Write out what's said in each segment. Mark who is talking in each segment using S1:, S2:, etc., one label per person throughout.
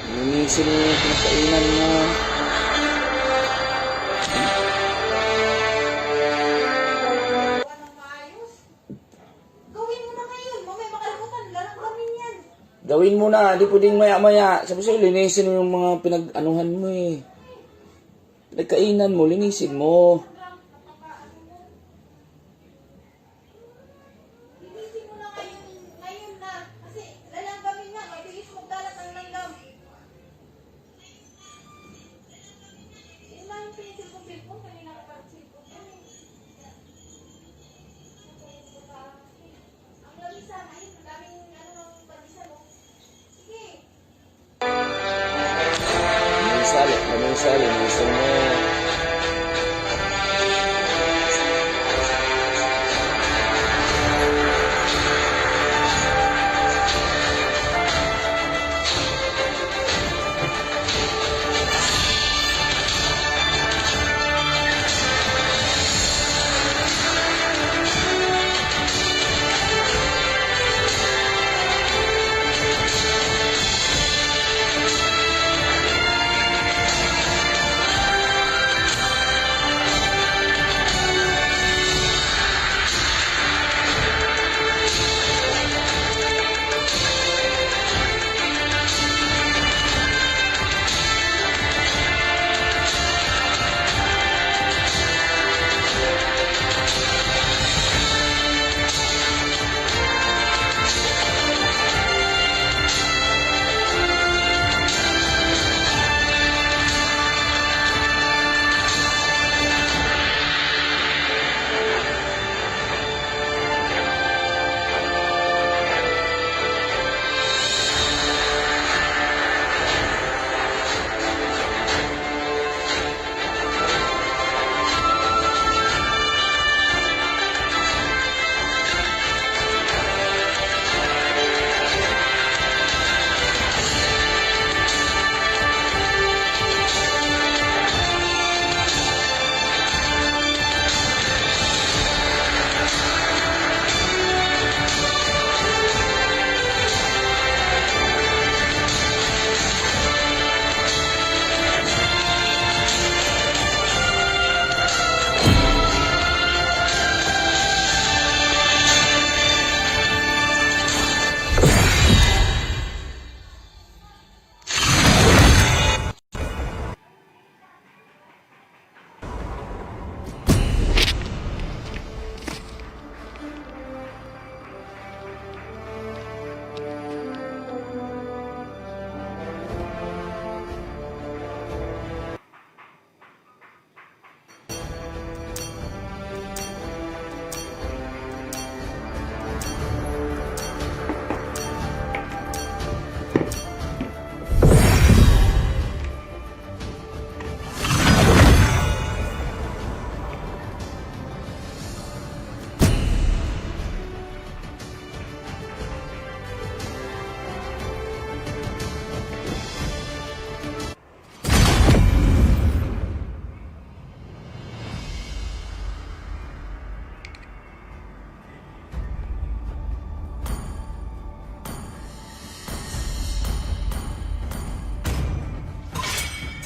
S1: Linisin mo yung pinakainan mo.
S2: Gawin mo na ngayon. Mamaya makalimutan. Lalang gamin yan.
S1: Gawin mo na, di pwedeng maya-maya. Sabi sa'yo, linisin mo yung mga pinag-anuhan mo eh. Pinagkainan mo, linisin mo.
S2: Linisin mo na ngayon. Ngayon na. Kasi lalang gamin na. Mabilis magdalat ang langgam. Yun lang yung pinisil-pil-pil. Kanina ka parang silpon. Ang lamisa. Ayun, ang daming ng balisa mo. Sige.
S1: Linisin mo.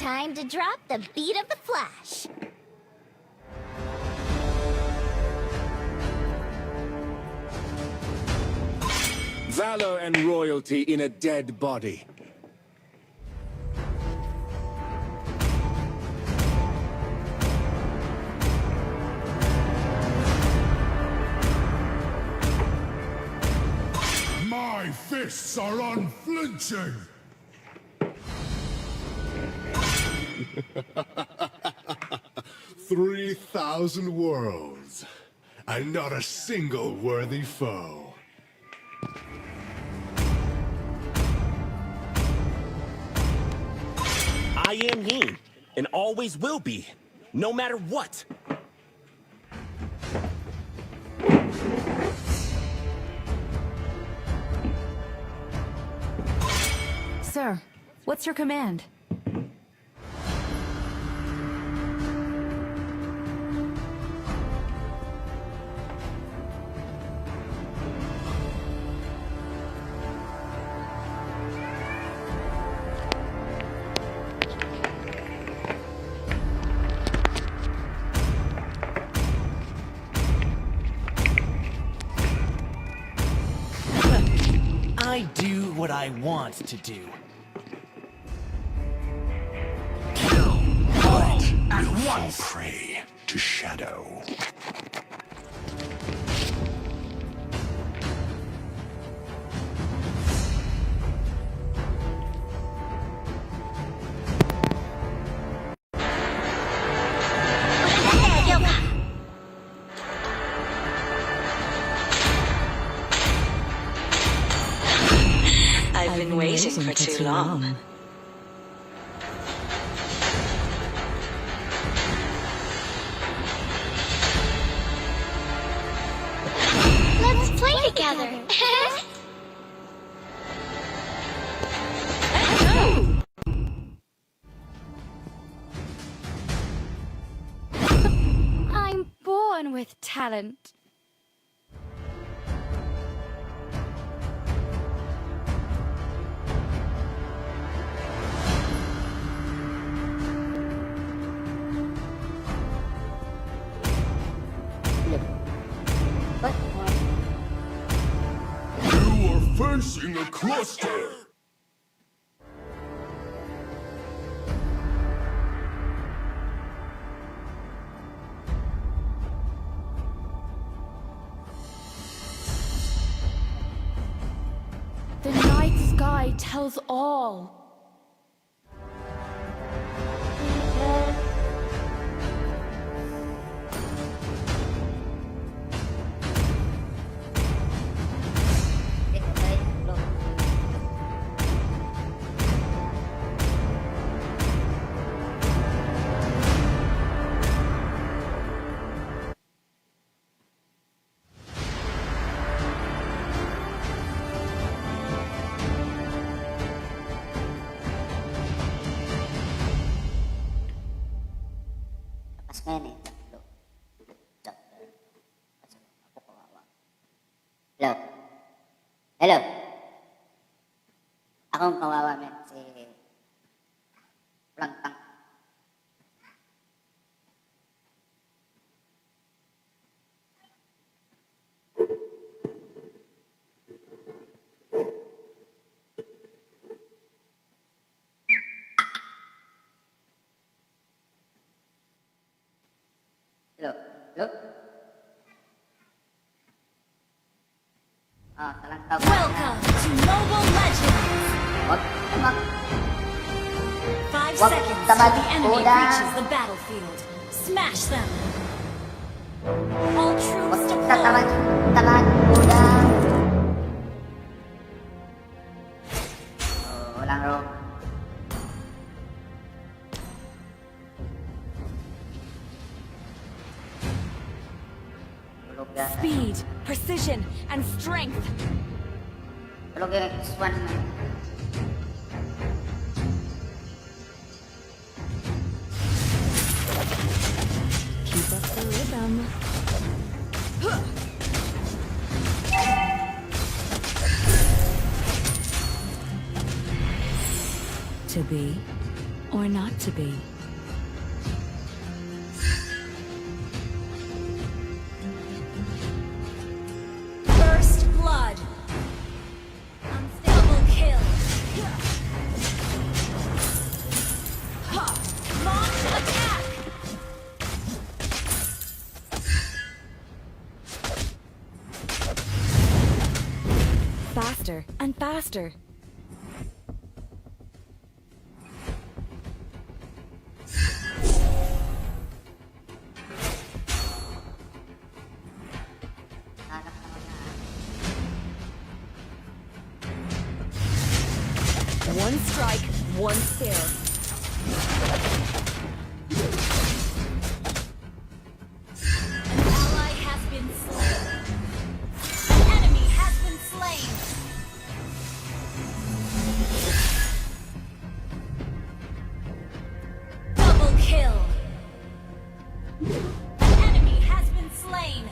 S3: Time to drop the beat of the Flash.
S4: Valor and royalty in a dead body.
S5: My fists are unflinching! 3,000 worlds, and not a single worthy foe.
S6: I am he, and always will be, no matter what.
S7: Sir, what's your command?
S8: I want to do.
S5: At once. Prey to shadow.
S9: I've been waiting for too long.
S3: Let's play together.
S7: I'm born with talent.
S5: You are facing a cluster.
S7: The night sky tells all.
S10: Pas ngayon eh. Tatlo. Chapter. Kasi ako kawawa. Hello? Hello? Akong kawawa, men. Si... Plangtang. Hello? Hello? Salang tawag.
S3: Welcome to Mobile Legends.
S10: Wag, wag.
S3: 5
S10: Wag
S3: seconds
S10: tamad,
S3: till the enemy
S10: kuda.
S3: reaches the battlefield. Smash them. All
S10: Wag
S3: troops
S10: kita
S3: deployed.
S10: tamad. Tamad, kuda. Walang room. Tulog yan.
S7: Speed, precision, and strength.
S10: Tulog yung X1.
S7: Keep up the rhythm. To be or not to be.
S3: First blood. Double kill. Launch attack.
S7: Faster and faster.
S10: Hanap naman na.
S7: One strike, one kill.
S3: An ally has been slain. An enemy has been slain. Double kill. An enemy has been slain.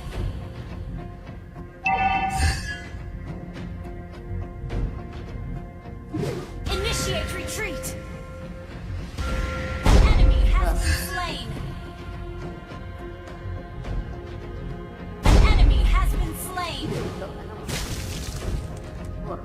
S3: Initiate retreat. An enemy has been slain. An enemy has been slain.
S10: Ito, ano? Puro.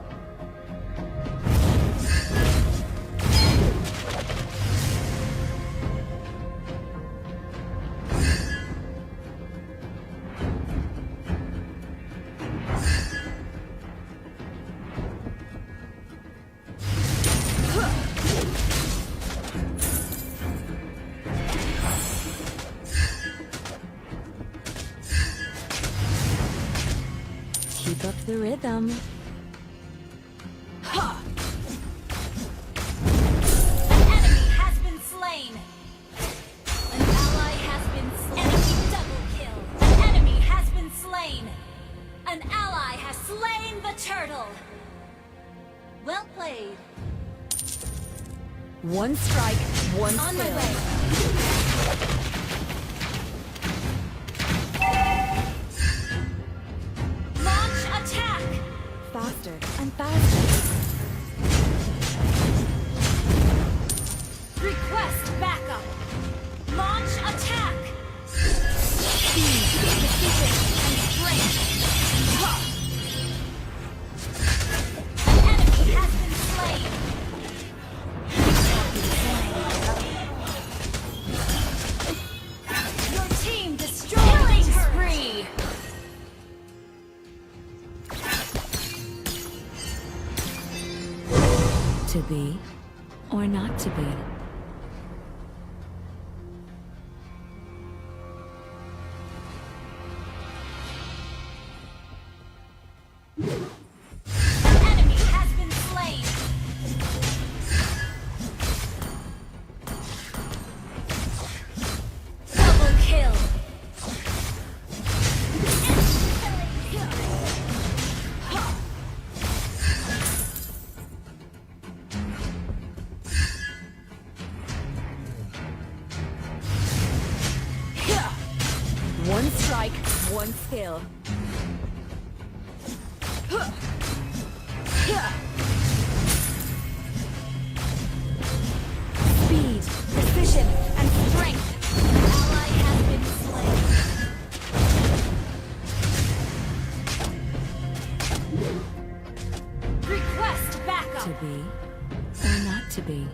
S7: the rhythm.
S3: An enemy has been slain. An ally has been slain. Enemy double kill. An enemy has been slain. An ally has slain the turtle. Well played.
S7: One strike, one
S3: On my
S7: kill.
S3: way. Launch attack.
S7: Faster and faster.
S3: Request backup. Launch attack.
S7: Speed, precision, and strength.
S3: An enemy has been slain. Your team destroyed the spree.
S7: To be or not to be.
S3: An enemy has been slain. Double kill.
S7: One strike, one skill. Speed, precision, and strength.
S3: Ally has been slain. Request backup.
S7: To be or not to be.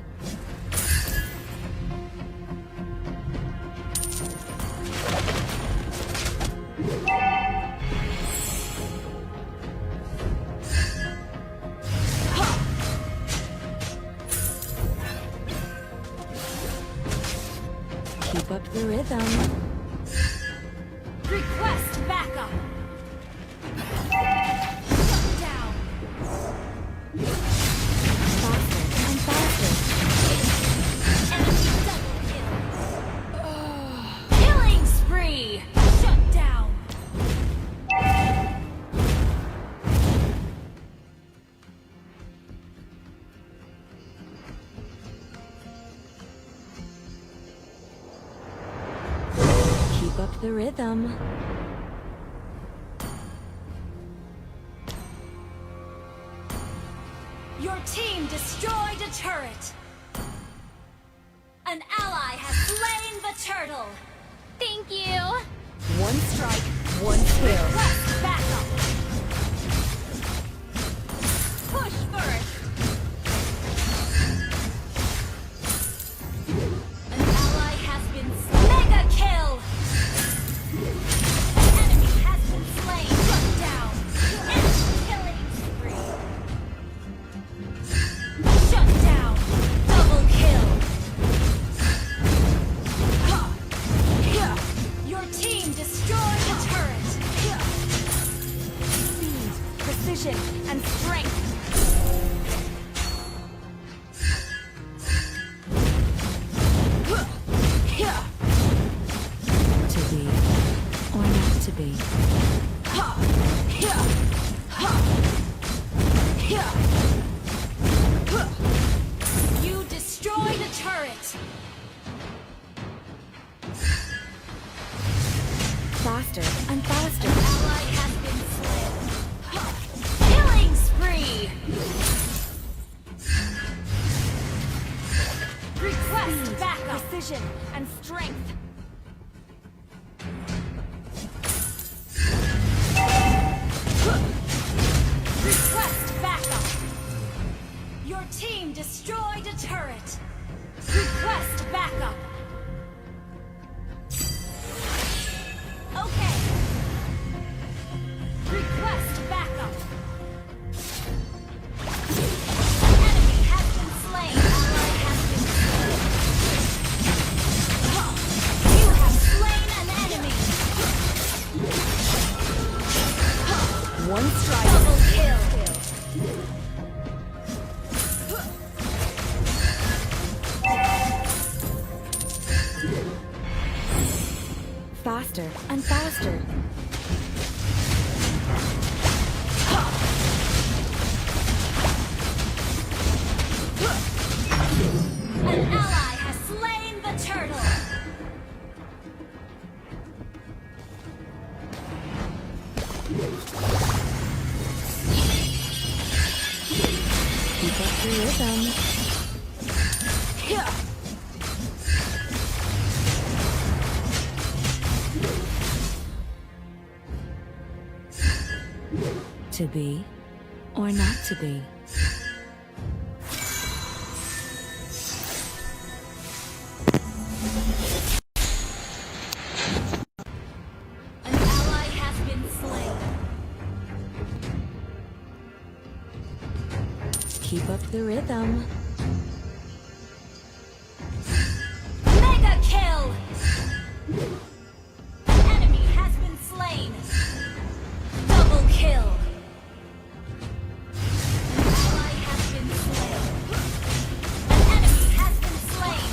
S7: Keep up the rhythm.
S3: Request backup. Shut down.
S7: Faster and faster.
S3: Enemy double kill. Killing spree. Shut down.
S7: Keep up the rhythm.
S3: Your team destroyed a turret. An ally has slain the turtle. Thank you.
S7: One strike, one kill.
S3: Request backup. Push first. An ally has been mega kill. An enemy has been slain. Shut down. Enemy killing spree. Shut down. Double kill. Your team destroyed a turret.
S7: Speed, precision, and strength. To be or not to be.
S3: You destroyed a turret.
S7: Faster and faster.
S3: Ally has been slain. Killing spree. Request backup.
S7: Precision and strength.
S3: Request backup. Your team destroyed a turret. Request backup. Okay. Request backup. Enemy has been slain. Ally has been slain. You have slain an enemy.
S7: One strike, faster and faster.
S3: An ally has slain the turtle.
S7: Keep up the rhythm. To be or not to be.
S3: An ally has been slain.
S7: Keep up the rhythm.
S3: Mega kill! An enemy has been slain. Double kill. An ally has been slain. An enemy has been slain.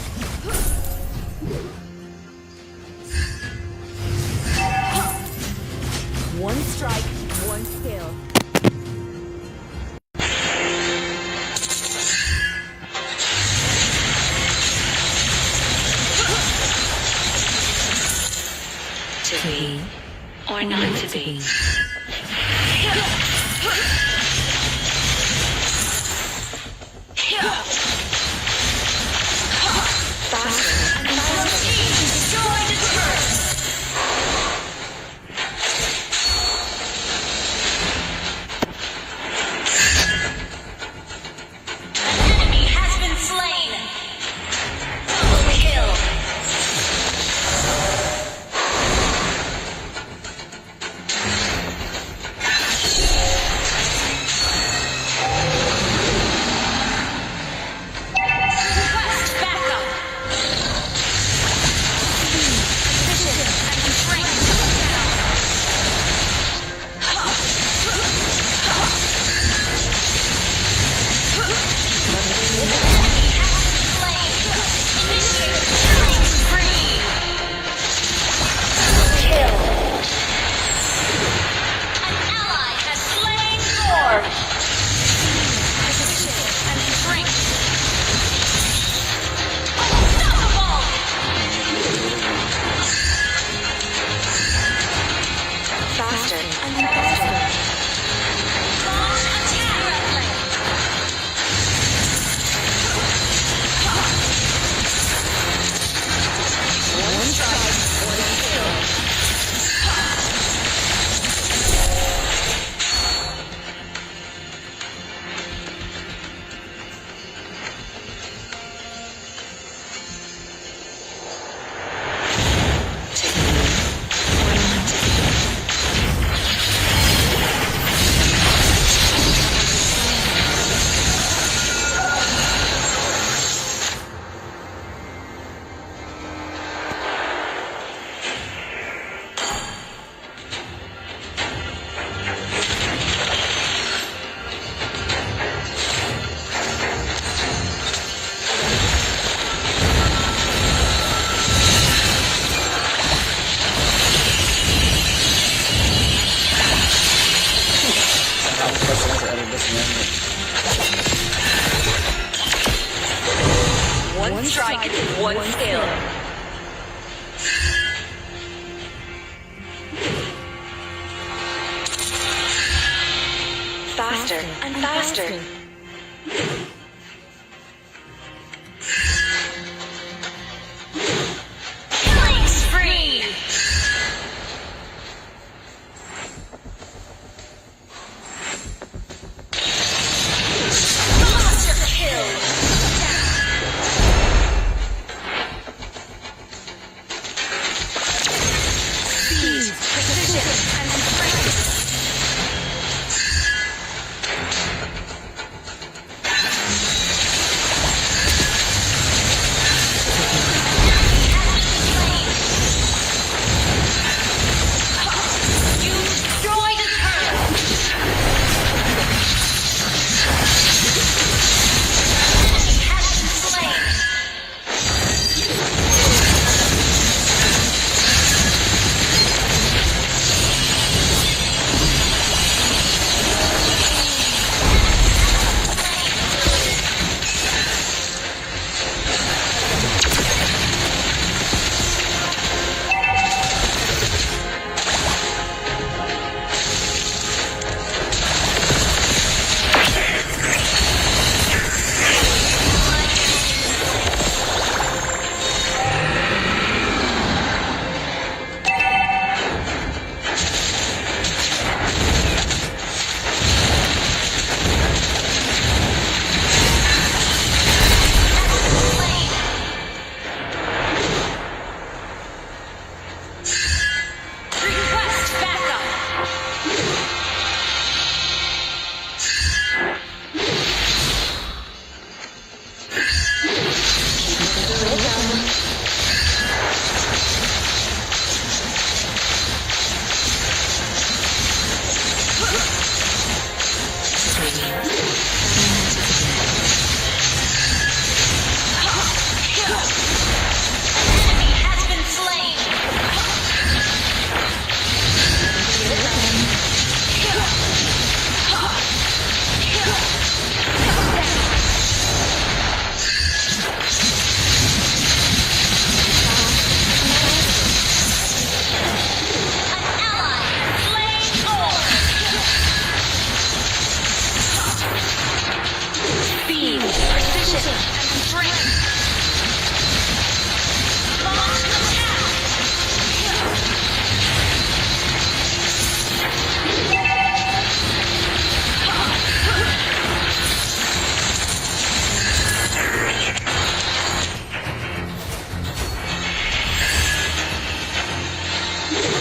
S7: One strike, one kill.
S9: To be or not to be.
S3: An enemy has been slain. Double kill. Request backup. Precision and strength.
S7: Faster and faster. One strike, one kill.
S9: One strike, one kill. Faster and faster.
S3: Killing spree! Monster kill! Speed, precision, and strength.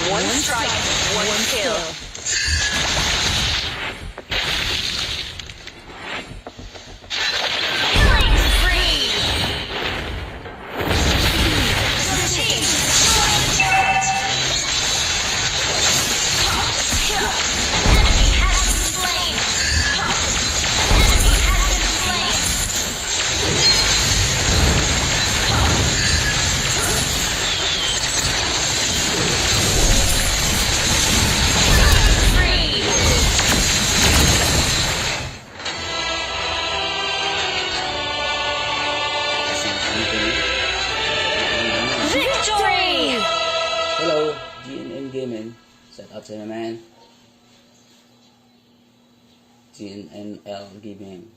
S7: One strike, one kill.
S3: Killing spree. Your team destroyed the turret. An enemy has been slain. An enemy has been slain. Spree. Victory!
S1: Hello, GNN Gaming. Shout out sa'yo, man. GNNL Gaming.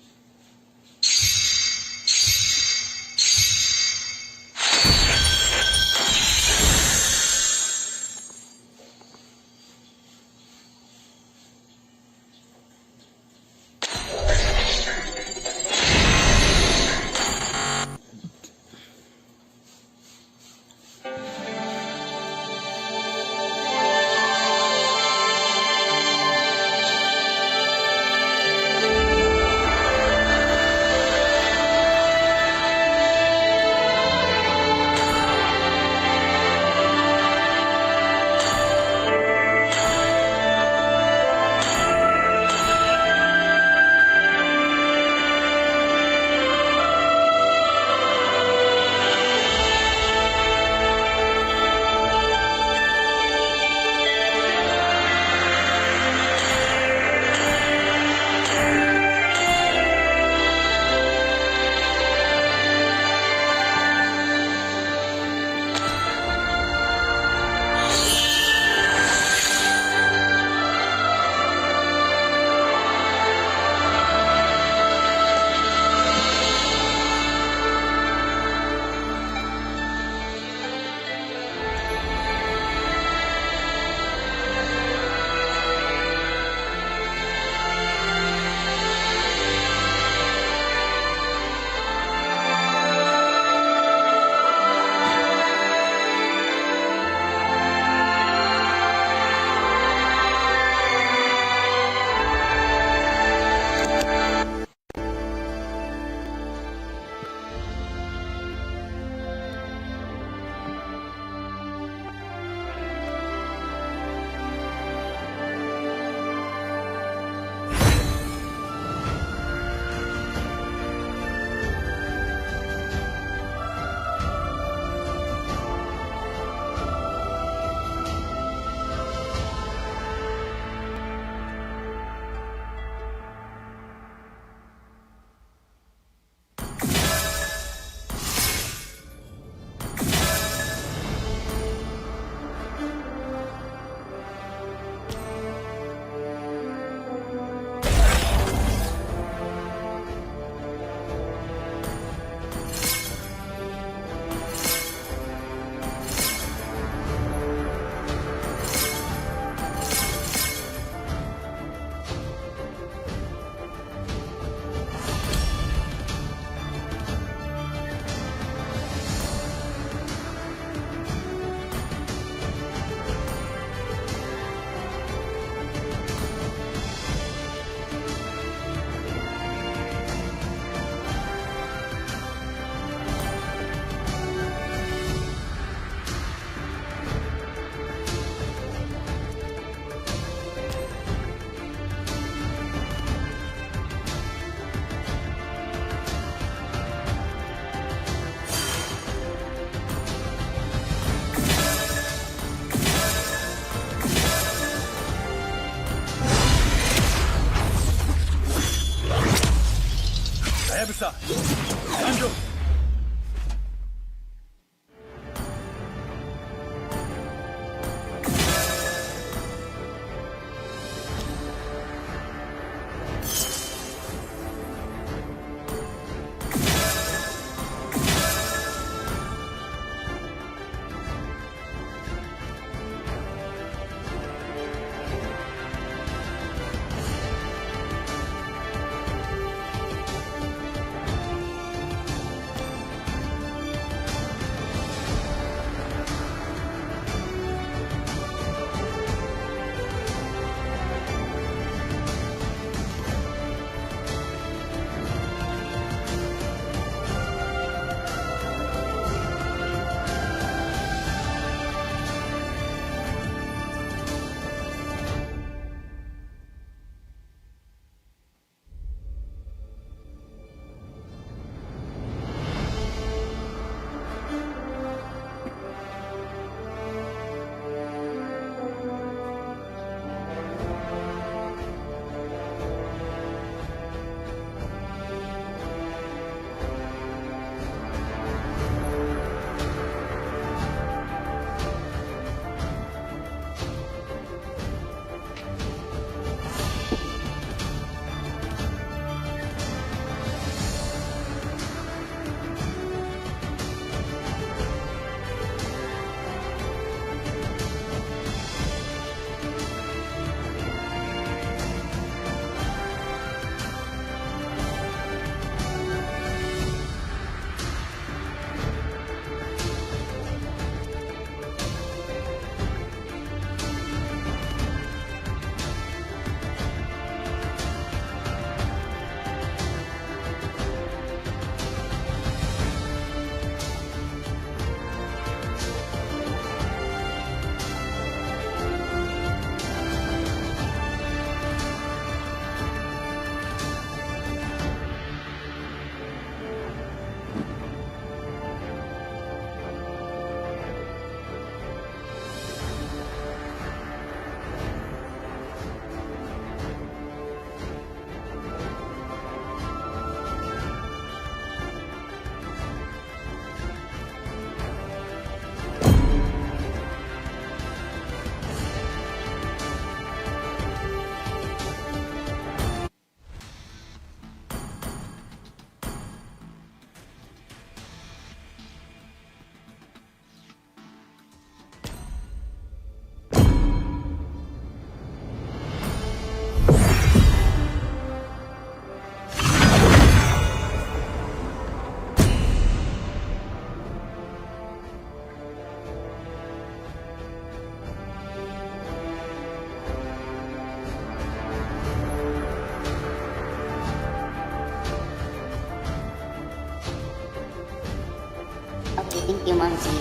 S10: Okay, thank you, Mamsi.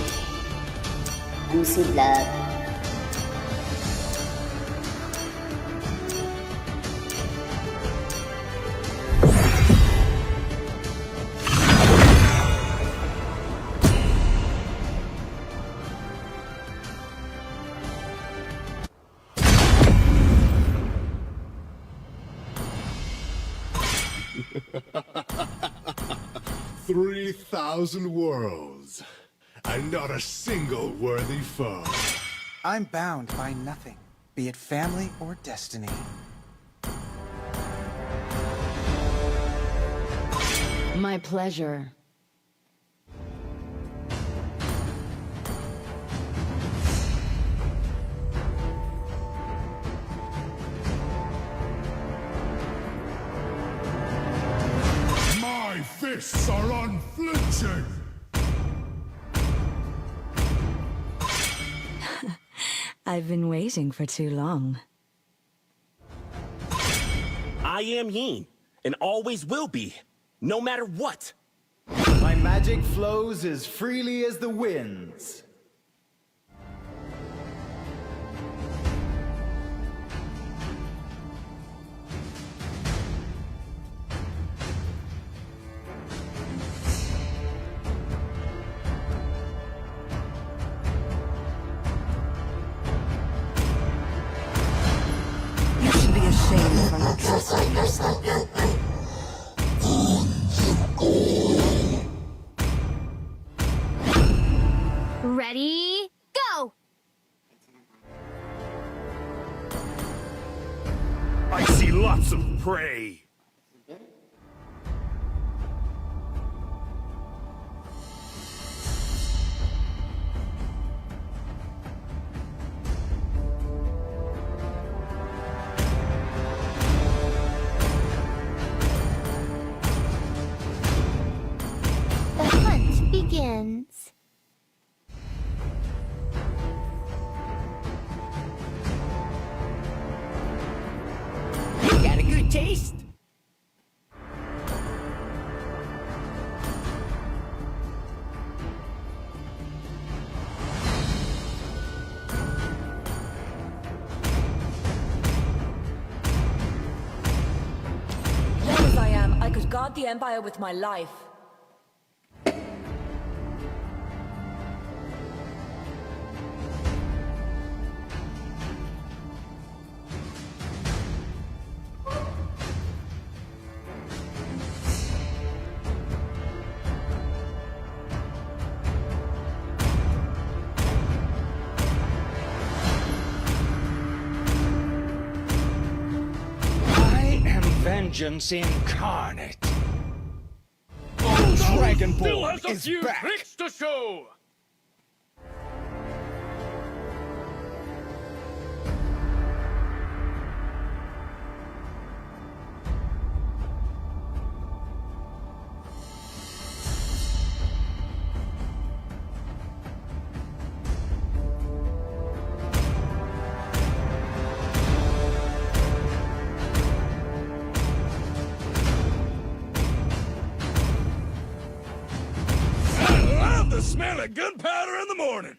S10: Mamsi vlog.
S5: Three 3,000 worlds, and not a single worthy foe.
S8: I'm bound by nothing, be it family or destiny.
S7: My pleasure.
S5: My fists are unflinching!
S7: I've been waiting for too long.
S6: I am Yin, and always will be, no matter what.
S11: My magic flows as freely as the winds.
S7: You should be ashamed for not trusting yourself.
S3: Ready, go!
S4: I see lots of prey.
S3: The hunt begins.
S6: You got a good taste.
S7: Young as I am, I could guard the Empire with my life.
S8: I am vengeance incarnate. Dragonborn is back.
S4: to show. I love the smell of gunpowder in the morning.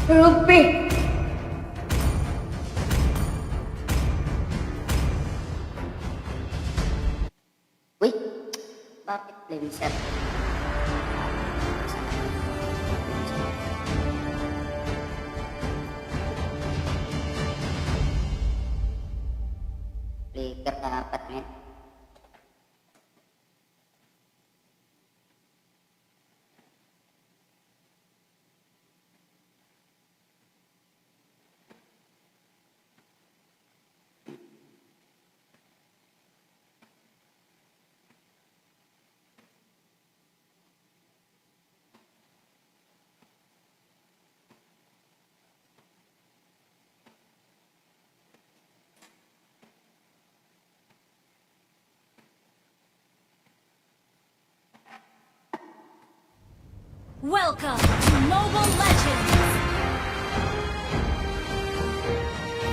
S10: Rupi! Wih, bakit flame set? Flicker dapat men.
S3: Welcome to Mobile Legends!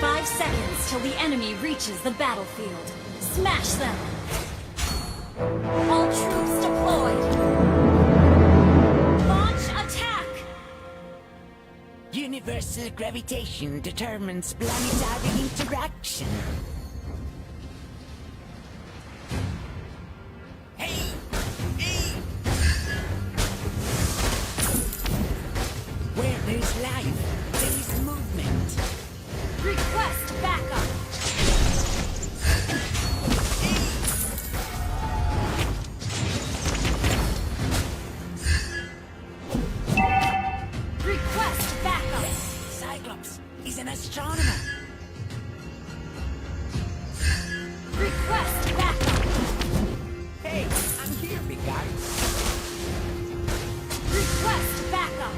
S3: 5 seconds till the enemy reaches the battlefield. Smash them! All troops deployed! Launch attack!
S12: Universal gravitation determines planetary interaction. Hey! Hey! Where there's life, there is movement.
S3: Request backup! Request backup!
S12: Cyclops is an astronomer.
S3: Request backup!
S12: Hey, I'm here, big guy.
S3: Request backup!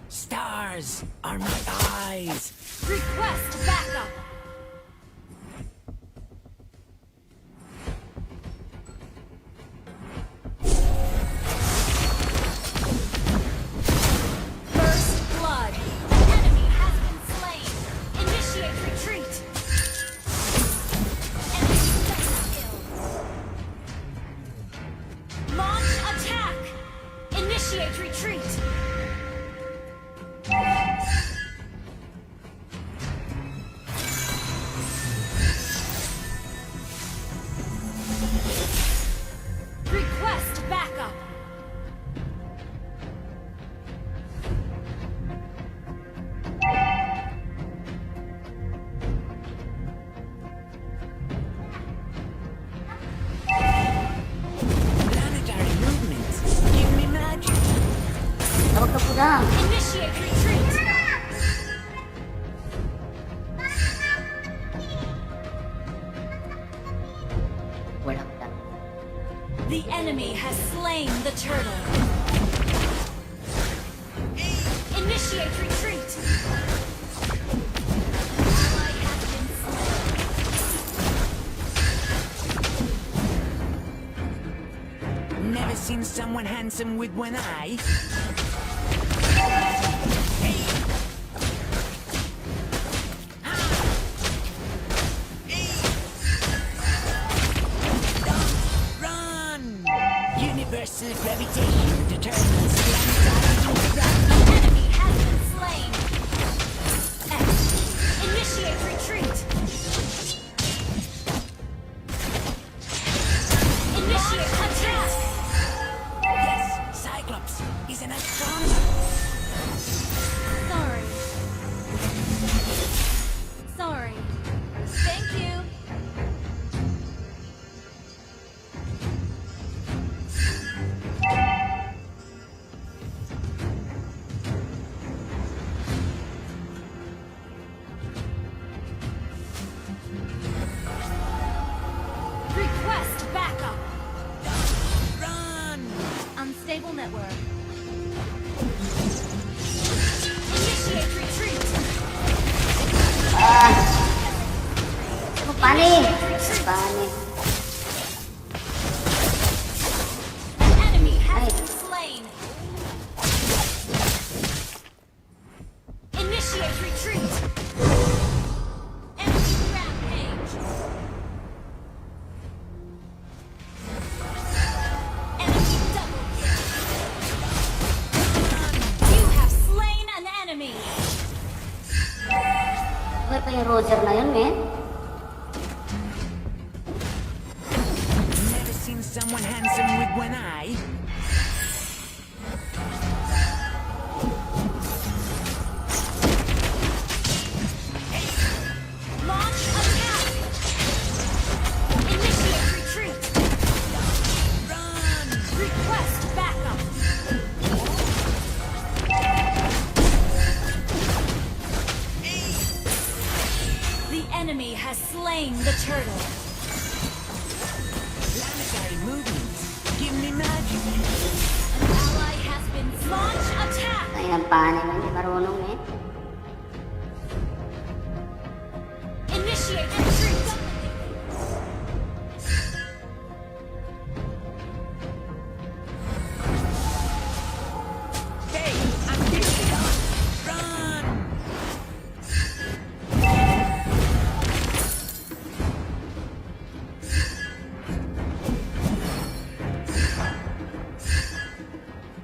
S12: Stars are my eyes.
S3: Request backup! First blood! An enemy has been slain! Initiate retreat! Enemy double kill! Launch attack! Initiate retreat! Request backup!
S12: Planetary movements give me magic.
S10: Tawag ka po lang.
S3: Initiate retreat!
S10: Walang tan.
S3: The enemy has slain the turtle. Initiate retreat! Ally has been slain.
S12: Never seen someone handsome with one eye. Run! Universal gravitation determines planetary interaction.
S3: The enemy has been slain. X. Initiate retreat. Initiate attack.
S12: Yes, Cyclops is an astronomer.
S3: Sorry. Sorry. Thank you. Request backup.
S12: Run!
S3: Unstable network. Initiate retreat.
S10: Ano, panig? Panig.
S3: An enemy has
S10: Ay.
S3: been slain. Initiate retreat. Enemy rampage. Enemy double kill. You have slain an enemy.
S10: Okay pa yung Roger na yun, men.
S12: Never seen someone handsome with one eye.
S3: Launch attack. Initiate retreat.
S12: Run!
S3: Request backup. The enemy has slain the turtle.
S12: Planetary movements give me magic.
S3: An ally has been launch attack.
S10: Ay, ang panig. Hindi marunong, men.
S3: Initiate retreat.
S12: Hey, I'm here. Run!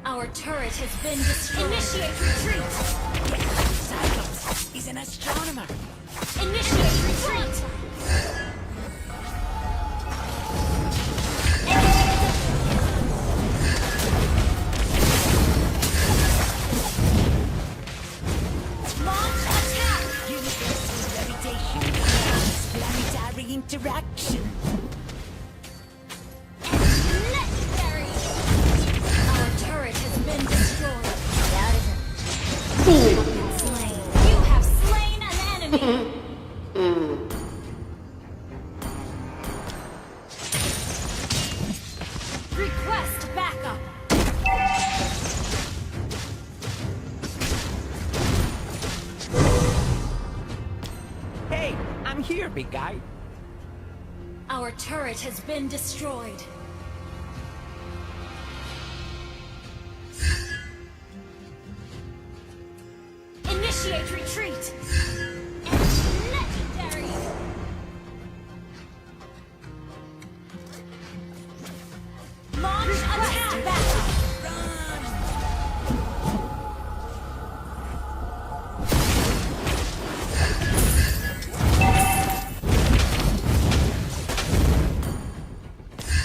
S3: Our turret has been destroyed. Initiate retreat.
S12: Cyclops is an astronomer.
S3: Initiate retreat. Launch attack.
S12: Universal gravitation. Planetary interaction.
S3: Legendary. Our turret has been destroyed. Slain. You have slain an enemy. Request backup.
S12: Hey, I'm here, big guy.
S3: Our turret has been destroyed. Initiate retreat. Legendary. Launch attack. Backup.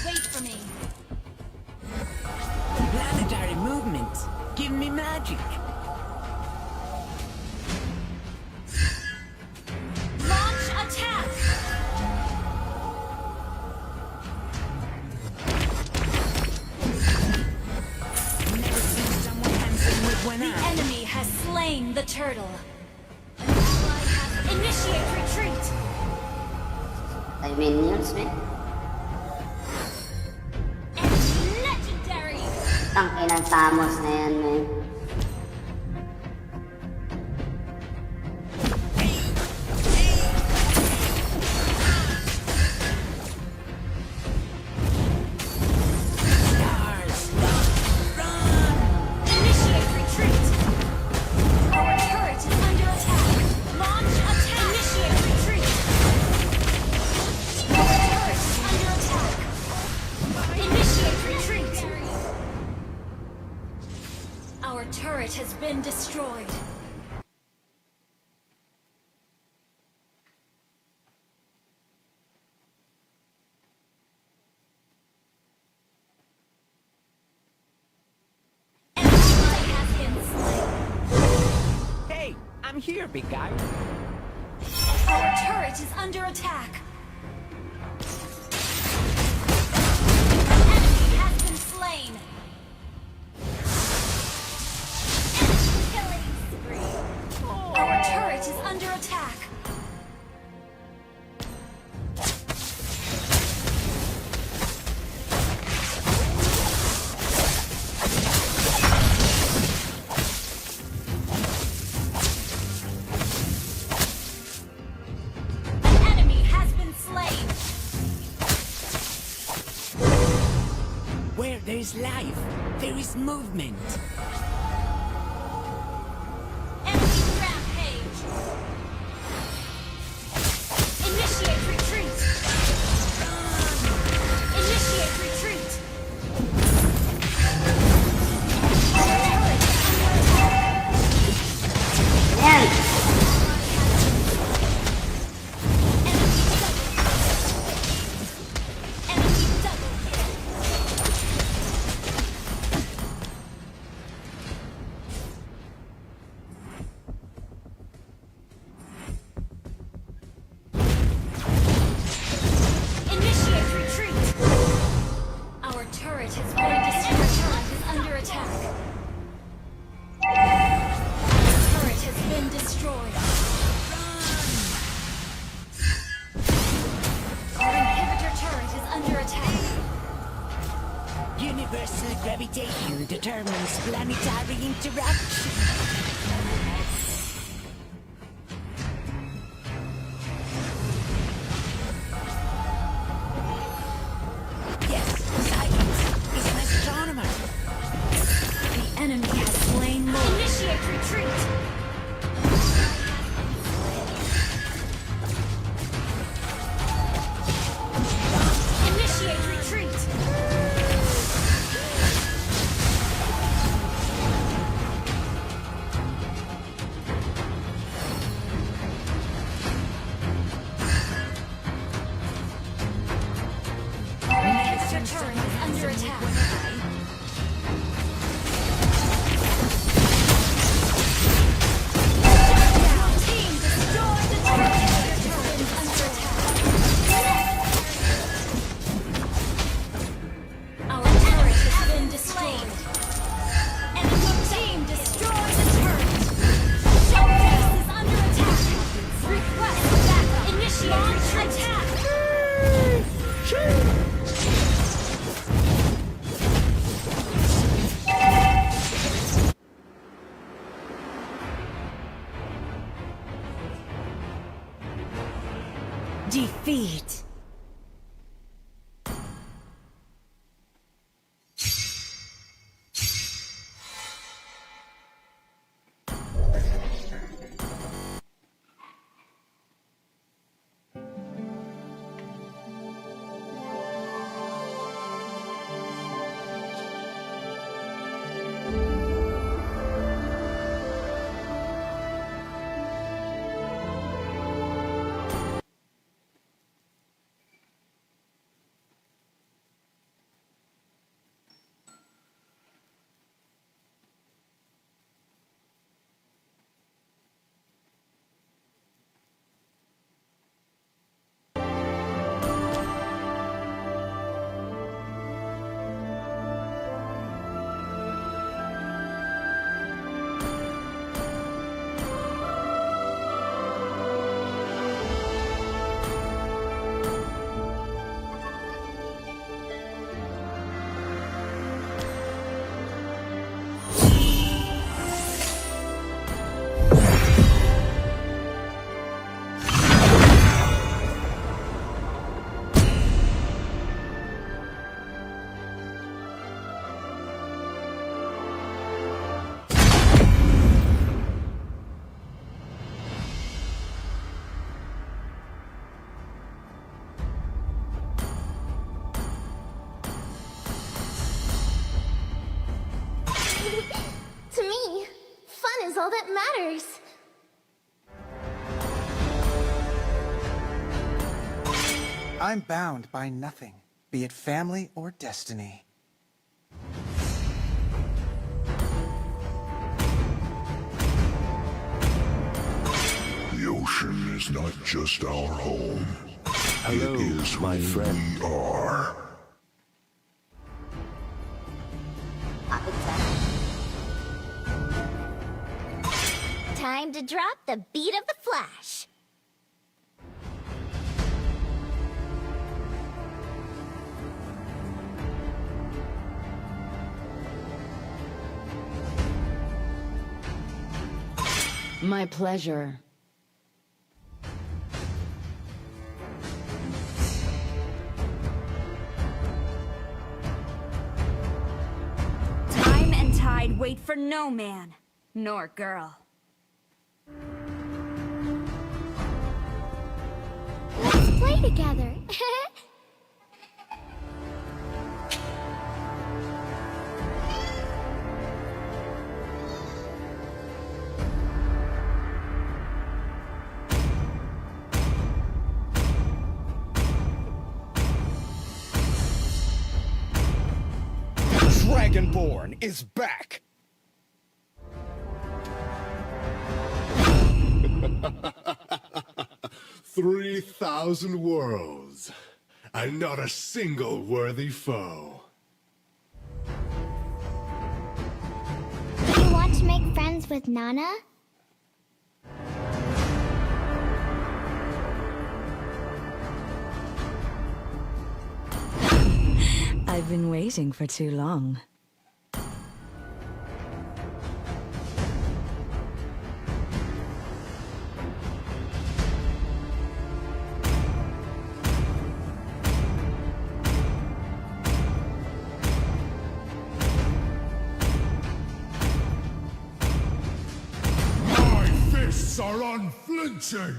S3: Wait for me.
S12: Planetary movement. Give me magic.
S3: Launch attack.
S12: Never seen someone handsome with one
S3: The
S12: eye.
S3: enemy has slain the turtle. An ally has initiate retreat.
S10: May minions, man.
S3: Legendary.
S10: Ang inang Thanos na yan, man.
S12: Stars.
S3: Initiate retreat. Our turret is under attack. Launch attack. Initiate retreat. Our turret is under attack. Initiate retreat. Our turret has been destroyed. An ally has been slain.
S12: Hey, I'm here, big guy.
S3: Our turret is under attack. An enemy has been slain. Enemy killing spree. Our turret is under attack. An enemy has been slain.
S12: Where there is life, there is movement.
S3: Enemy rampage. Initiate retreat. Initiate retreat. Our turret is under attack.
S10: Yan!
S3: Enemy double kill. Initiate retreat. Our turret has been destroyed. Our turret is under attack. Our turret has been destroyed. Our inhibitor turret is under attack.
S12: Universal gravitation determines planetary interaction.
S3: Defeat.
S13: To me, fun is all that matters.
S8: I'm bound by nothing, be it family or destiny.
S5: The ocean is not just our home.
S6: Hello,
S5: it is
S6: my
S5: who
S6: friend.
S5: we are.
S13: Time to drop the beat of the Flash.
S7: My pleasure.
S3: Time and tide wait for no man, nor girl.
S13: Let's play together.
S11: Dragonborn is back!
S5: 3,000 worlds, and not a single worthy foe.
S13: Do you want to make friends with Nana?
S7: I've been waiting for too long.
S5: My fists are unflinching!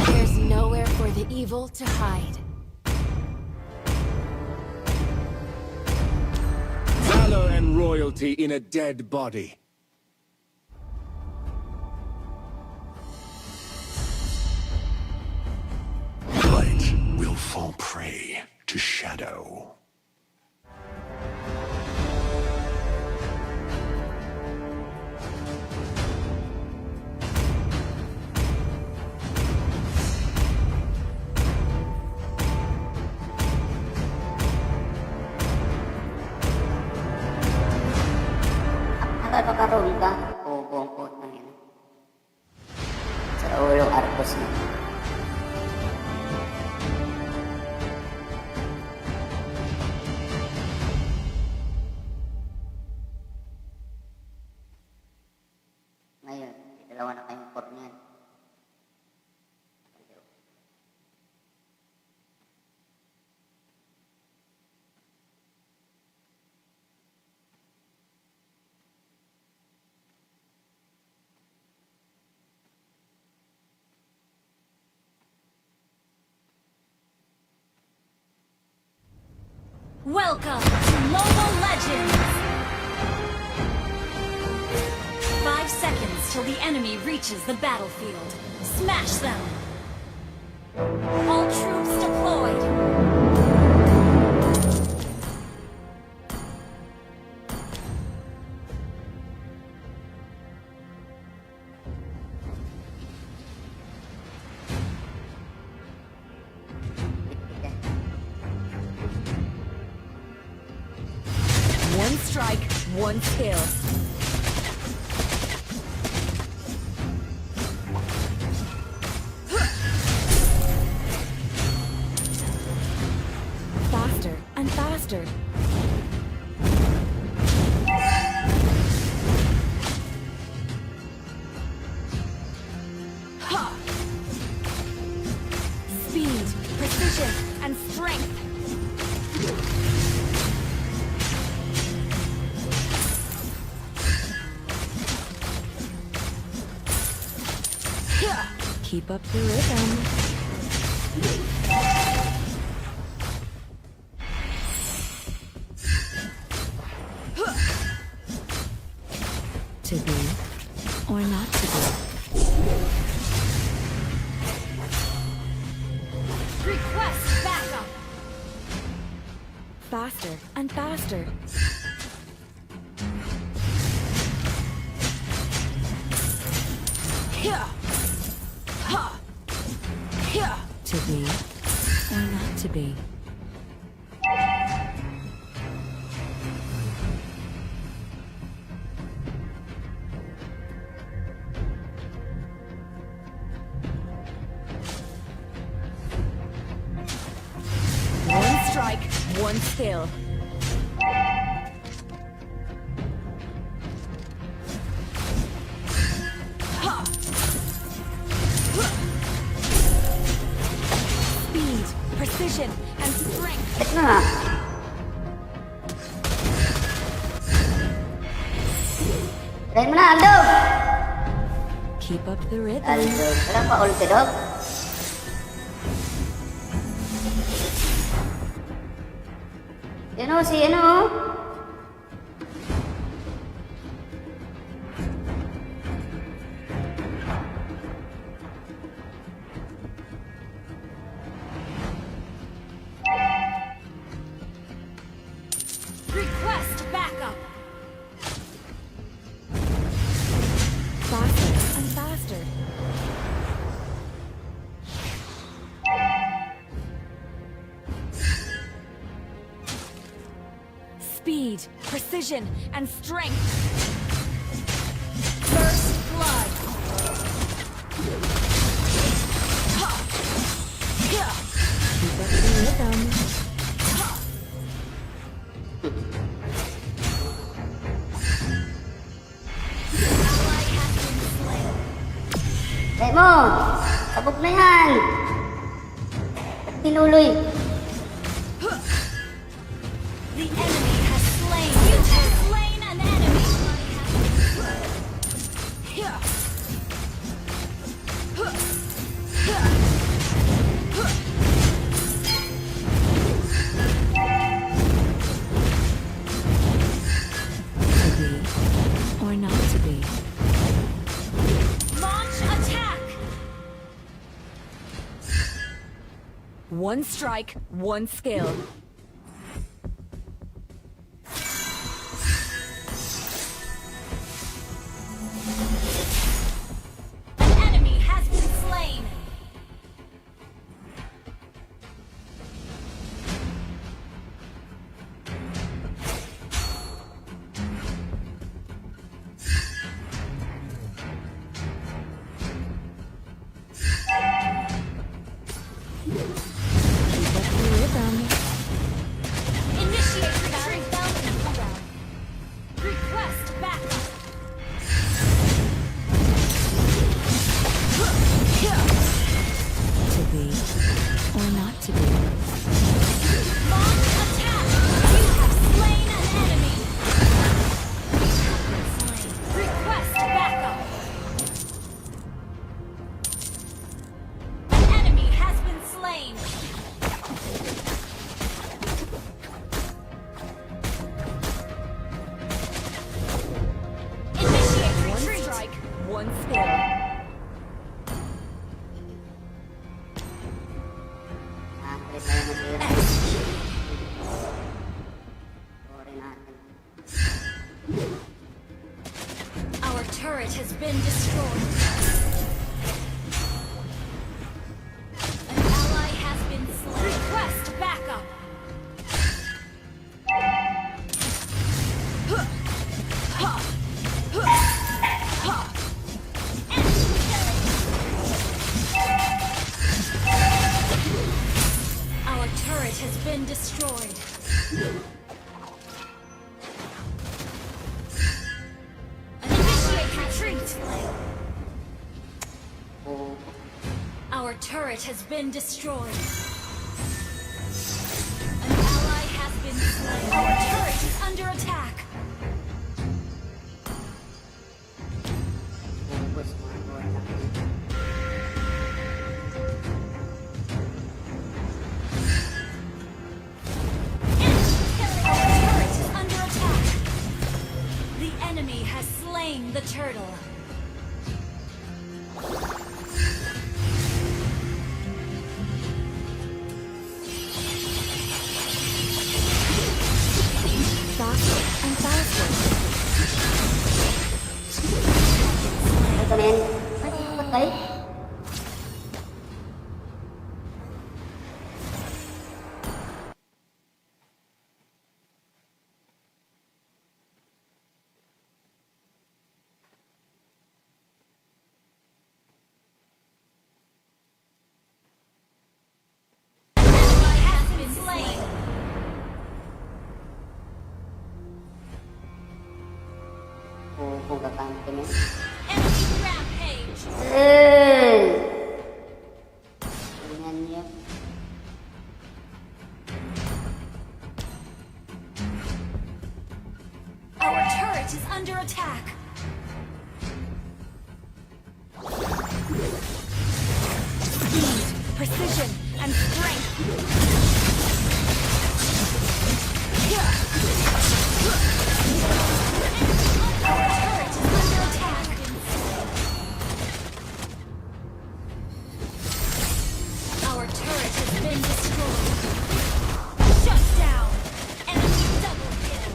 S7: There's nowhere for the evil to hide.
S4: Valor and royalty in a dead body.
S5: Light will fall prey to shadow.
S10: Nakaka-roll ka? Oo, buong po. Tapos na. Ngayon, dalawa na kayong core niyan.
S3: Welcome to Mobile Legends! 5 seconds till the enemy reaches the battlefield. Smash them! All troops deployed!
S7: One strike, one skill. Faster and faster. Ha! Speed, precision, and strength. Keep up the rhythm. To be or not to be.
S3: Request backup!
S7: Faster and faster. Here. Ha. Here. To be or not to be. One strike, one skill. Ha! Speed, precision, and strength.
S10: Tek na nga. Try mo na, Aldo!
S7: Keep up the rhythm.
S10: Aldo, wala pa ulti, dog. Yan o, si ano o.
S3: Request backup!
S7: Faster and faster. Speed, precision, and strength. First blood. Ha! Yeah. Keep up the rhythm. Ha!
S3: Ally has been slain.
S10: Try mo! Sabog na yan! Ba't tinuloy?
S3: The enemy has slain. You have slain an enemy.
S7: Here. To be or not to be.
S3: Launch attack!
S7: One strike, one skill.
S3: An enemy has been slain.
S7: kill.
S3: Our turret has been destroyed. An ally has been slain. Request backup. Our turret has been destroyed. Initiate retreat. Our turret has been destroyed. An ally has been slain. Our turret is under attack. Enemy has slain the turtle.
S7: Faster and faster.
S10: Ito men. Patay.
S3: Has been slain.
S10: Kung kakante men.
S3: Enemy rampage.
S10: Ganyan niya.
S3: Our turret is under attack.
S7: Speed, precision, and strength.
S3: Our turret is under attack. Our turret has been destroyed. Shut down. Enemy double kill.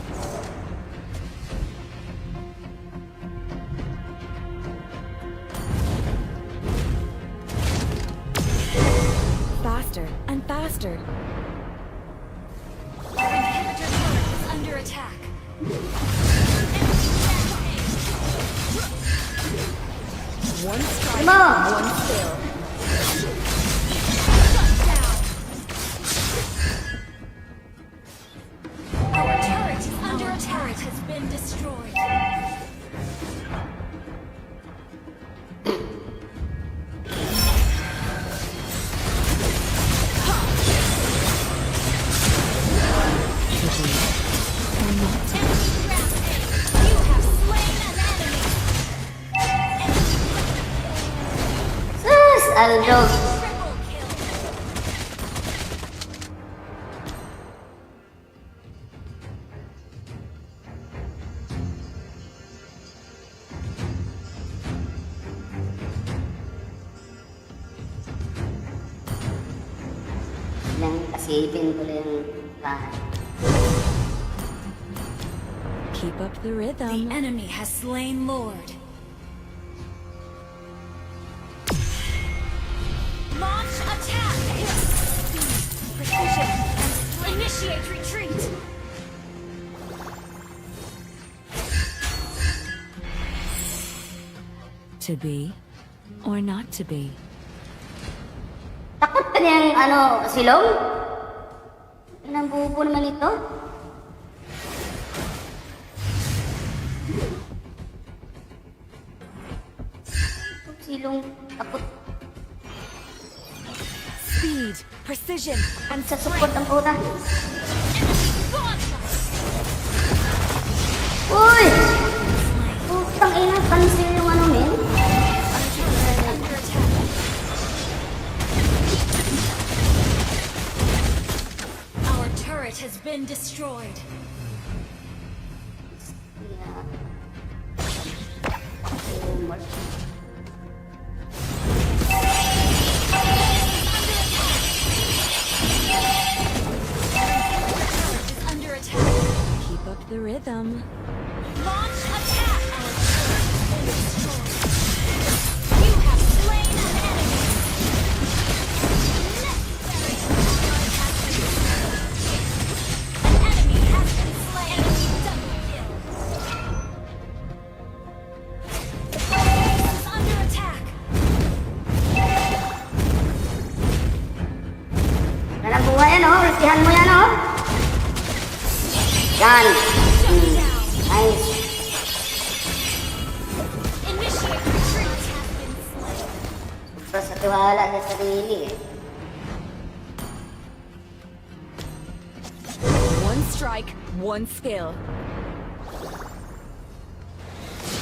S7: Faster and faster.
S3: Our inhibitor turret is under attack. Enemy rampage.
S7: One strike,
S10: Come on.
S7: one kill.
S3: Shut down. Our turret is under attack. Turret has been destroyed. You have slain an enemy.
S10: Sus! Aldog.
S3: Triple kill.
S10: Lang kasipin ko lang yung bahay.
S7: Keep up the
S3: The
S7: rhythm.
S3: enemy has slain Lord. Launch attack! Precision and initiate retreat!
S7: To be or not to be.
S10: Takot ka niyang ano, silong? Ilang bubo naman ito? Silong, takot
S7: Speed, precision, and
S10: sa support ang puta. Uy! Putang ina, cancel yung ano, men.
S3: Our turret has been destroyed.
S7: rhythm.
S3: Launch attack! You have slain an enemy! An enemy has been slain! Enemy double kill! The base is under attack!
S10: Dalam buhay yan, oh. Latihan mo yan, oh. Yan. Nice.
S3: Initiate retreat has been slain!
S10: Basta sa tiwala sa sarili, eh.
S7: One strike, one skill.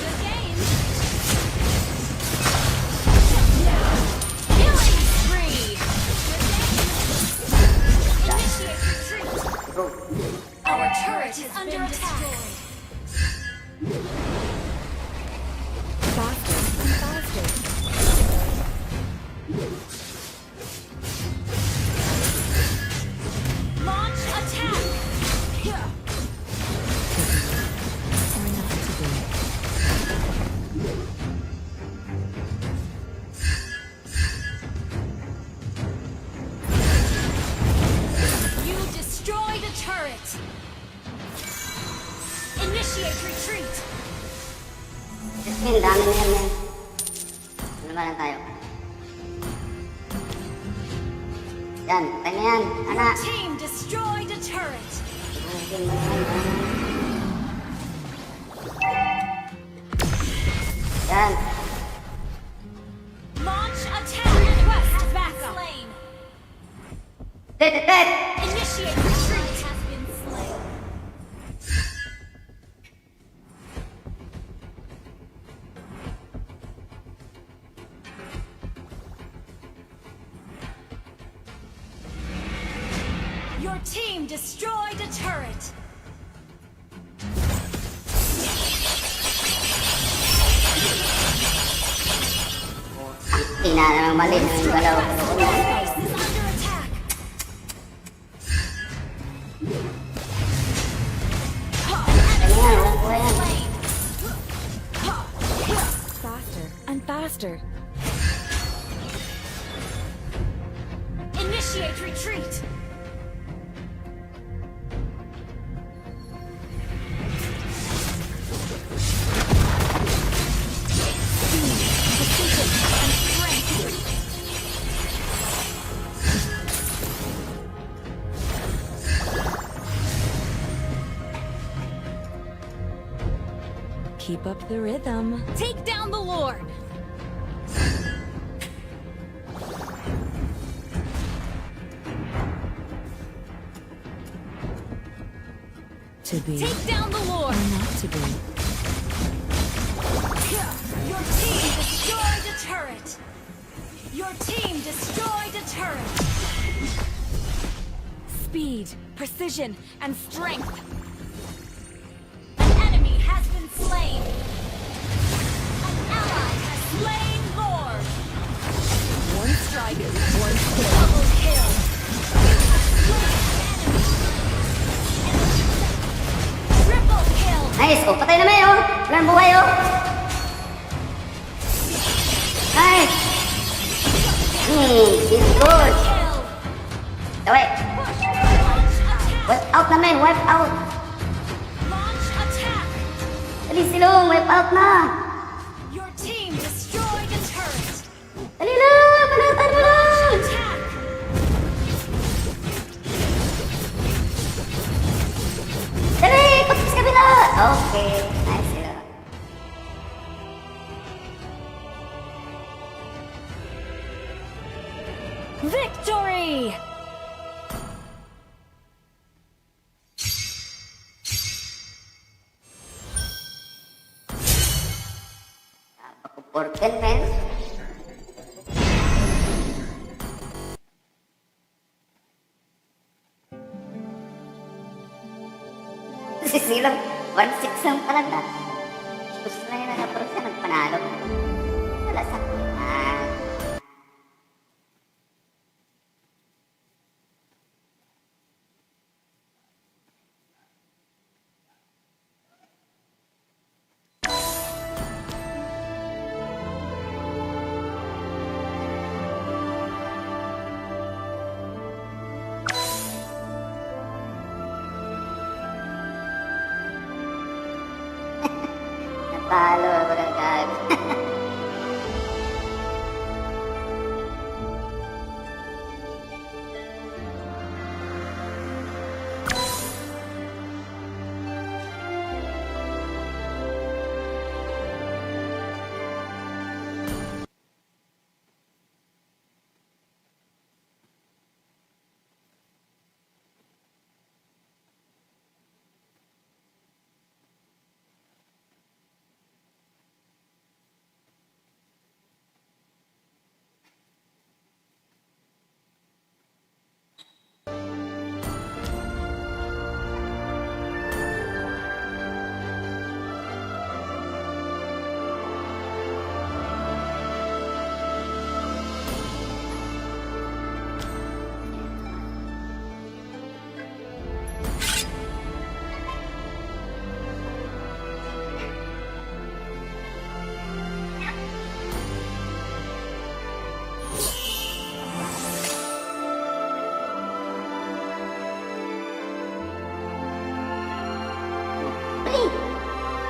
S3: Good game! Killing spree! Initiate retreat!
S10: Go.
S3: Our turret is under attack!
S7: Faster and faster.
S3: Launch attack!
S7: Or not to be.
S3: You destroyed a turret! Initiate retreat!
S10: Yun, dami na yan, yan. Ano ba lang tayo? Yan, patay na yan.
S3: Your
S10: Anak.
S3: team destroyed a turret!
S10: Ayun, yan.
S3: Launch attack! Request backup! Slain!
S10: Dead, dead, dead.
S3: Initiate retreat has been slain! Your team destroyed a turret!
S10: Tina naman mali na yung galaw.
S3: Your base is under attack!
S10: Ano yan, walang buhay yan.
S3: Slain!
S7: Faster and faster.
S3: Initiate retreat!
S7: Keep up the rhythm.
S3: Take down the Lord!
S7: To be
S3: Take down the Lord!
S7: or not to be.
S3: Your team destroyed a turret! Your team destroyed a turret!
S7: Speed, precision, and strength.
S3: An enemy has been slain! An ally has slain Lord!
S7: One strike, one skill.
S3: Double kill! You have slain an enemy! Triple kill!
S10: Nice, oh, patay na may, oh. Walang buhay, oh. Nice. This is good.
S3: Kill!
S10: Wait,
S3: Launch attack!
S10: wipe out na, men. Wipe out.
S3: Launch attack!
S10: Dali, silong. Wipe out na.
S3: Your team destroyed a turret!
S10: Dali lang, panatan mo lang.
S3: Attack!
S10: Dali, ikot sa kabila. Okay, nice. Yeah.
S7: Victory!
S10: Porken, men. Si Silang, 1-6 lang talaga. Gusto na yun na pero siya nagpanalo. Wala sa kuman. Talo ako ng gag.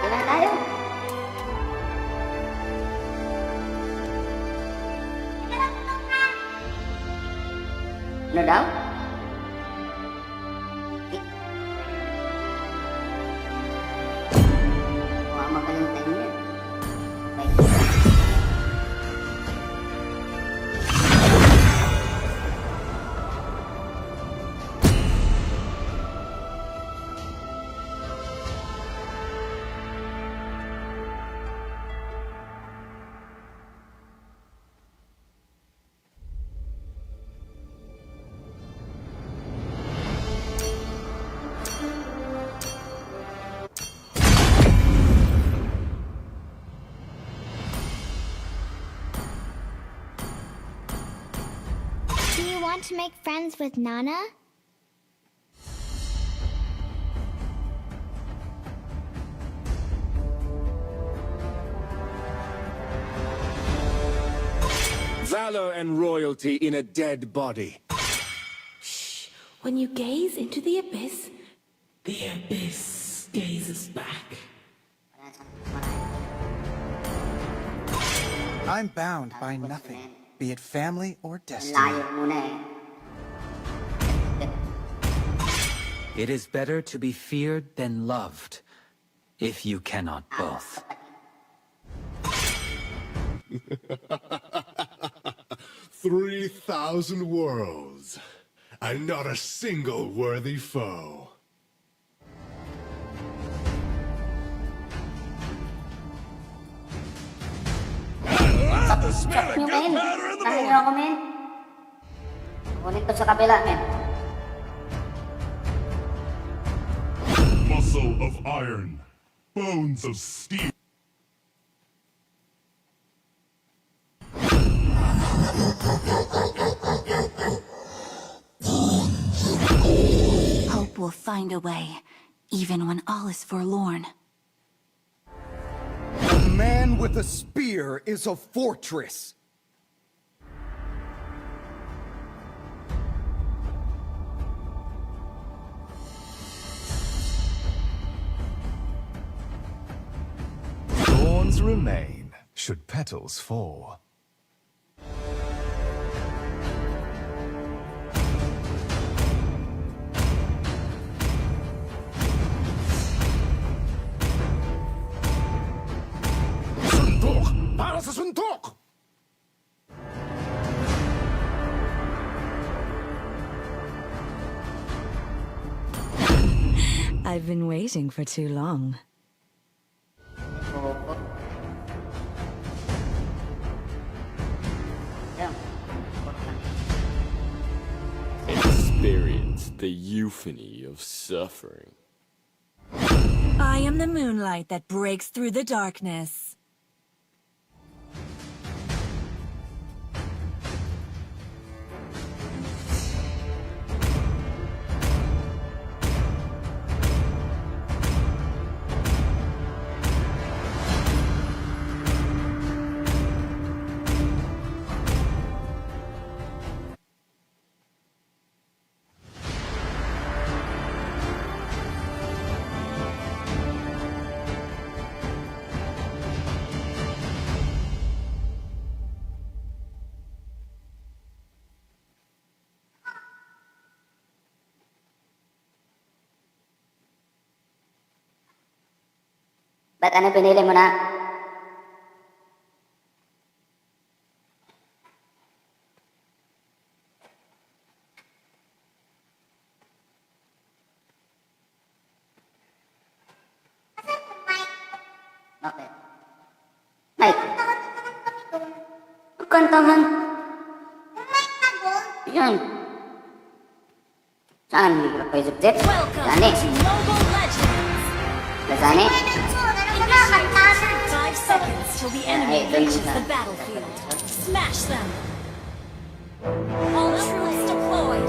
S10: Kailan tayo? Ano daw? Mukhang magaling tayo yan.
S13: Do you want to make friends with Nana?
S4: Valor and royalty in a dead body.
S7: When you gaze into the abyss gazes back.
S8: I'm bound by nothing, be it family or destiny.
S10: Layo muna eh.
S12: It is better to be feared than loved, if you cannot both.
S5: 3,000 worlds, and not a single worthy foe.
S10: Stop nyo, men. Ano nyo ako, men? Kunin ko sa kabila, men.
S5: Muscle of iron, bones of steel.
S7: Hope will find a way, even when all is forlorn.
S11: A man with a spear is a fortress.
S5: Thorns remain, should petals fall.
S11: Suntok! Para sa suntok!
S7: I've been waiting for too long.
S14: Experience the euphony of suffering.
S7: I am the moonlight that breaks through the darkness.
S10: Ba't ano pinili mo na? Bakit? Mike. Kantahan. Yan. Saan? Hindi ko kayo zip-zip?
S3: Welcome
S10: Sani?
S3: to Mobile Legends.
S10: Sani?
S3: Initiate 5 seconds till the enemy
S10: Ay,
S3: reaches
S10: dun
S3: the
S10: na.
S3: battlefield. Smash them. All troops deployed.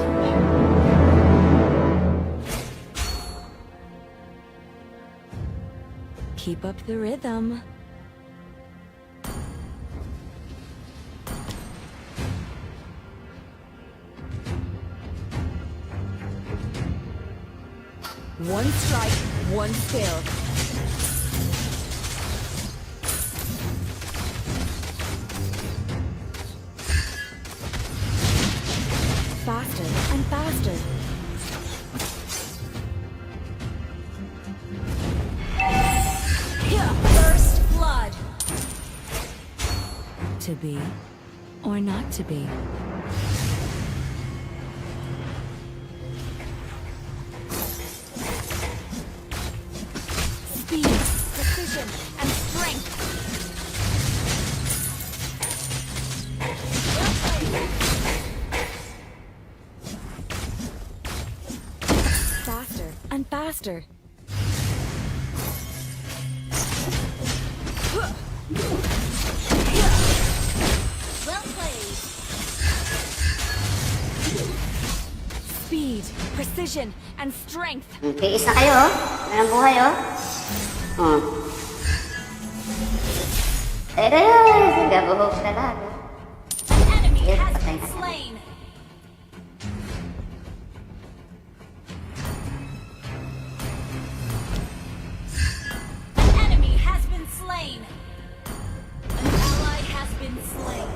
S7: Keep up the rhythm. One strike, one skill. Faster and faster.
S3: First blood.
S7: To be or not to be.
S3: Speed, precision, and strength.
S7: Faster and faster.
S3: Well played.
S7: Speed, precision, and strength.
S10: Tiis na kayo, oh. Wala ng buhay, oh. Oh. Sige, buhok talaga.
S3: An enemy
S10: Yes,
S3: has
S10: patay
S3: been
S10: na.
S3: slain. An enemy has been slain. An ally has been slain.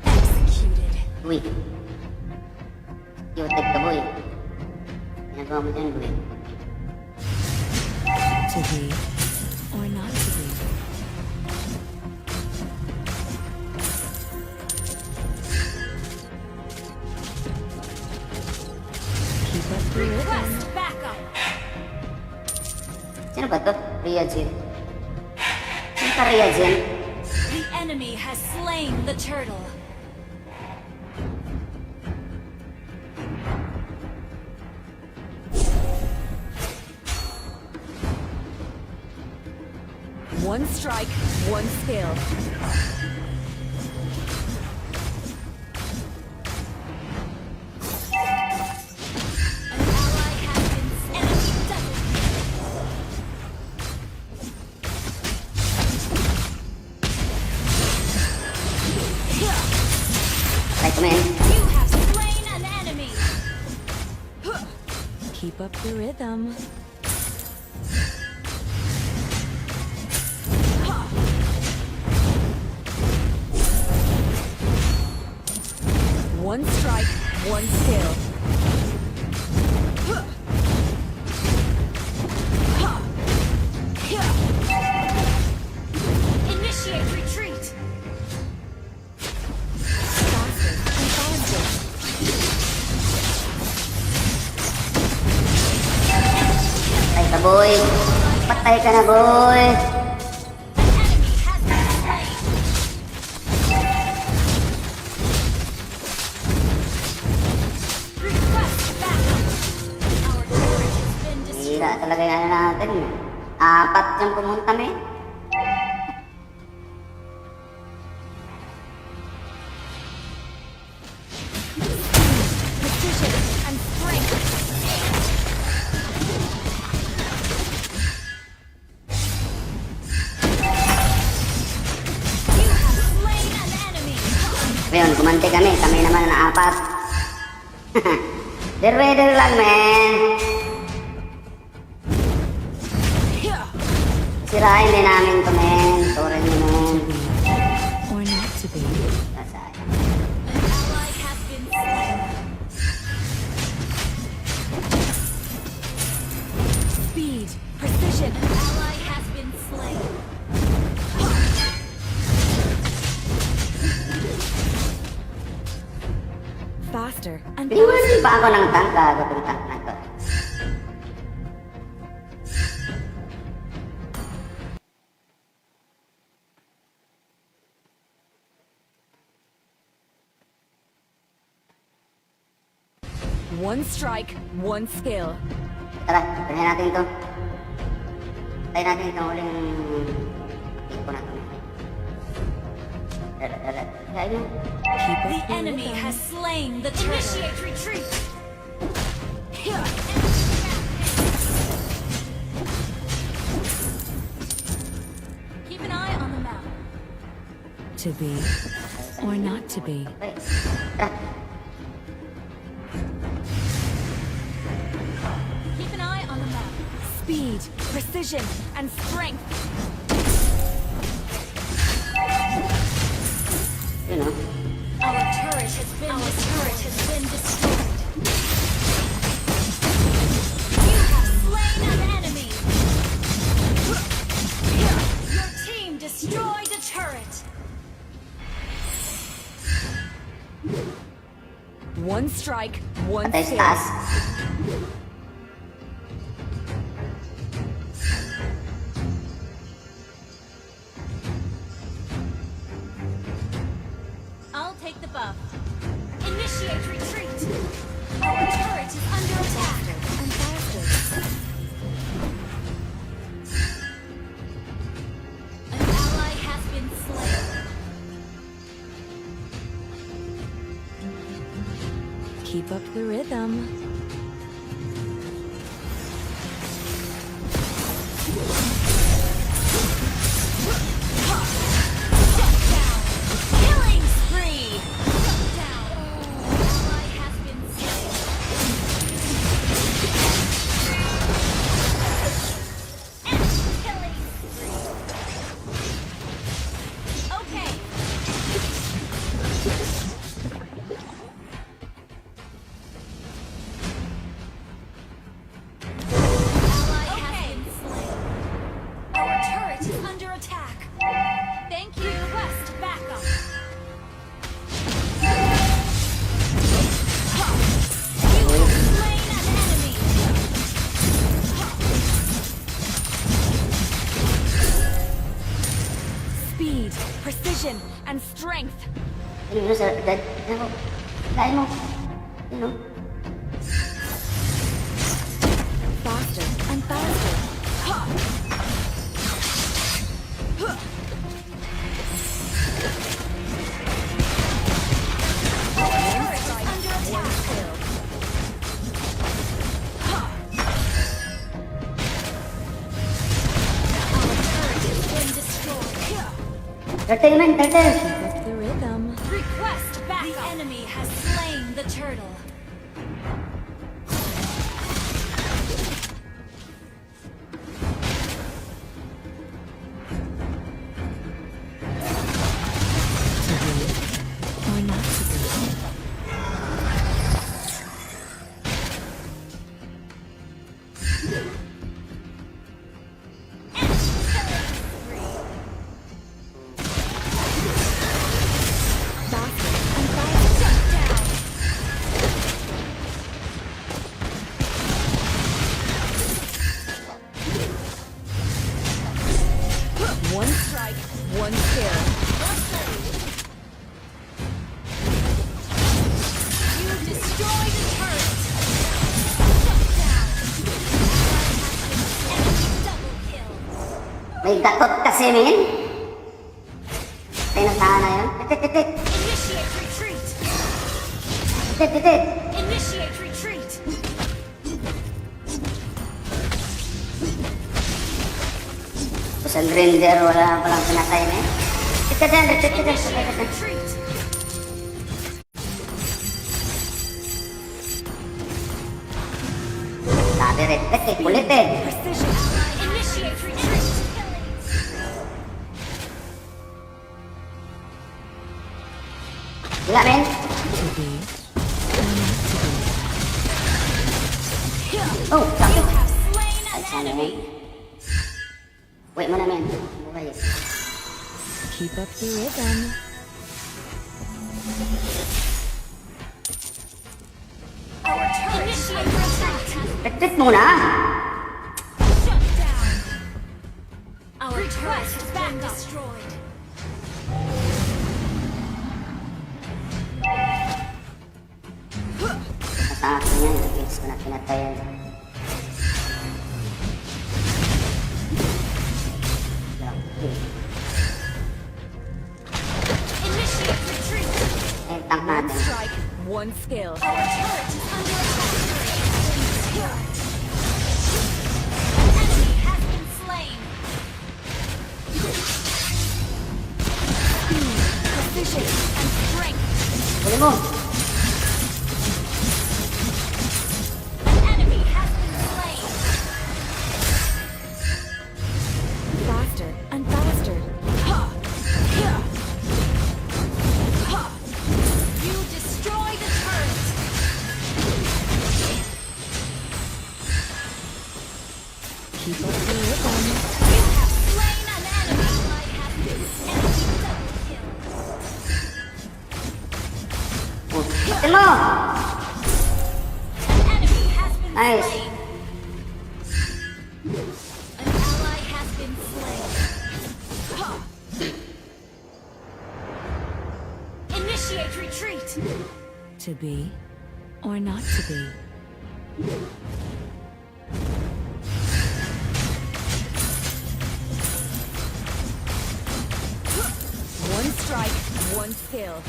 S3: Executed.
S10: Uy. Cute ka, boy. Ginagawa mo dyan, boy.
S7: To be or not to be. Keep up the rhythm.
S3: Request backup.
S10: Sino ba to? Ria Jin. Sino ka Ria Jin?
S3: The enemy has slain the turtle.
S7: One strike, one skill.
S3: An ally has been enemy double.
S10: Try ko, man.
S3: You have slain an enemy.
S7: Keep up the rhythm. One strike, one skill.
S3: Initiate retreat.
S7: Faster and faster.
S10: Patay ka, boy. Patay ka na, boy.
S3: An enemy has been slain. Request backup. Our turret has been destroyed.
S10: Hira talaga yung ano natin. Apat yung pumunta, men.
S3: Precision and strength. You have slain an enemy.
S10: Ngayon, kumante kami. Kami naman ang apat. Der lang, men. Sirain din namin to, men. Sorry, men.
S7: Or not to be.
S10: Sasay.
S3: An ally has been slain.
S7: Speed, precision.
S3: An ally has been
S7: Faster and
S10: Piniwanan
S7: faster.
S10: pa ako ng tank, gago tong tank na to.
S7: One strike, one skill.
S10: Tara, tirahin natin ito. Tayo natin itong uling ipo na ito. Tara, nyo.
S7: Keep up
S3: The
S7: the
S3: enemy
S7: rhythm.
S3: has slain the turtle. Initiate retreat. Keep an eye on the map.
S7: To be or not to be.
S10: Okay, tara.
S3: Keep an eye on the map.
S7: Speed, precision, and strength.
S10: Yun o.
S3: Our turret has been destroyed. You have slain an enemy. Your team destroyed a turret.
S7: One strike, one
S10: Patay sa
S7: skill.
S10: taas.
S3: I'll take the buff. Initiate retreat. Our turret is under attack.
S7: And faster.
S3: An ally has been slain.
S7: Keep up the rhythm.
S3: Killing spree. Shut down. An ally has been slain. And killing spree. Okay. Ally has been slain. Our turret is under attack. Thank you. Request backup. You have slain an enemy.
S7: Speed, precision, and strength.
S10: Yun o, sir. Dead. Ano? Lain mo. Yun o.
S7: Faster and faster.
S3: Turret is under attack. Our turret has been destroyed.
S10: Turtle man, turtle.
S7: Keep up the rhythm.
S3: Request backup. The enemy has slain the turtle.
S7: Or not to be. Faster and faster.
S3: Shut down.
S7: One strike, one skill.
S3: You destroyed a turret. Shut down. Enemy double kill.
S10: May gatot kasi, men. Tayo na sana yun. Titit.
S3: Initiate retreat.
S10: Titit.
S3: Initiate retreat.
S10: Sa grinder, wala palang pinatay na yun. Titit.
S3: Initiate retreat.
S10: Sabi rin. Kulit eh.
S7: Precision.
S3: Initiate retreat.
S10: Wala, men.
S7: To be or not to be.
S10: Oh,
S3: You
S10: sakit.
S3: have slain
S10: Ay,
S3: an
S10: sana
S3: enemy.
S10: men. Wait mo na, men. Buhay.
S7: Keep up the rhythm.
S10: Retreat muna.
S3: Shut down. Our turret has been destroyed.
S10: Sa akin yan, nag-kills ko na pinatayan.
S3: Initiate retreat.
S10: Eh, tank
S7: One
S10: natin.
S7: strike, one skill.
S3: Our turret is under attack. An enemy has been slain.
S7: Precision
S3: And strength.
S10: Huli mo.
S3: An enemy has been slain.
S7: faster and faster. Ha! Yeah! Ha!
S3: You destroy the turret.
S7: Keep up the rhythm.
S3: You have slain an enemy. I have been enemy double kill.
S10: Bitin mo.
S3: An enemy has been
S10: Nice.
S3: slain. An ally has been slain. Ha! Initiate retreat.
S7: To be or not to be. One strike, one skill.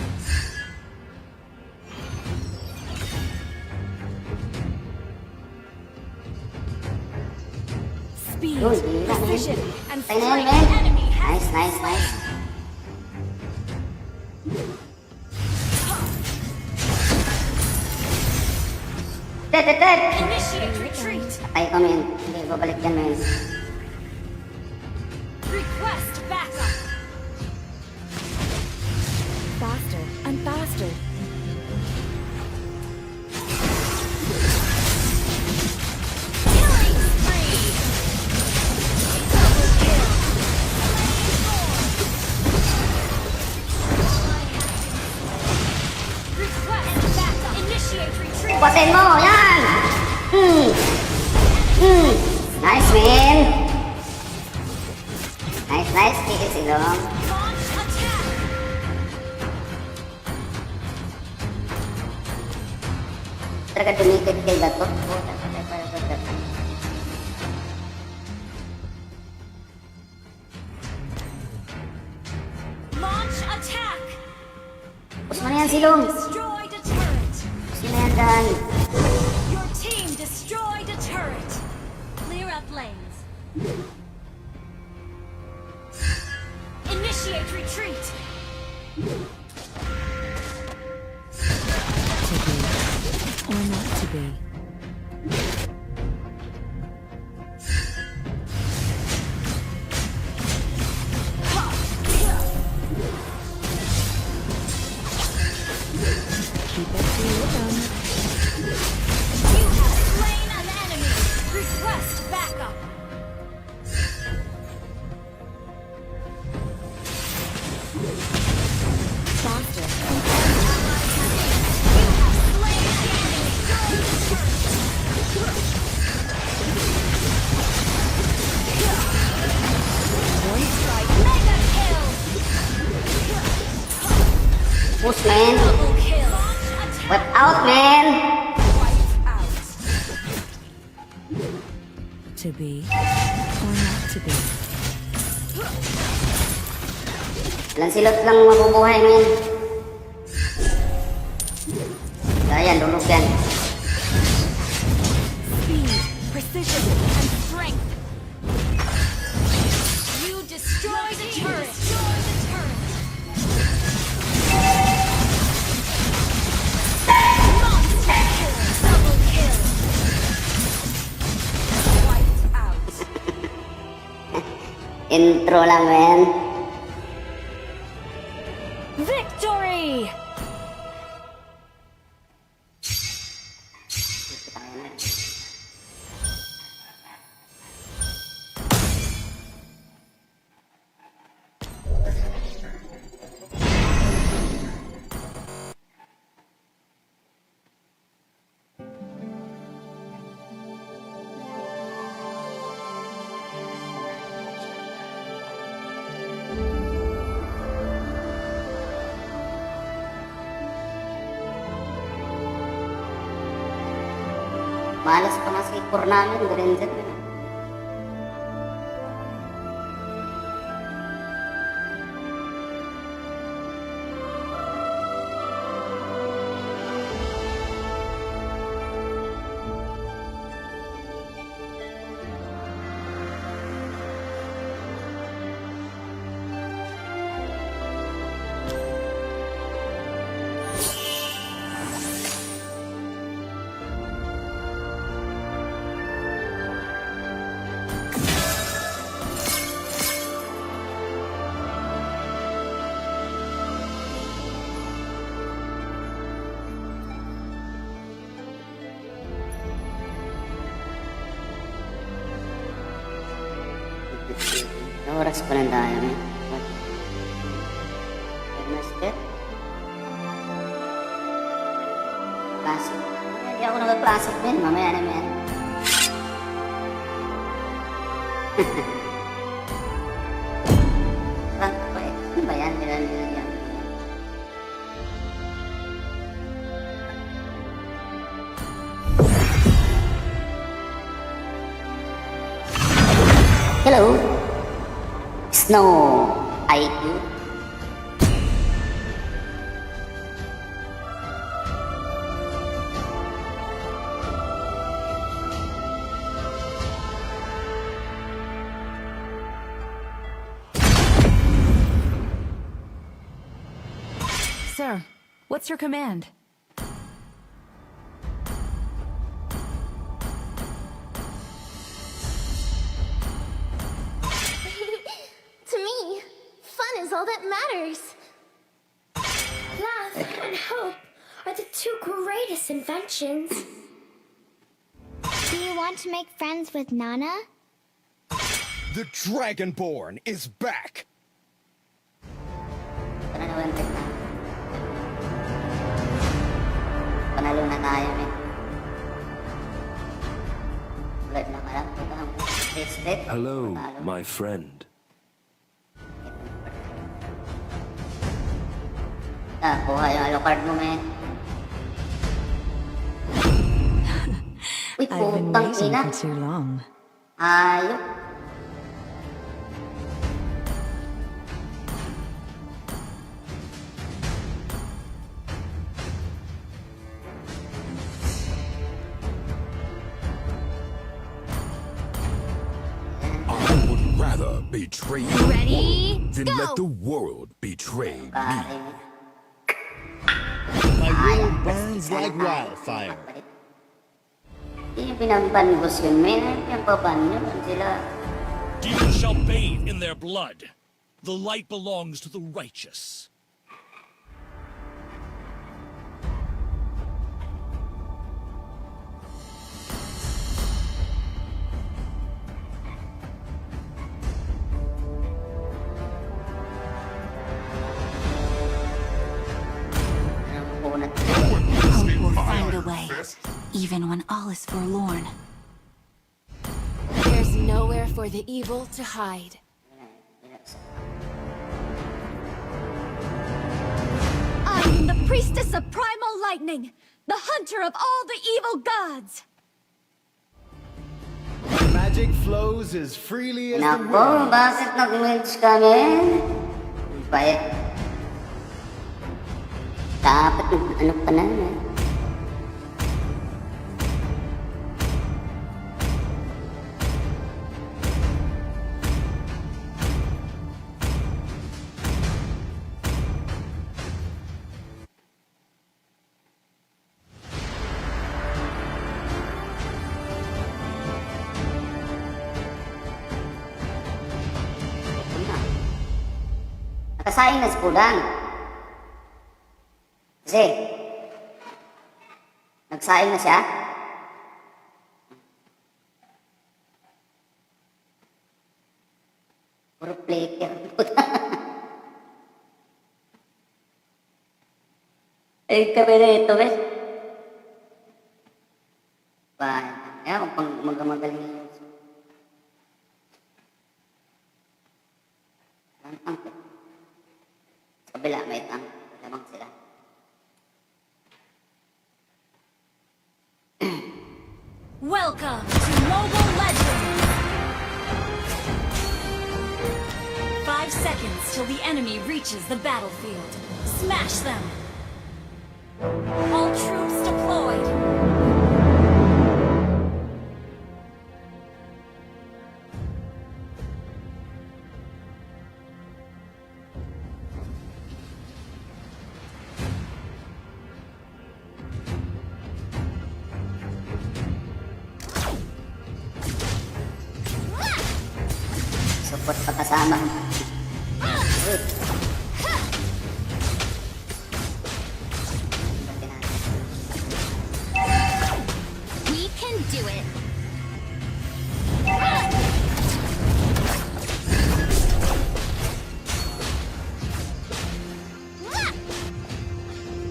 S7: Speed,
S10: Yun, hindi na, man.
S7: precision, and
S10: Tayo na yan,
S7: strength.
S10: man.
S3: Enemy has
S10: Nice, nice, nice. Dead, dead, dead.
S3: initiate retreat.
S10: Patay ko, men. Hindi, babalik yan, men.
S3: Request backup.
S7: Faster and faster.
S3: Killing spree. Double kill. Request backup. Initiate retreat.
S10: Bukasin mo, yan! Nice, man. Nice, nice. Kikil silong.
S3: Launch attack.
S10: Talaga dumikit kay Bato. Puta, patay, patay, patay.
S3: Launch attack.
S10: Pus mo na yan, silong.
S3: Destroyed a turret.
S10: Pus mo na yan, Dan.
S3: Your team destroyed a turret. Clear up lanes. Initiate retreat.
S7: To be or not to be. Keep up the rhythm.
S3: You have slain an enemy. Request backup.
S7: Faster.
S3: Slain an enemy.
S7: One strike.
S3: Mega kill.
S10: Push, man.
S3: Double kill. Attack.
S10: Whip out, man.
S7: To be or not to be.
S10: Ilan silot lang mabubuhay, man. Ayan, lulog yan.
S7: Speed, precision, and strength.
S3: You destroyed the turret. Monster kill. Double kill. Wiped out.
S10: Intro lang, man.
S7: Victory!
S10: Malas pa nga si core namin, Granger. Oras pa lang tayo, man. Master? Plastic? Hindi ako nag-plastic, man. Mamaya na, man. Rank pa eh. Ano ba yan? Nila yan. Hello? Snow IQ.
S7: Sir, what's your command?
S13: To me, fun is all that matters. Love and hope are the two greatest inventions. Do you want to make friends with Nana?
S11: The Dragonborn is back!
S10: Panalo na tayo, men. Ulit na ka lang.
S14: Hello, my friend.
S10: Kuha yung Alucard mo, men. Uy,
S7: I've been
S10: putang
S7: waiting
S10: ina.
S7: for too long.
S10: Ayok.
S4: I would rather betray you
S13: Ready?
S4: than
S13: Go!
S4: let the world betray me.
S11: My will burns like wildfire.
S10: Hindi yung pinambanggos yun, men. Yung pabanyo, sila.
S6: Demons shall bathe in their blood. The light belongs to the righteous.
S3: Hope will find a way, even when all is forlorn.
S13: There's nowhere for the evil to hide.
S3: I am the priestess of primal lightning, the hunter of all the evil gods.
S11: Magic flows as freely as the
S10: Nako,
S11: wind.
S10: bakit nag-merge kami? Bayad. Dapat ano pa na, men. Nakasaing na si Pudan. Kasi, nagsaing na siya. Puro player. Eh, kami na ito, bes. Kaya magmagaling yun. Sa kabila, may tank. Lamang sila.
S3: Welcome to Mobile Legends! 5 seconds till the enemy reaches the battlefield. Smash them! All troops deployed!
S10: Support pa kasama. Uy.
S3: We can do it!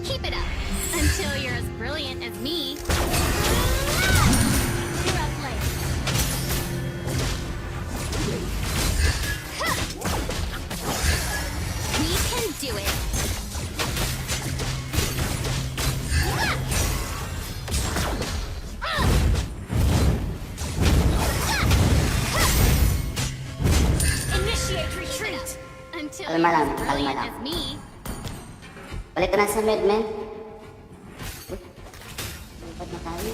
S3: Keep it up until you're as brilliant as me. You're up late. We can do it. Initiate retreat until
S10: Kalma
S3: you're
S10: lang,
S3: as
S10: kalma
S3: brilliant
S10: lang.
S3: as me.
S10: Balik ka na sa med, men. Uy. Lipat na tayo.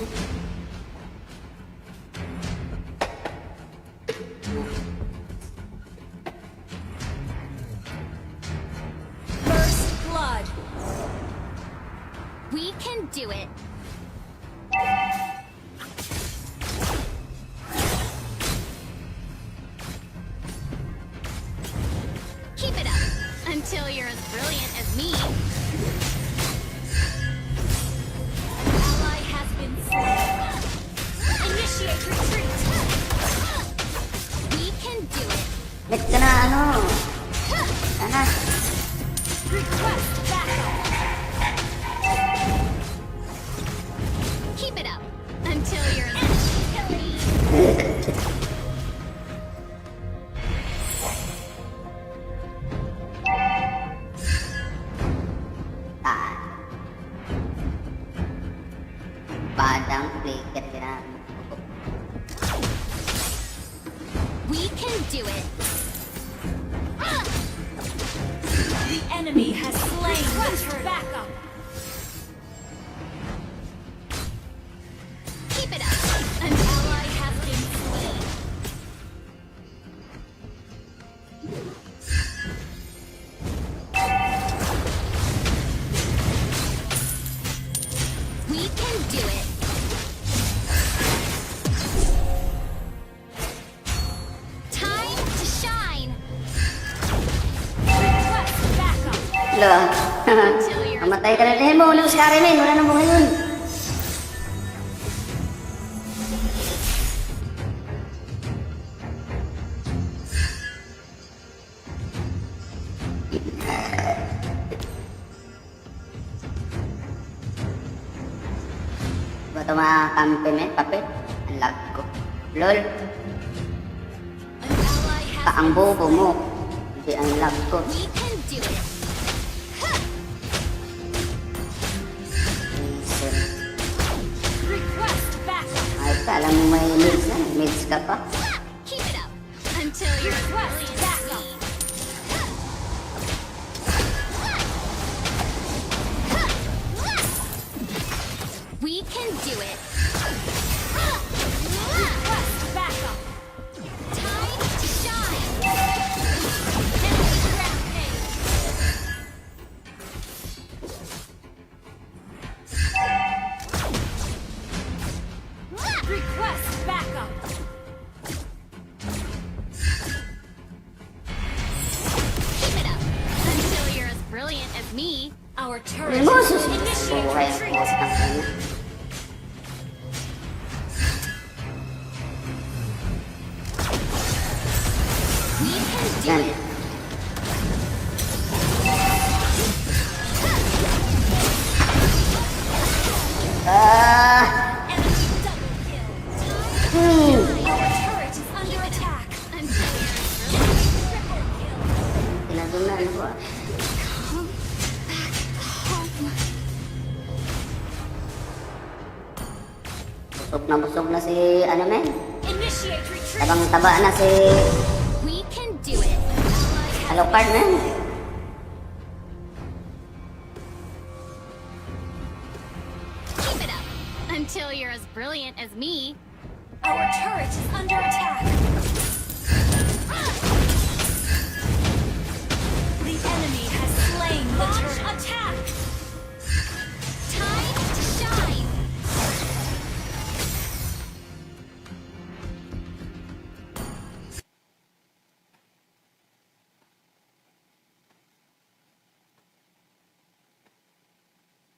S3: First blood. We can do it. Keep it up until you're as brilliant as me. An ally has been slain. Initiate retreat. We can do it.
S10: Let ka na, ano. Sana.
S3: Request backup. Keep it up until you're as
S10: Padang flicker sila.
S3: We can do it. The enemy has slain the turret. Backup. Keep it up. An ally has been slain. We can do it. Time to shine. Request backup.
S10: Lo. Mamatay ka na rin mo. Ulang si Kari, men. Wala nang buhay yun. Ba ito mga kampe, men? Papit? Ang lag ko. Lol.
S3: An ally has
S10: Paang bobo mo. Hindi ang lag ko.
S3: We can do it. Request backup.
S10: Ay, kala mo may mids na. Mids ka pa.
S3: Keep it up until you're as brilliant as me. We can do it. Request backup. Time to shine. Enemy rampage. Request backup. Keep it up until you're as brilliant as me. Our turret
S10: Hermosos.
S3: initiate
S10: Buhay ang
S3: retreat.
S10: putang ina.
S3: We can do
S10: Yan.
S3: it. Enemy double kill. Our turret is under attack. Until you're as brilliant. Triple kill.
S10: Tinagunan ko.
S3: Come back home.
S10: busog na si, ano men?
S3: Initiate retreat.
S10: Tabang-taba na si
S3: We can do it.
S10: Alucard men.
S3: Keep it up until you're as brilliant as me. Our turret is under attack. The enemy has slain the turret. Attack. Time to shine.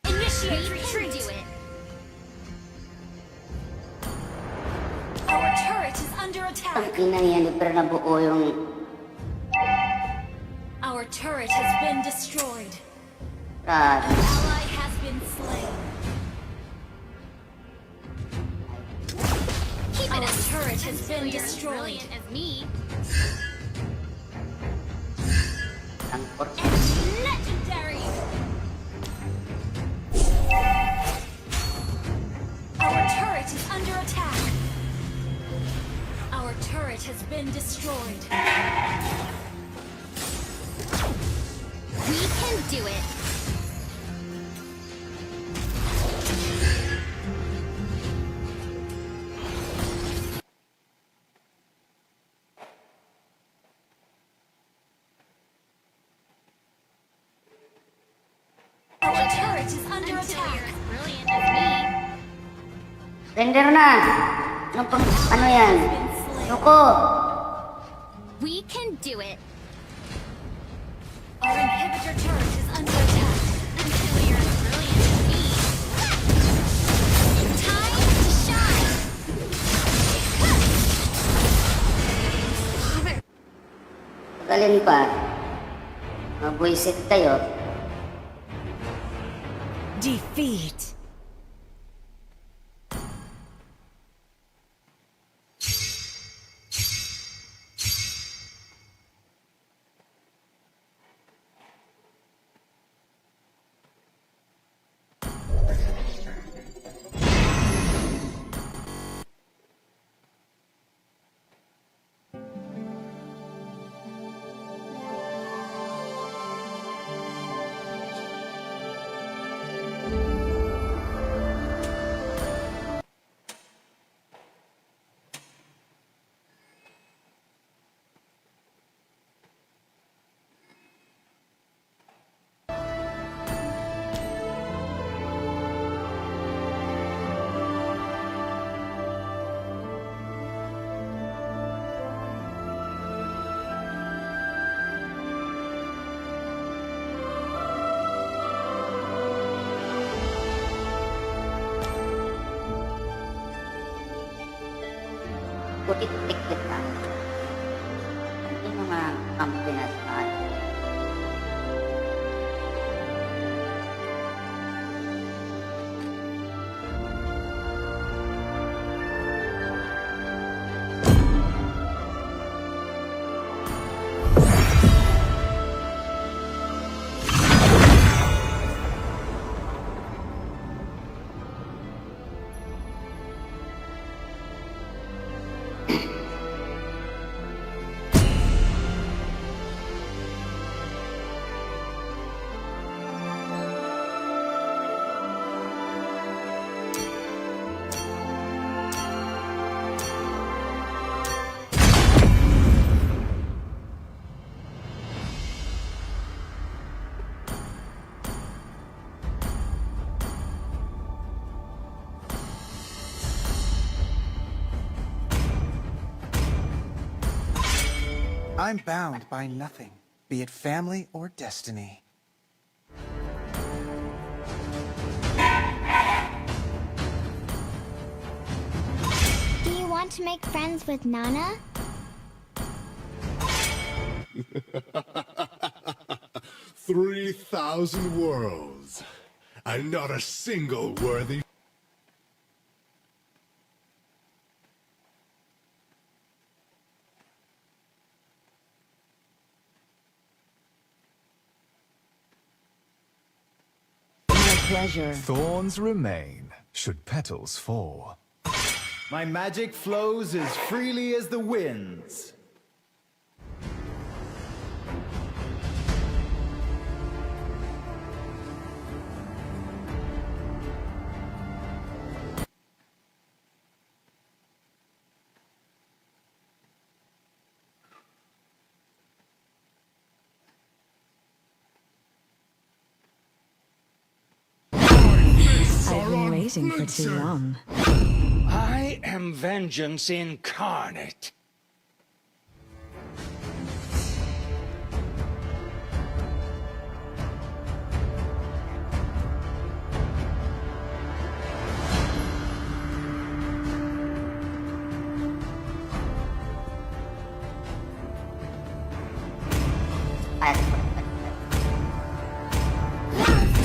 S3: Initiate retreat. Do it. Our turret is under
S10: Ang
S3: attack.
S10: ina yan, pero nabuo yung
S3: Our turret has been destroyed.
S10: rad.
S3: An ally has been slain. Keep it up. Our turret has been destroyed. As me.
S10: Ang por...
S3: Legendary. Our turret is under attack. Our turret has been destroyed. We can do it. Our turret is under attack. Brilliant as me.
S10: Render na! Ano yan? Nuko!
S3: We can do it. Our inhibitor turret is under attack. Until you're as brilliant as me. Time to shine.
S10: Tagalin pa. Mabuisit kayo.
S7: Defeat.
S10: Putik-tik kita. Hindi mga kampi na sa
S8: I'm bound by nothing, be it family or destiny.
S13: Do you want to make friends with Nana?
S5: 3,000 worlds, and not a single worthy.
S7: Pleasure.
S11: Thorns remain, should petals fall. My magic flows as freely as the winds.
S7: I've been waiting for too long.
S6: I am vengeance incarnate.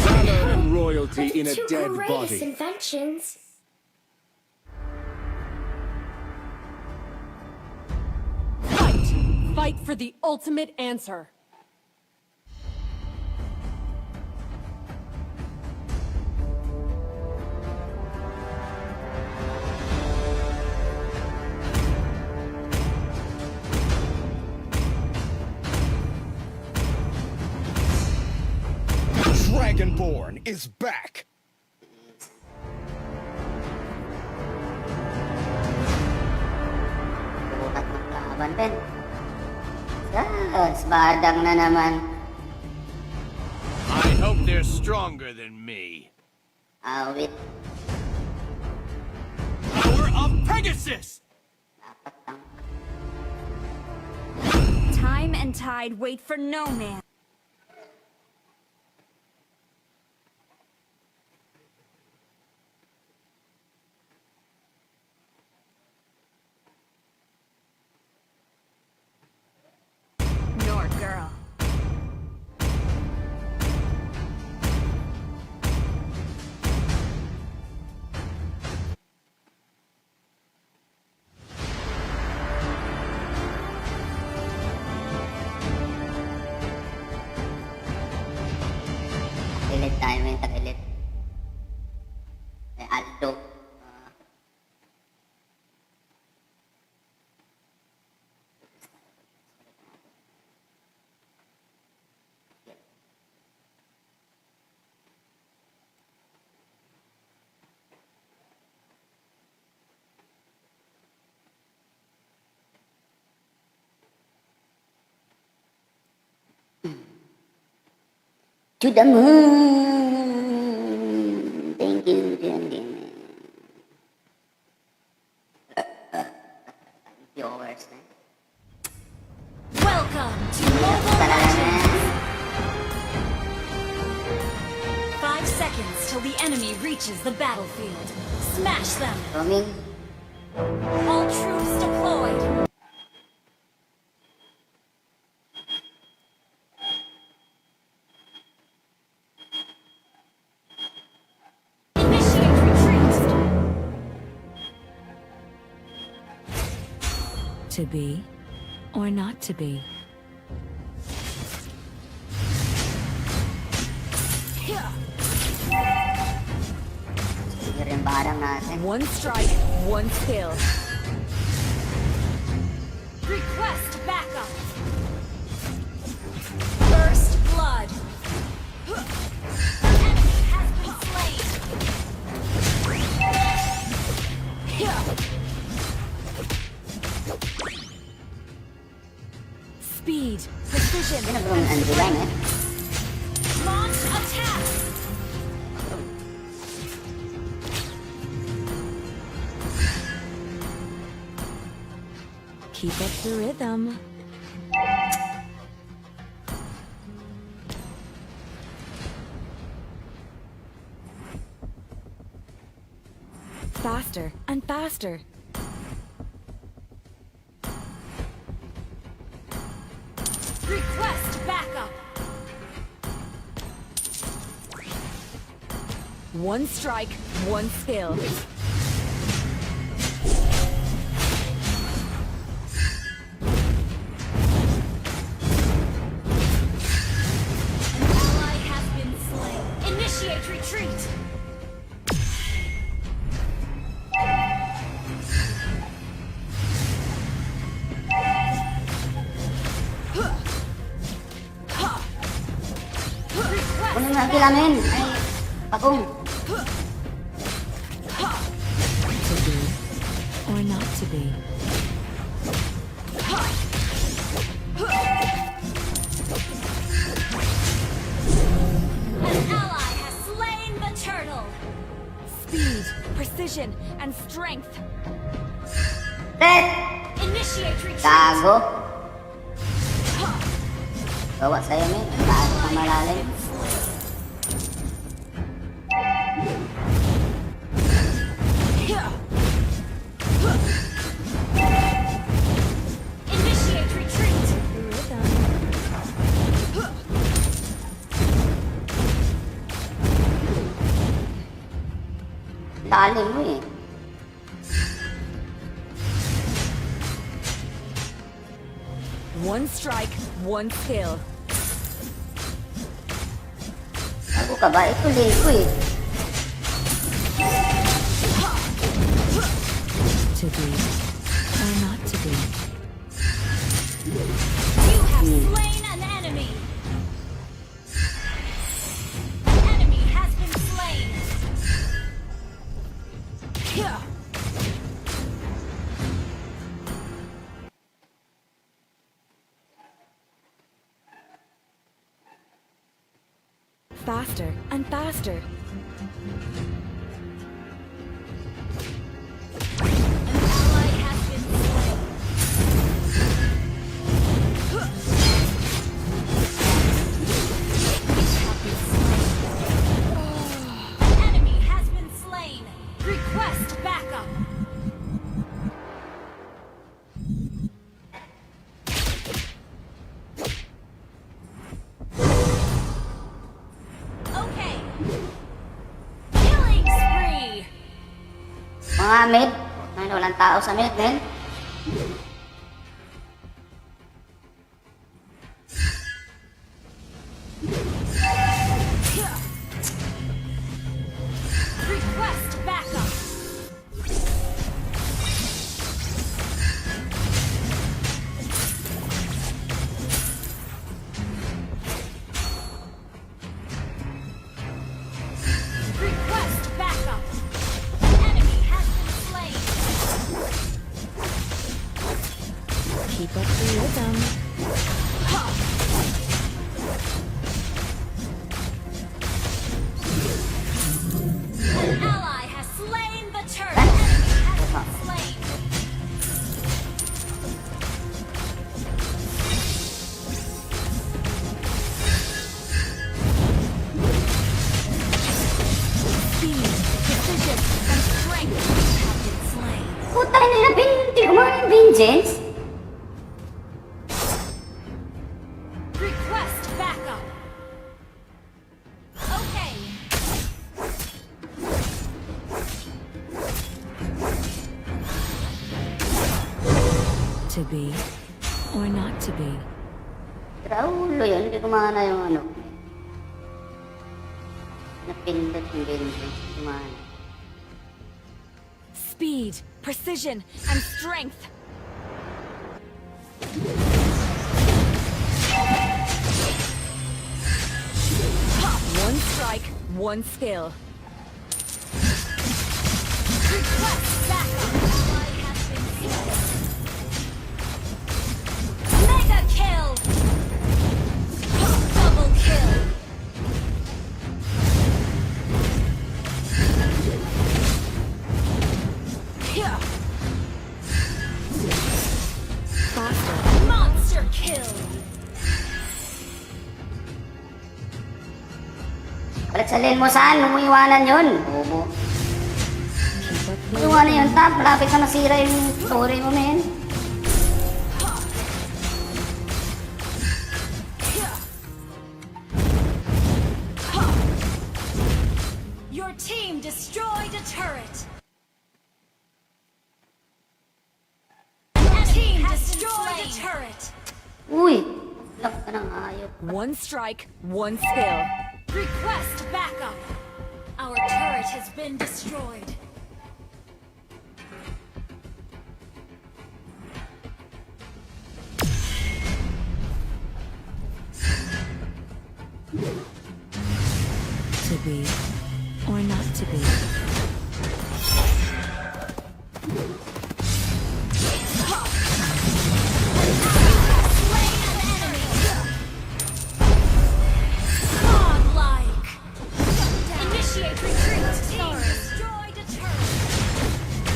S4: Valor and royalty in a
S13: Two
S4: dead
S13: greatest
S4: body.
S13: inventions.
S15: Fight! Fight for the ultimate answer.
S6: Dragonborn is back.
S10: Bukat maglaban, Ben. Badang na naman.
S6: I hope they're stronger than me.
S10: Awit.
S6: Power of Pegasus!
S3: Time and tide wait for no man. Nor girl.
S10: Tagilid tayo, may tagilid. May Aldo. To the moon. Thank you, John Gamer. Viewers na.
S3: Welcome to Mobile Legends! 5 seconds till the enemy reaches the battlefield. Smash them!
S10: Roaming.
S3: All troops deployed! Initiate retreat!
S7: To be or not to be.
S10: Sige rin barang natin.
S7: One strike, one skill.
S3: Request backup! First blood! An enemy has been slain!
S7: Speed, precision,
S10: Ginagawang Andy lang eh.
S3: Launch attack!
S7: keep up the rhythm. Faster and faster.
S3: Request backup!
S7: One strike, one skill.
S3: An ally has been slain. Initiate retreat!
S10: mga kill namin. Ay, pagong.
S7: To be or not to be.
S3: An ally has slain the turtle.
S15: Speed, precision, and strength.
S10: Red!
S3: Initiate retreat.
S10: Gago. Gawa sa'yo, men. Taas na malalim.
S3: Initiate retreat.
S10: Lalim mo eh.
S15: One strike, one skill.
S10: Gago ka ba? Ito lane ko eh.
S7: To be or not to be.
S3: You have slain an enemy. An enemy has been slain.
S15: Faster and faster.
S3: An ally has been slain. An enemy has been slain. Request backup. Okay. Killing spree.
S10: Mga mid. Ay, walang tao sa mid, men.
S3: Request backup. Request backup. Enemy has been slain.
S7: Keep up the rhythm.
S3: An ally has slain the turtle. Enemy has been slain.
S15: Speed, precision, and strength.
S3: Have been slain.
S10: Puta nila, hindi ko mga vengeance.
S3: Request backup. Okay.
S7: To be or not to be.
S10: Raulo yun, hindi ko maana yung ano. Napindot yung vengeance. Kumana.
S15: Speed, precision, and strength. One strike, one skill.
S3: Request backup. Ally has been slain. Mega kill. Double kill.
S15: Faster.
S3: Monster kill.
S10: Balik sa lane mo, saan? Huwag mo iwanan yun. Bobo.
S7: Keep up the
S10: Iwanan yun, Tab. Malapit na masira yung story mo, men.
S3: Your team destroyed a turret. Your team destroyed a turret.
S10: Uy! Lak ka ng hayop.
S15: One strike, one skill.
S3: Request backup. Our turret has been destroyed.
S7: to be.
S3: Godlike. Initiate retreat. Team destroyed a turret.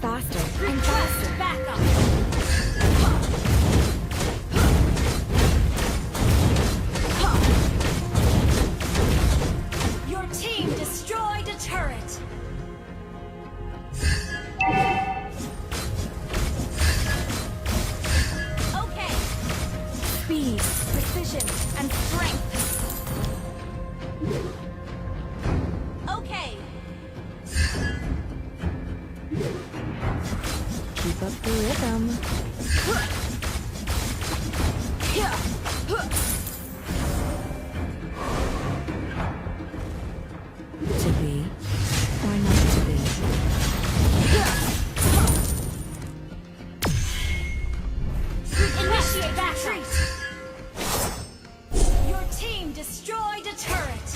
S15: Faster and
S3: Request
S15: faster.
S3: backup. Your team destroyed a turret. Okay.
S15: Speed, precision, and strength.
S3: Okay.
S15: Keep up the rhythm. To be or not to be.
S3: Initiate retreat. Your team destroyed a turret.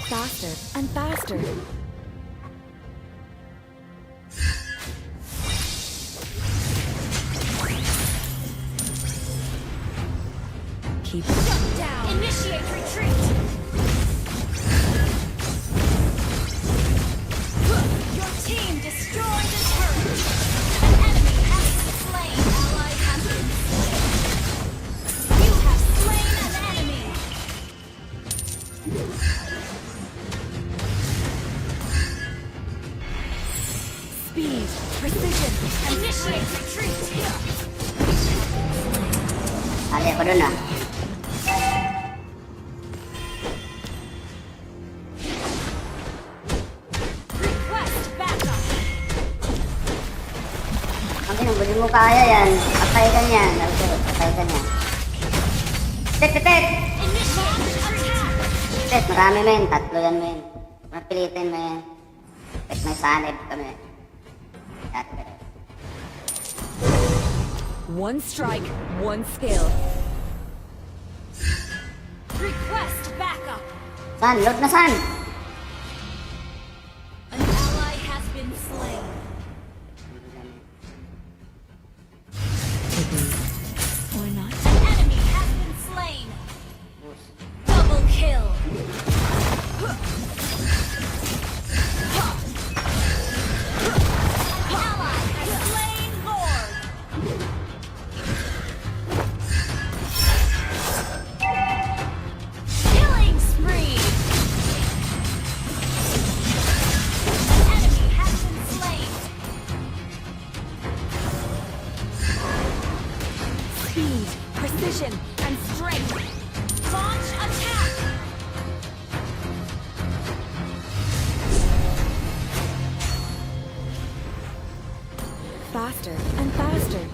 S15: Faster and faster. Keep
S3: Shut down. Initiate retreat. Your team destroyed a turret. An enemy has been slain. Ally has been slain. You have slain an enemy.
S15: speed, precision, and
S3: Initiate retreat.
S10: Ali ako dun ah.
S3: Request backup.
S10: Ang hindi mo kaya yan. Patay ka niyan. Okay, patay ka niyan. Tet!
S3: Initiate attack.
S10: Tet, marami men. Tatlo yan men. Mapilitin men. Tet, may sanib kami.
S15: one strike, one skill.
S3: Request backup.
S10: San? Load na san?
S3: An ally has been slain.
S15: Or not.
S3: An enemy has been slain. Double kill. Ally has slain Lord. Killing spree. An enemy has been slain.
S15: Speed, precision, and strength.
S3: Launch attack.
S15: Faster and faster.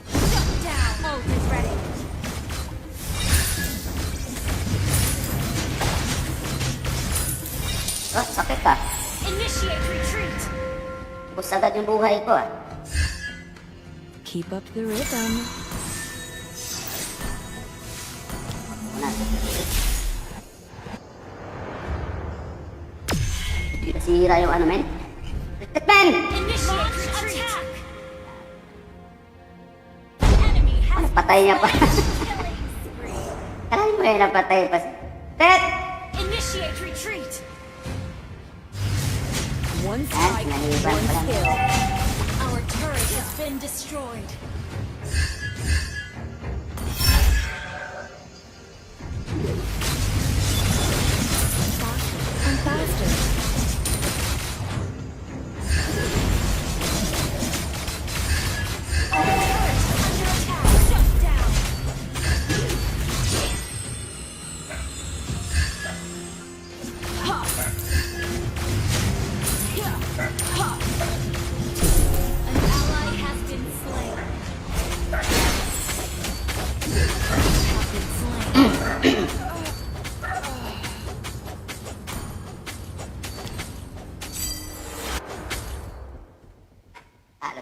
S3: Shut down. Ult is ready.
S10: Oh, sakit ah.
S3: Initiate retreat.
S10: Bus agad yung buhay ko ah.
S15: Keep up the rhythm.
S10: Nasira yung ano men. Tet men!
S3: Initiate retreat. Enemy has
S10: Patay niya pa.
S3: killing spree.
S10: Kalahin mo eh, napatay pa. Tet!
S3: Initiate retreat.
S15: One strike,
S10: naliban
S15: one
S10: pa lang.
S15: skill.
S3: Our turret has been destroyed.
S15: Faster and faster.
S3: Our turret is under attack. Shut down. Ha. Ha. An ally has been slain.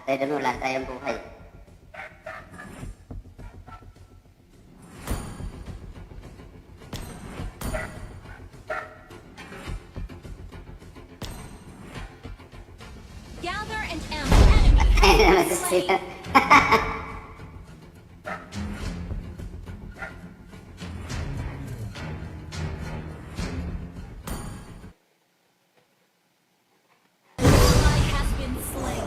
S10: tayo doon, wala tayong buhay.
S3: Gather and ammo. Enemy
S10: Ayun naman
S3: has
S10: si
S3: been
S10: sila.
S3: slain. Ally has been slain.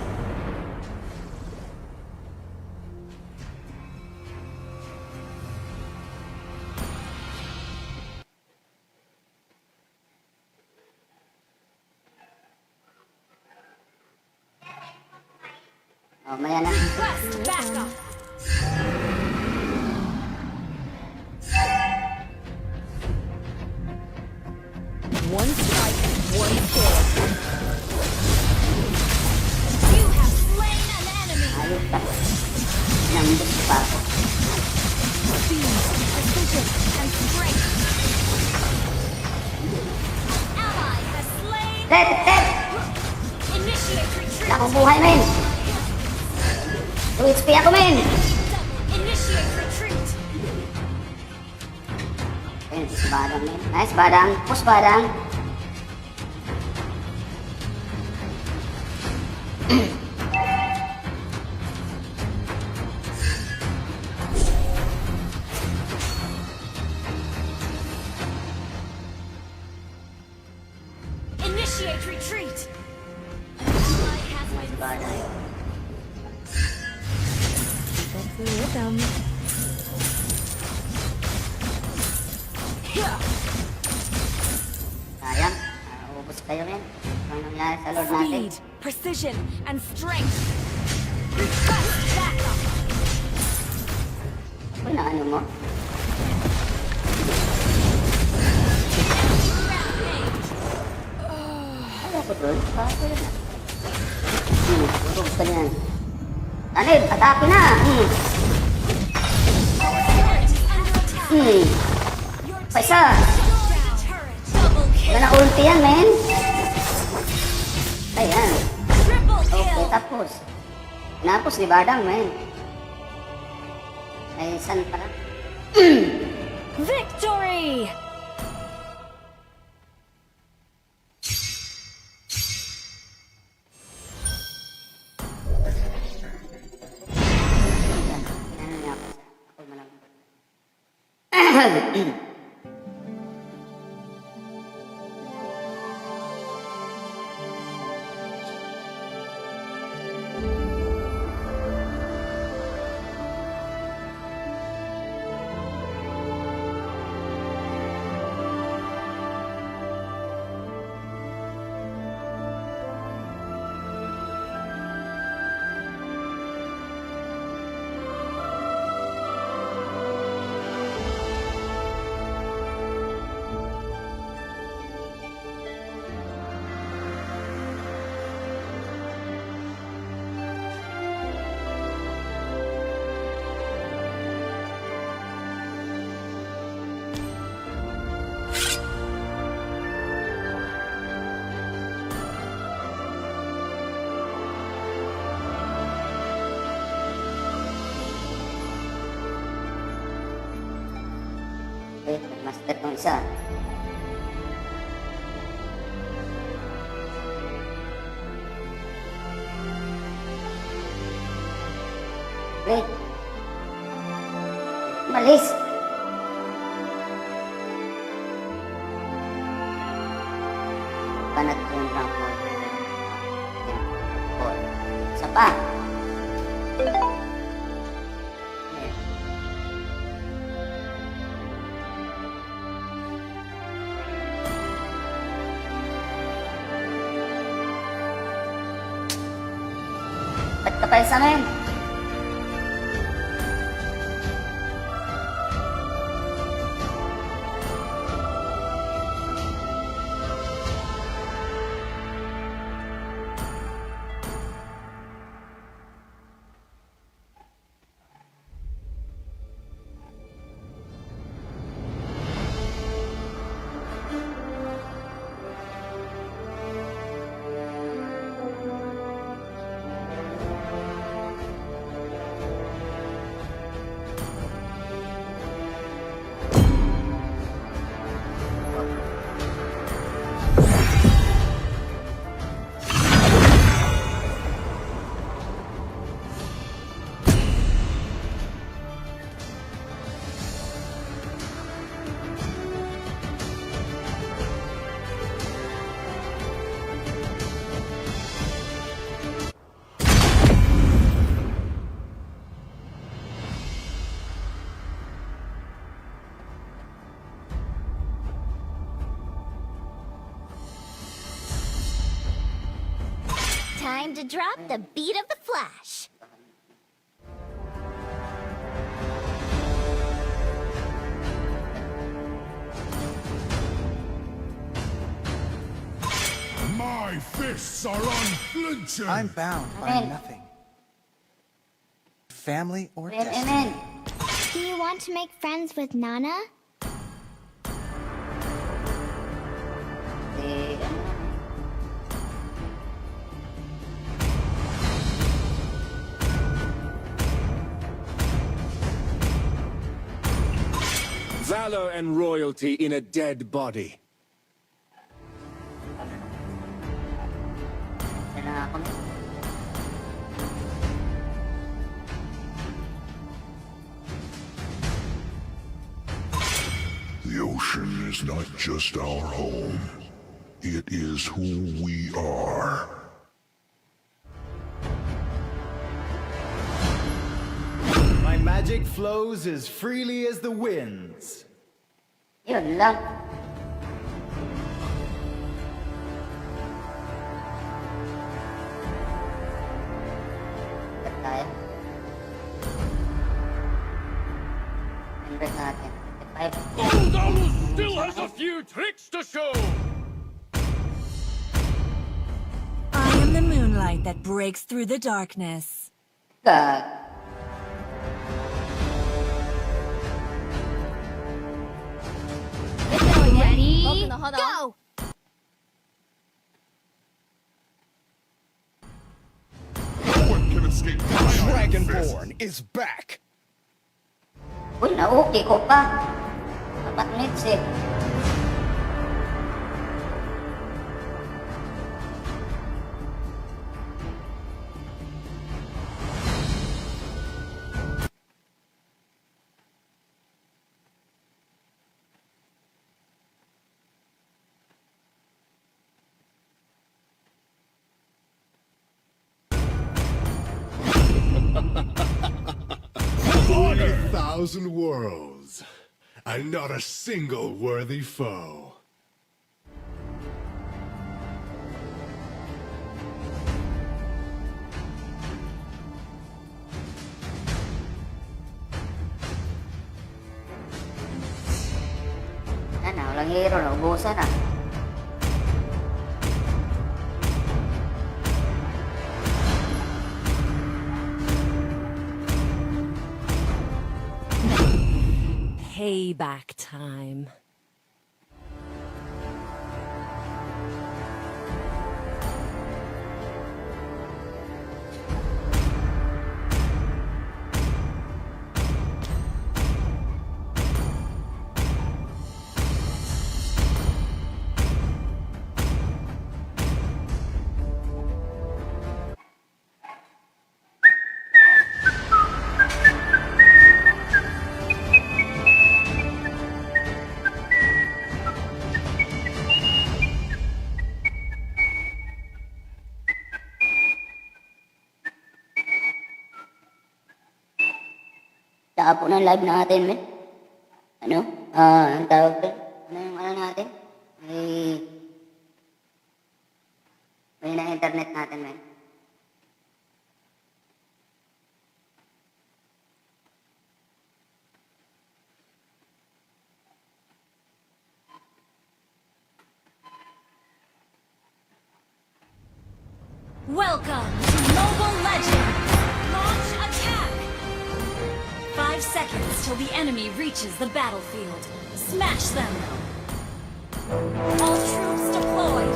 S10: Oh, maya na.
S3: Request backup.
S7: One strike, one sword.
S3: You have slain an enemy.
S10: Ayos pa. Nambus pa ako.
S3: Speed, precision, and strength. Ally has slain.
S10: Dead! Dead!
S3: Initiate retreat.
S10: Wala akong buhay, men! 2 HP ako, men!
S3: Initiate retreat.
S10: Ayun, si Badang, men. Nice, Badang. Push, Badang.
S3: Initiate retreat. An ally has been slain.
S7: That's the rhythm.
S10: Sayang. Ubus kayo, men. Ano nangyari sa Lord natin?
S7: Speed, precision, and strength. Request backup.
S10: Uy, na ano mo? Ayaw ko doon. Bakit ko yun? Ubus ka niyan. Tanid, atake na! Paisa! Wala na ulti yan, men! Ayan. Okay, tapos. Napos ni Badang, men. Ay, saan pala?
S7: Victory!
S10: Ano niya ako? Ako malang. Okay, master ng isa. Okay. Malis. Banat yung rank 4. Isa pa. Ba't ka pa isa, men?
S13: Time to drop the beat of the flash.
S5: My fists are unflinching.
S8: I'm bound by nothing. Family or destiny.
S13: Do you want to make friends with Nana?
S4: Valor and royalty in a dead body.
S5: The ocean is not just our home. It is who we are.
S11: My magic flows as freely as the winds.
S10: Yun lang. Ba't tayo? Invest natin. 55.
S6: Oldalus still has a few tricks to show!
S7: I am the moonlight that breaks through the darkness.
S10: Gag.
S13: Ready? Go!
S5: No one can escape my
S11: Dragonborn is back!
S10: Uy, na-okay ko pa. 4 minutes eh.
S5: On 1,000 worlds, and not a single worthy foe.
S10: Ano, walang hero, naubusan ah.
S7: Payback time.
S10: Tapo ng live natin, men. Ano? Ang tawag doon? Ano yung ano natin? May na internet natin, men.
S3: Welcome to Mobile Legends! Launch attack! 5 seconds till the enemy reaches the battlefield. Smash them! All troops deployed!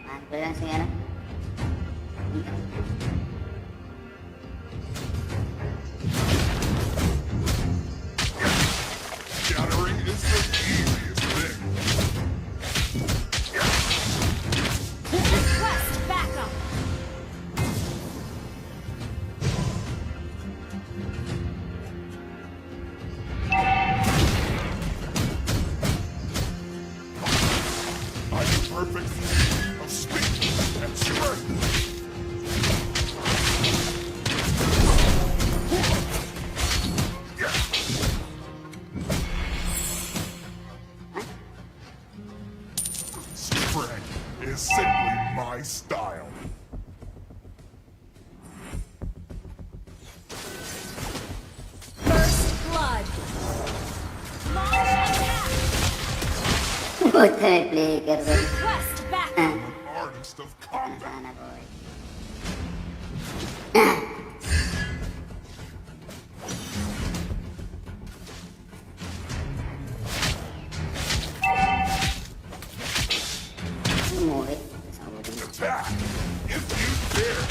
S10: Ano lang siya, ano?
S5: Shattering is the easiest thing.
S3: Request backup!
S5: I'm the perfect fusion of speed and strength. is simply my style.
S3: First blood. Launch attack.
S10: Puta, may flicker doon.
S3: Request backup.
S5: Artist of combat.
S10: Sana boy. Umuwi. Sa ulo.
S5: Attack! If you dare!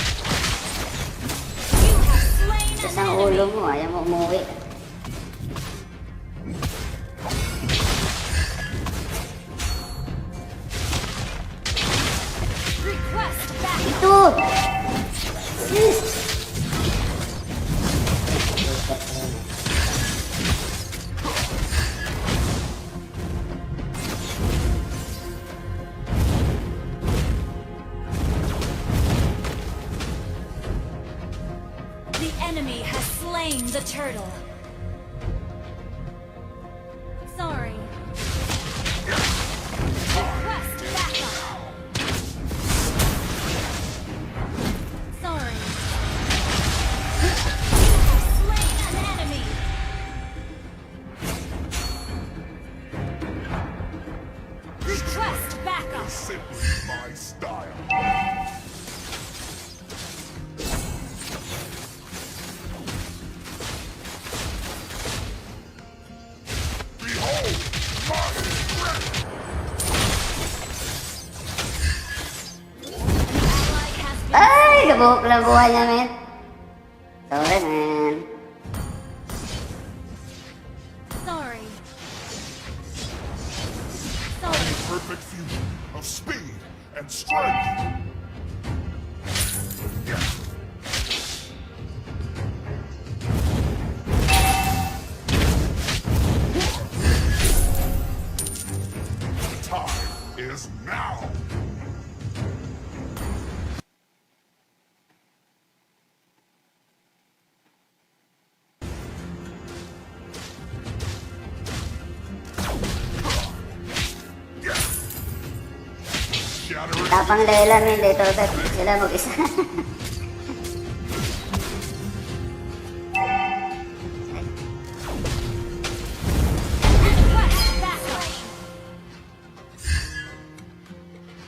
S3: You have slain an
S10: Sa
S3: enemy.
S10: ulo mo, ayaw mo umuwi.
S3: Request backup.
S10: Ito! Sis!
S3: The enemy has slain the turtle. Sorry. Request backup. Sorry. You have slain an enemy. Request backup.
S5: Simply my style. Behold my strength!
S3: Ally has been
S10: Ay! Kabuhok lang buhay niya, men. Sorry, man.
S3: sorry. Sorry.
S5: Perfect fusion of speed and strength. The time is now. Shattering
S10: Tapang Lela, men. Dito, sila mag-isa.
S3: Request backup.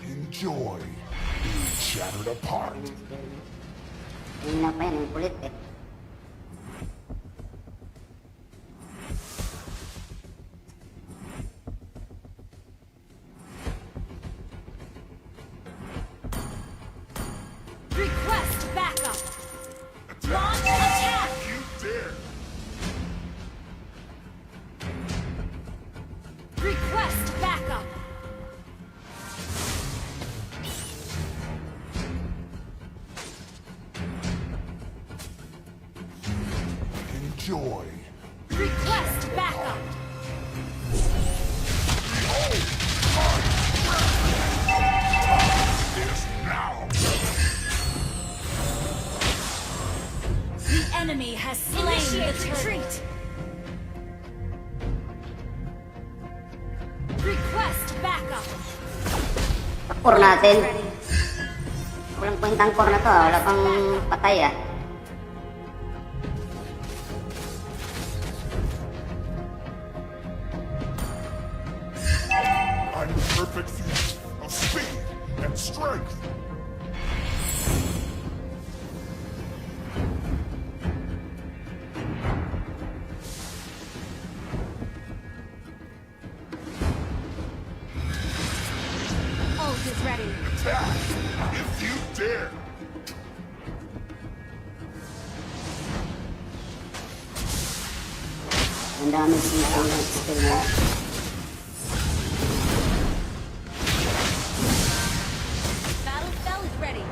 S5: enjoy being shattered apart.
S10: Hindi na pa yan. Ang kulit eh.
S3: Request backup. Launch attack.
S5: You dare!
S3: Request backup.
S5: Enjoy.
S3: Request backup.
S5: Is now.
S3: The enemy has slain the retreat. Request backup.
S10: Takpor natin. Walang kwentang core na to, ah. Wala pang patay, ah.
S5: I'm the perfect fusion of speed and strength.
S3: Ult is ready.
S5: Attack if you dare.
S10: Ang dami sinisang ng skill na.
S3: Battle spell is ready.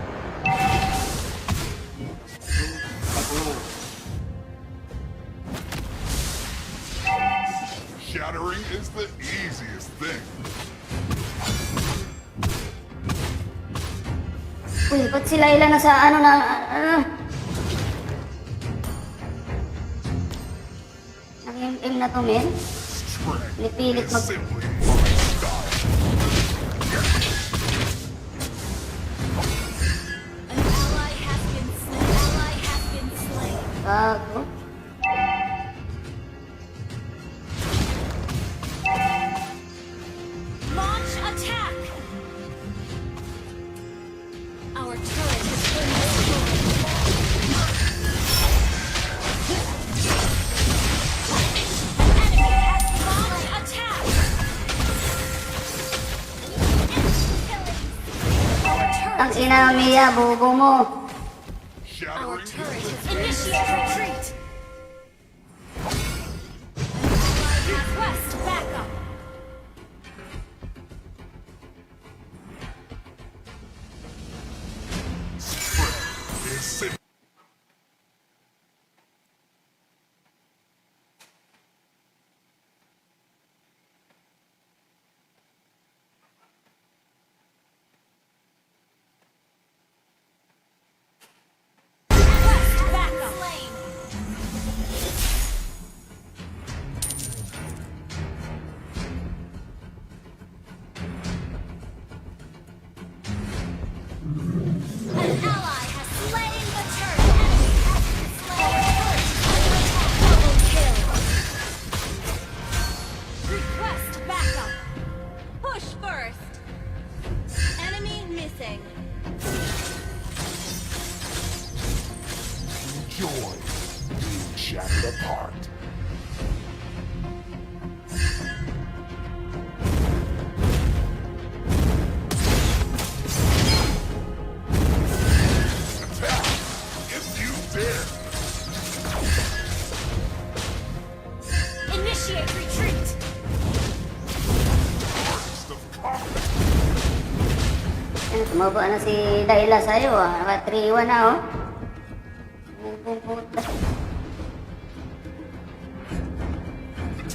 S5: Shattering is the easiest thing.
S10: Uy, ba't sila ilan na sa ano na... Nag-im-im na to, men.
S5: Strength
S10: Pinipilit
S5: is
S10: mag...
S5: simply my style.
S10: Ang ina, Mia, bubo mo.
S3: Our turret is initiate retreat. Request backup. Request backup. Slain. An ally has slain the turret. Enemy has been slain. Double kill. Request backup. Push first. Enemy missing.
S5: Enjoy being shattered apart. Attack if you dare.
S3: Initiate retreat.
S5: Artist of combat.
S10: Tumabo na si Dayla sa'yo ah. Naka 3-1 na oh. Bubong puta.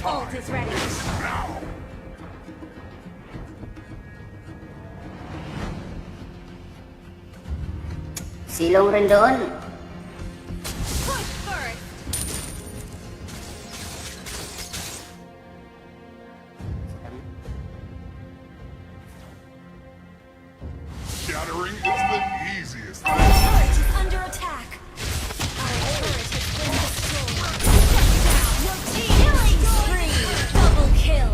S3: Ult is ready.
S10: Silong rin doon.
S3: Push first.
S5: Shattering is the easiest.
S3: Our turret is under attack. Our turret has been destroyed. Shut down. Your team killing spree. Double kill.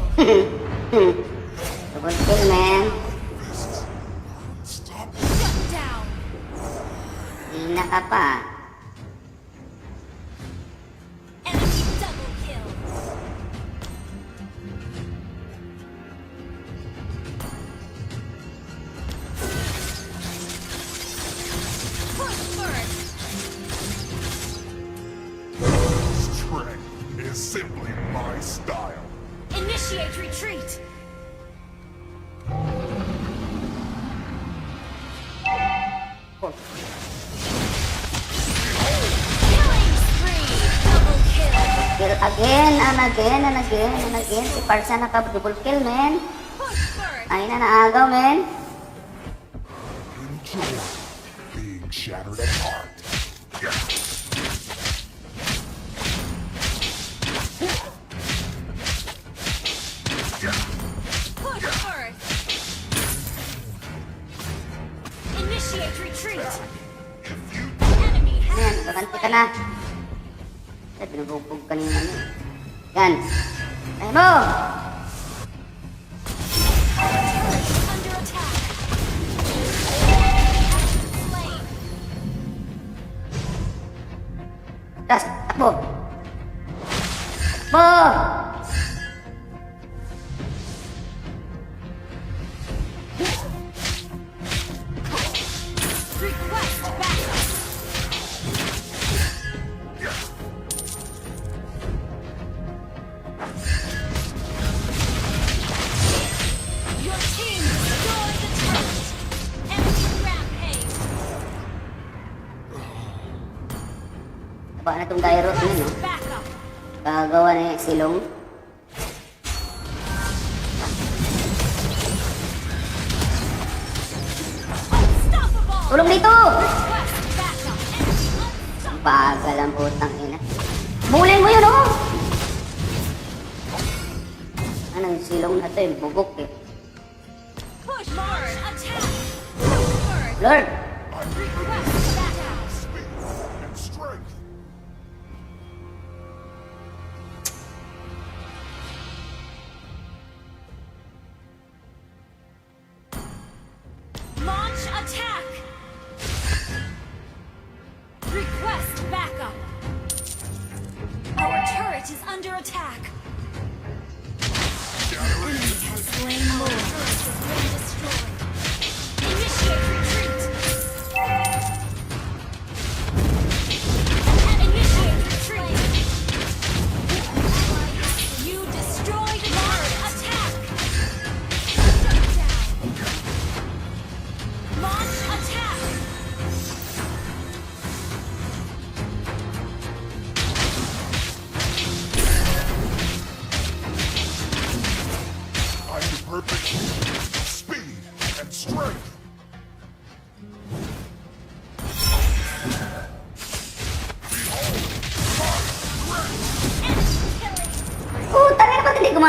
S10: Double kill, man.
S3: Shut down.
S10: Hina ka pa.
S3: Enemy double kill. Push first.
S5: Strength is simply my style.
S3: Initiate retreat. Killing spree. Double kill.
S10: Kill again and again and again and again. Si Parsa naka-double kill, man.
S3: Push first.
S10: Ay na naagaw, man.
S5: Enjoy being shattered apart.
S3: Push first. Initiate retreat. Enemy
S10: Yan,
S3: has
S10: kakanti ka na. Yan, binubugbog ka niya. Yan. Ay mo!
S3: under attack. Slain.
S10: Tas, takbo! Takbo!
S3: Request backup. Your team destroyed the turret. Enemy rampage.
S10: Taba na itong Dairo. Ano, no?
S3: Backup.
S10: Kagawa na yung silong.
S3: Unstoppable.
S10: Tulong dito!
S3: Request backup. Enemy unstoppable.
S10: Bagal ang putang ina. Bulin mo yun, oh! Anong silong na ito, yung bubok eh.
S3: Push Mars. Attack. Push first.
S10: Lord!
S3: Request backup.
S5: And strength.
S3: Launch attack. Request backup. Our turret is under attack. Enemy has slain more. Turret has been destroyed. Initiate retreat.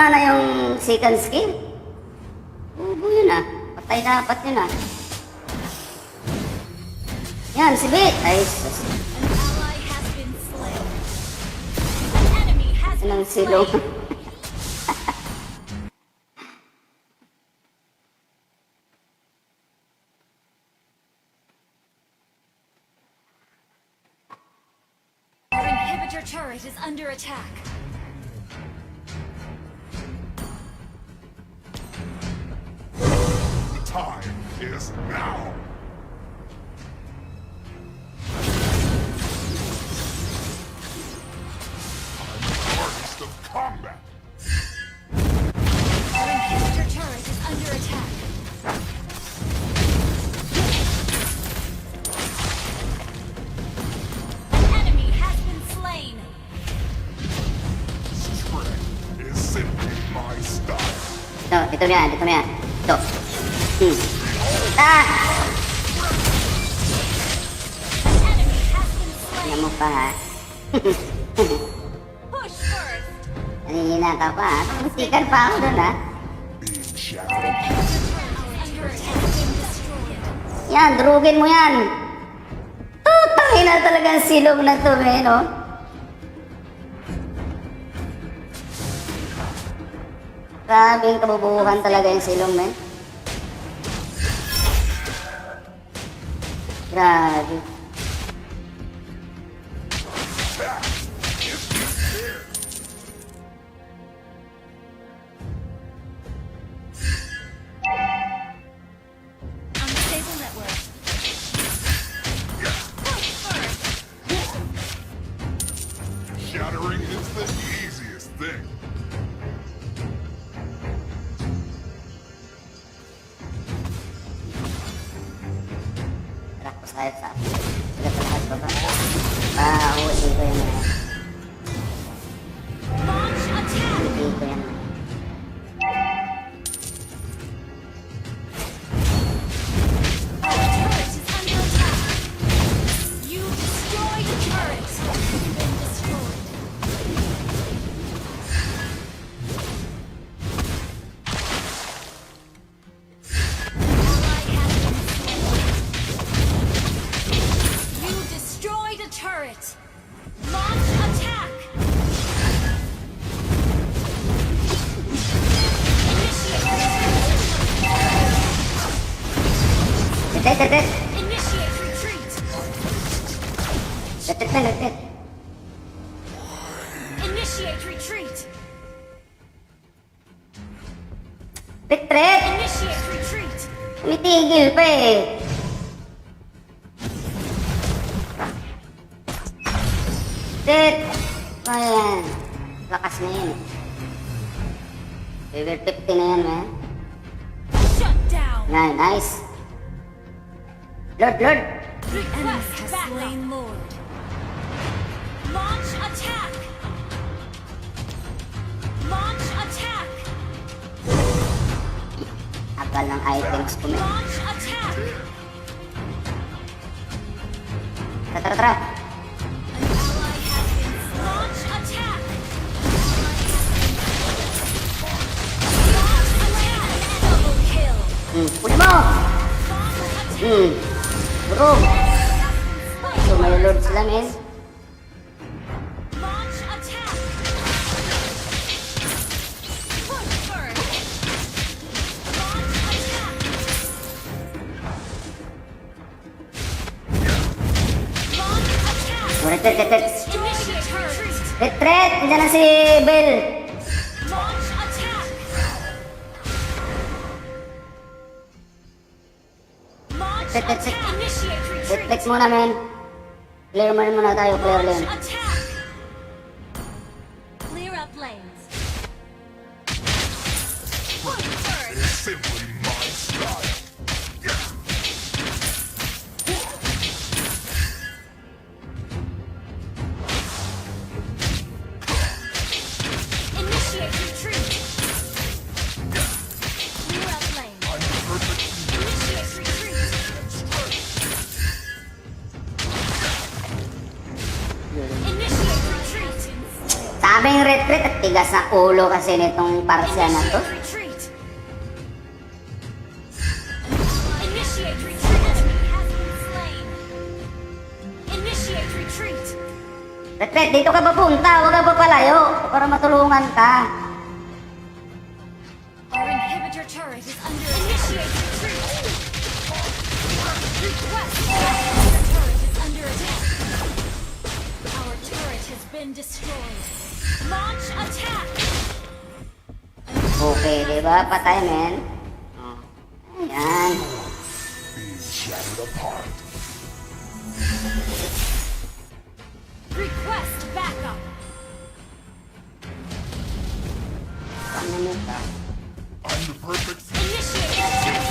S10: gumana yung second skill. Bubo yun ah. Patay dapat yun ah. Yan, si Bit. Ay, sus.
S3: An ally has been slain. An enemy has
S10: Anong
S3: been
S10: silong?
S3: slain. Our inhibitor turret is under attack.
S5: The time is now. I'm the artist of combat.
S3: Our inhibitor turret is under attack. An enemy has been slain.
S5: Strength is simply my style.
S10: Dito mo yan, dito mo yan. Ito. Ah!
S3: An enemy has been slain.
S10: Tingnan mo pa ha.
S3: Push first.
S10: Nanihina ka pa ha. Muntikan pa ako dun ha.
S5: Being shadowed.
S3: Under attack. Been destroyed.
S10: Yan, durugin mo yan. Tutangin na talagang silong na to eh, no? Grabe yung kabubuhan talaga yung silong, men. Grabe.
S3: Unstable network. Push first.
S5: Shattering is the easiest thing.
S10: Tara, tayo sa akin. Sila sa lahat ba ba? Uwi ko yan.
S3: Launch attack.
S10: Uwi ko yan.
S3: Our turret is under attack. You destroyed a turret. You've been destroyed. Ally has been slain. You destroyed a turret. Launch attack.
S10: Dead.
S3: Initiate retreat.
S10: Dead.
S3: Initiate retreat.
S10: Retreat!
S3: Initiate retreat.
S10: Tumitigil pa eh. Dead! Ayan. Lakas na yun. Level 50 na yan, man.
S3: Shut down.
S10: Nice. Lord.
S3: Request slain Lord. Launch attack. Launch attack.
S10: Akal ng items ko, man.
S3: Launch attack.
S10: Tara.
S3: An ally has been launch attack. Launch attack. Double kill.
S10: Uli mo! Bro! So may lord sila, men.
S3: Launch attack. Push first. Launch attack. Launch attack.
S10: Retreat.
S3: Initiate retreat.
S10: Retreat! Diyan na si Bell.
S3: Launch attack. Launch
S10: Retreat.
S3: attack. Initiate retreat.
S10: Retreat muna, men. Clear muna tayo, clear lane.
S3: Launch attack. Clear up lanes. Push first.
S5: It's simply my style.
S3: Initiate retreat. Clear up lanes.
S5: I'm perfect.
S3: Initiate retreat.
S10: Daming retreat at tigas na ulo kasi nitong parsya na to.
S3: Retreat. Initiate retreat. Enemy has been slain. Initiate retreat.
S10: Retreat, dito ka ba punta? Huwag ka ba palayo para matulungan ka.
S3: Our inhibitor turret is under initiate retreat. Request. Our inhibitor turret is under attack. Our turret has been destroyed. Launch attack.
S10: Okay, di ba? Patay, men. Ayan.
S5: Being shattered apart.
S3: Request backup.
S10: Paano mo ka?
S5: I'm the perfect
S3: Initiate retreat.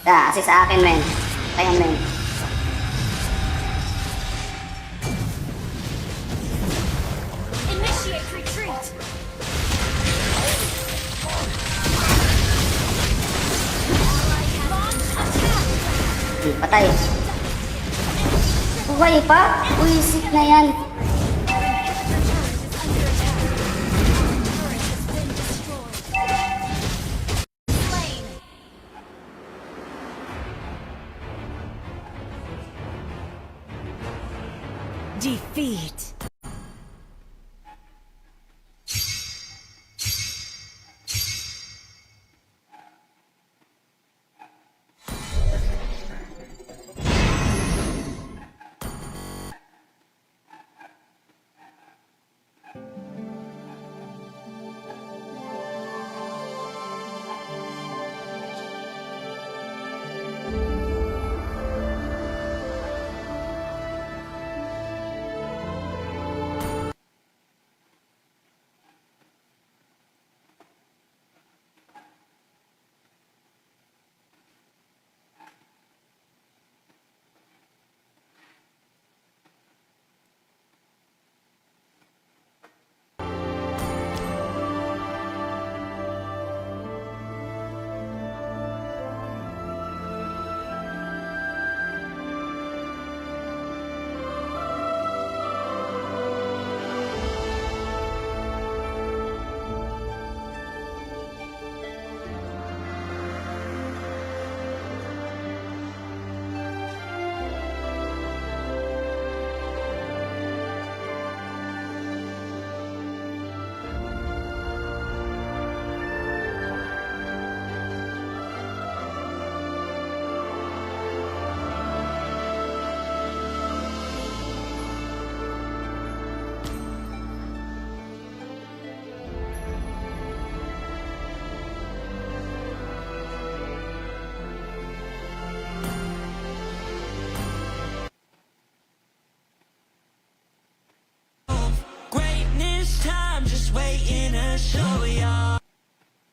S10: Kasi sa akin, men. Ayan, men.
S3: Initiate retreat. Launch attack.
S10: Patay. Buhay pa? Uisip na yan.
S7: Defeat.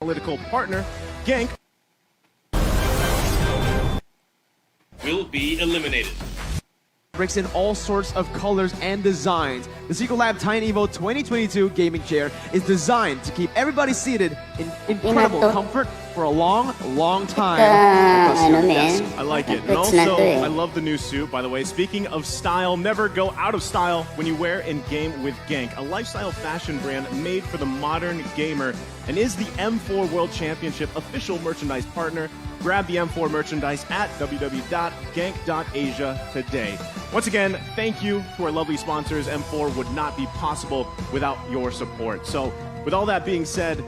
S16: Political partner, Gank,
S17: will be eliminated.
S18: Bricks in all sorts of colors and designs. The Secret Lab Tiny Evo 2022 gaming chair is designed to keep everybody seated in incredible comfort for a long, long time.
S16: I like it. And also, I love the new suit, by the way. Speaking of style, never go out of style when you wear in-game with Gank, a lifestyle fashion brand made for the modern gamer and is the M4 World Championship official merchandise partner. Grab the M4 merchandise at www.gank.asia today. Once again, thank you to our lovely sponsors. M4 would not be possible without your support. So, with all that being said,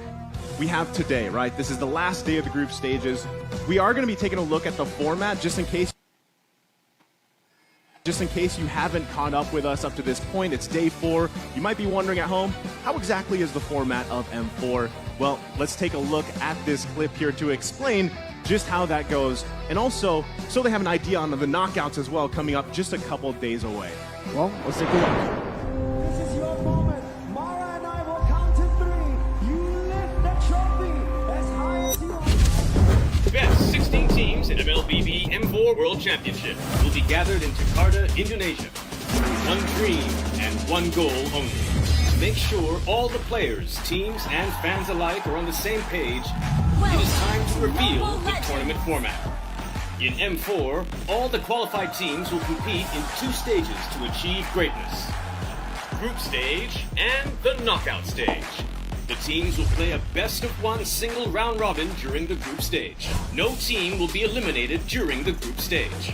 S16: we have today, right? This is the last day of the group stages. We are going to be taking a look at the format just in case you haven't caught up with us up to this point. It's day 4. You might be wondering at home, how exactly is the format of M4? Well, let's take a look at this clip here to explain just how that goes, and also so they have an idea on the knockouts as well coming up just a couple days away.
S18: Well, let's take a look.
S19: This is your moment. Mara and I will count to 3. You lift the trophy as high as you want.
S17: Best 16 teams in MLBB M4 World Championship will be gathered in Jakarta, Indonesia. One dream and one goal only. Make sure all the players, teams, and fans alike are on the same page. It is time to reveal the tournament format. In M4, all the qualified teams will compete in 2 stages to achieve greatness. Group stage and the knockout stage. The teams will play a best-of-1 single round robin during the group stage. No team will be eliminated during the group stage.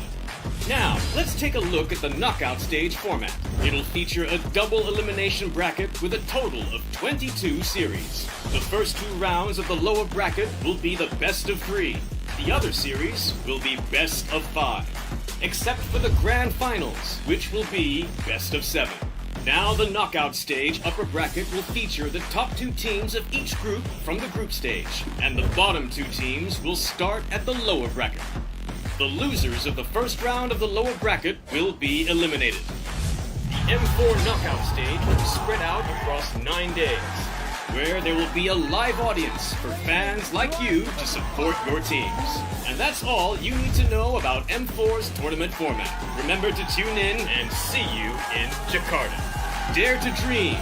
S17: Now, let's take a look at the knockout stage format. It'll feature a double elimination bracket with a total of 22 series. The first 2 rounds of the lower bracket will be the best of 3. The other series will be best of 5. Except for the grand finals, which will be best of 7. Now the knockout stage upper bracket will feature the top 2 teams of each group from the group stage, and the bottom 2 teams will start at the lower bracket. The losers of the first round of the lower bracket will be eliminated. The M4 knockout stage will be spread out across 9 days, where there will be a live audience for fans like you to support your teams. And that's all you need to know about M4's tournament format. Remember to tune in and see you in Jakarta. Dare to dream,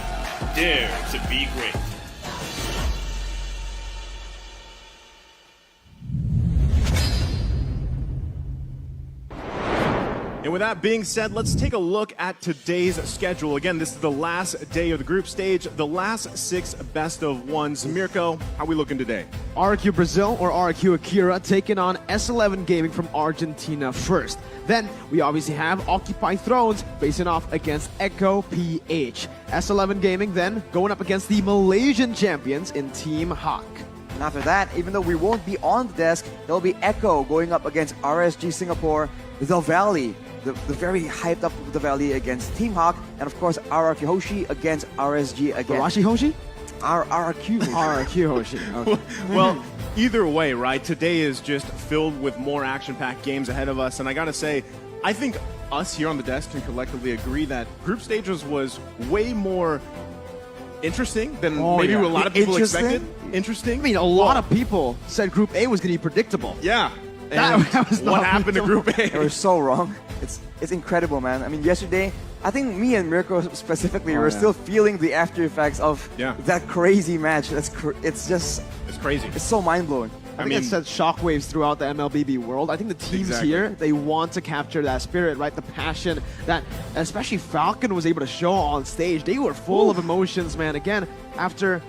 S17: dare to be great.
S16: And with that being said, let's take a look at today's schedule. Again, this is the last day of the group stage, the last 6 best of ones. Mirko, how are we looking today?
S18: RQ Brazil or RQ Akira taking on S11 Gaming from Argentina first. Then we obviously have Occupy Thrones facing off against Echo PH. S11 Gaming then going up against the Malaysian champions in Team Hawk.
S20: And after that, even though we won't be on the desk, there'll be Echo going up against RSG Singapore, The Valley, the very hyped up The Valley against Team Hawk, and of course RRQ Hoshi against RSG again.
S18: Rashi Hoshi?
S20: RRQ.
S18: RRQ Hoshi. Okay.
S16: Well, either way, right? Today is just filled with more action-packed games ahead of us, and I gotta say, I think us here on the desk can collectively agree that group stages was way more interesting than maybe a lot of people expected. Interesting.
S18: I mean, a lot of people said Group A was going to be predictable.
S16: Yeah.
S18: That was
S16: what happened to Group A?
S20: They were so wrong. It's incredible, man. I mean, yesterday, I think me and Mirko specifically were still feeling the after effects of that crazy match. It's
S16: crazy.
S20: It's so mind-blowing.
S18: I think it sends shockwaves throughout the MLBB world. I think the teams here, they want to capture that spirit, right? The passion that especially Falcon was able to show on stage. They were full of emotions, man. Again, after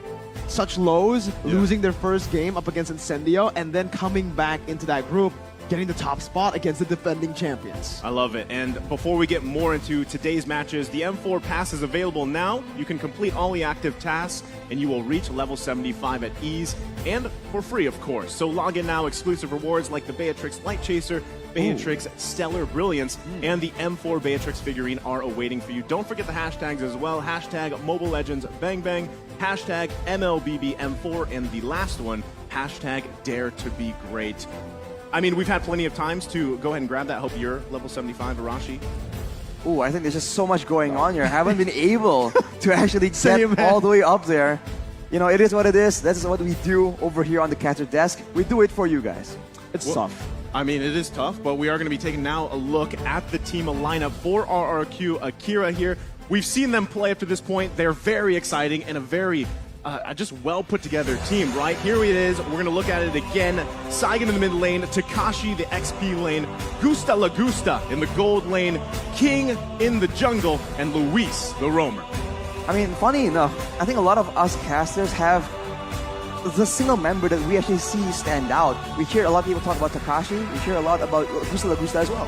S18: such lows, losing their first game up against Incendio, and then coming back into that group, getting the top spot against the defending champions.
S16: I love it. And before we get more into today's matches, the M4 Pass is available now. You can complete all the active tasks, and you will reach level 75 at ease, and for free, of course. So log in now. Exclusive rewards like the Beatrix Light Chaser, Beatrix Stellar Brilliance, and the M4 Beatrix figurine are awaiting for you. Don't forget the hashtags as well. Hashtag Mobile Legends Bang Bang, hashtag MLBBM4, and the last one, hashtag Dare to Be Great. I mean, we've had plenty of times to go ahead and grab that. I hope you're level 75, Arashi.
S20: Ooh, I think there's just so much going on here. I haven't been able to actually get all the way up there. You know, it is what it is. That's what we do over here on the catcher desk. We do it for you guys.
S18: It's tough.
S16: I mean, it is tough, but we are going to be taking now a look at the team lineup for RRQ Akira here. We've seen them play up to this point. They're very exciting and a very just well put together team, right? Here it is. We're going to look at it again. Saigon in the mid lane, Takashi the XP lane, Gusta La Gusta in the gold lane, King in the jungle, and Luis the roamer.
S20: I mean, funny enough, I think a lot of us casters have the single member that we actually see stand out. We hear a lot of people talk about Takashi. We hear a lot about Gusta La Gusta as well.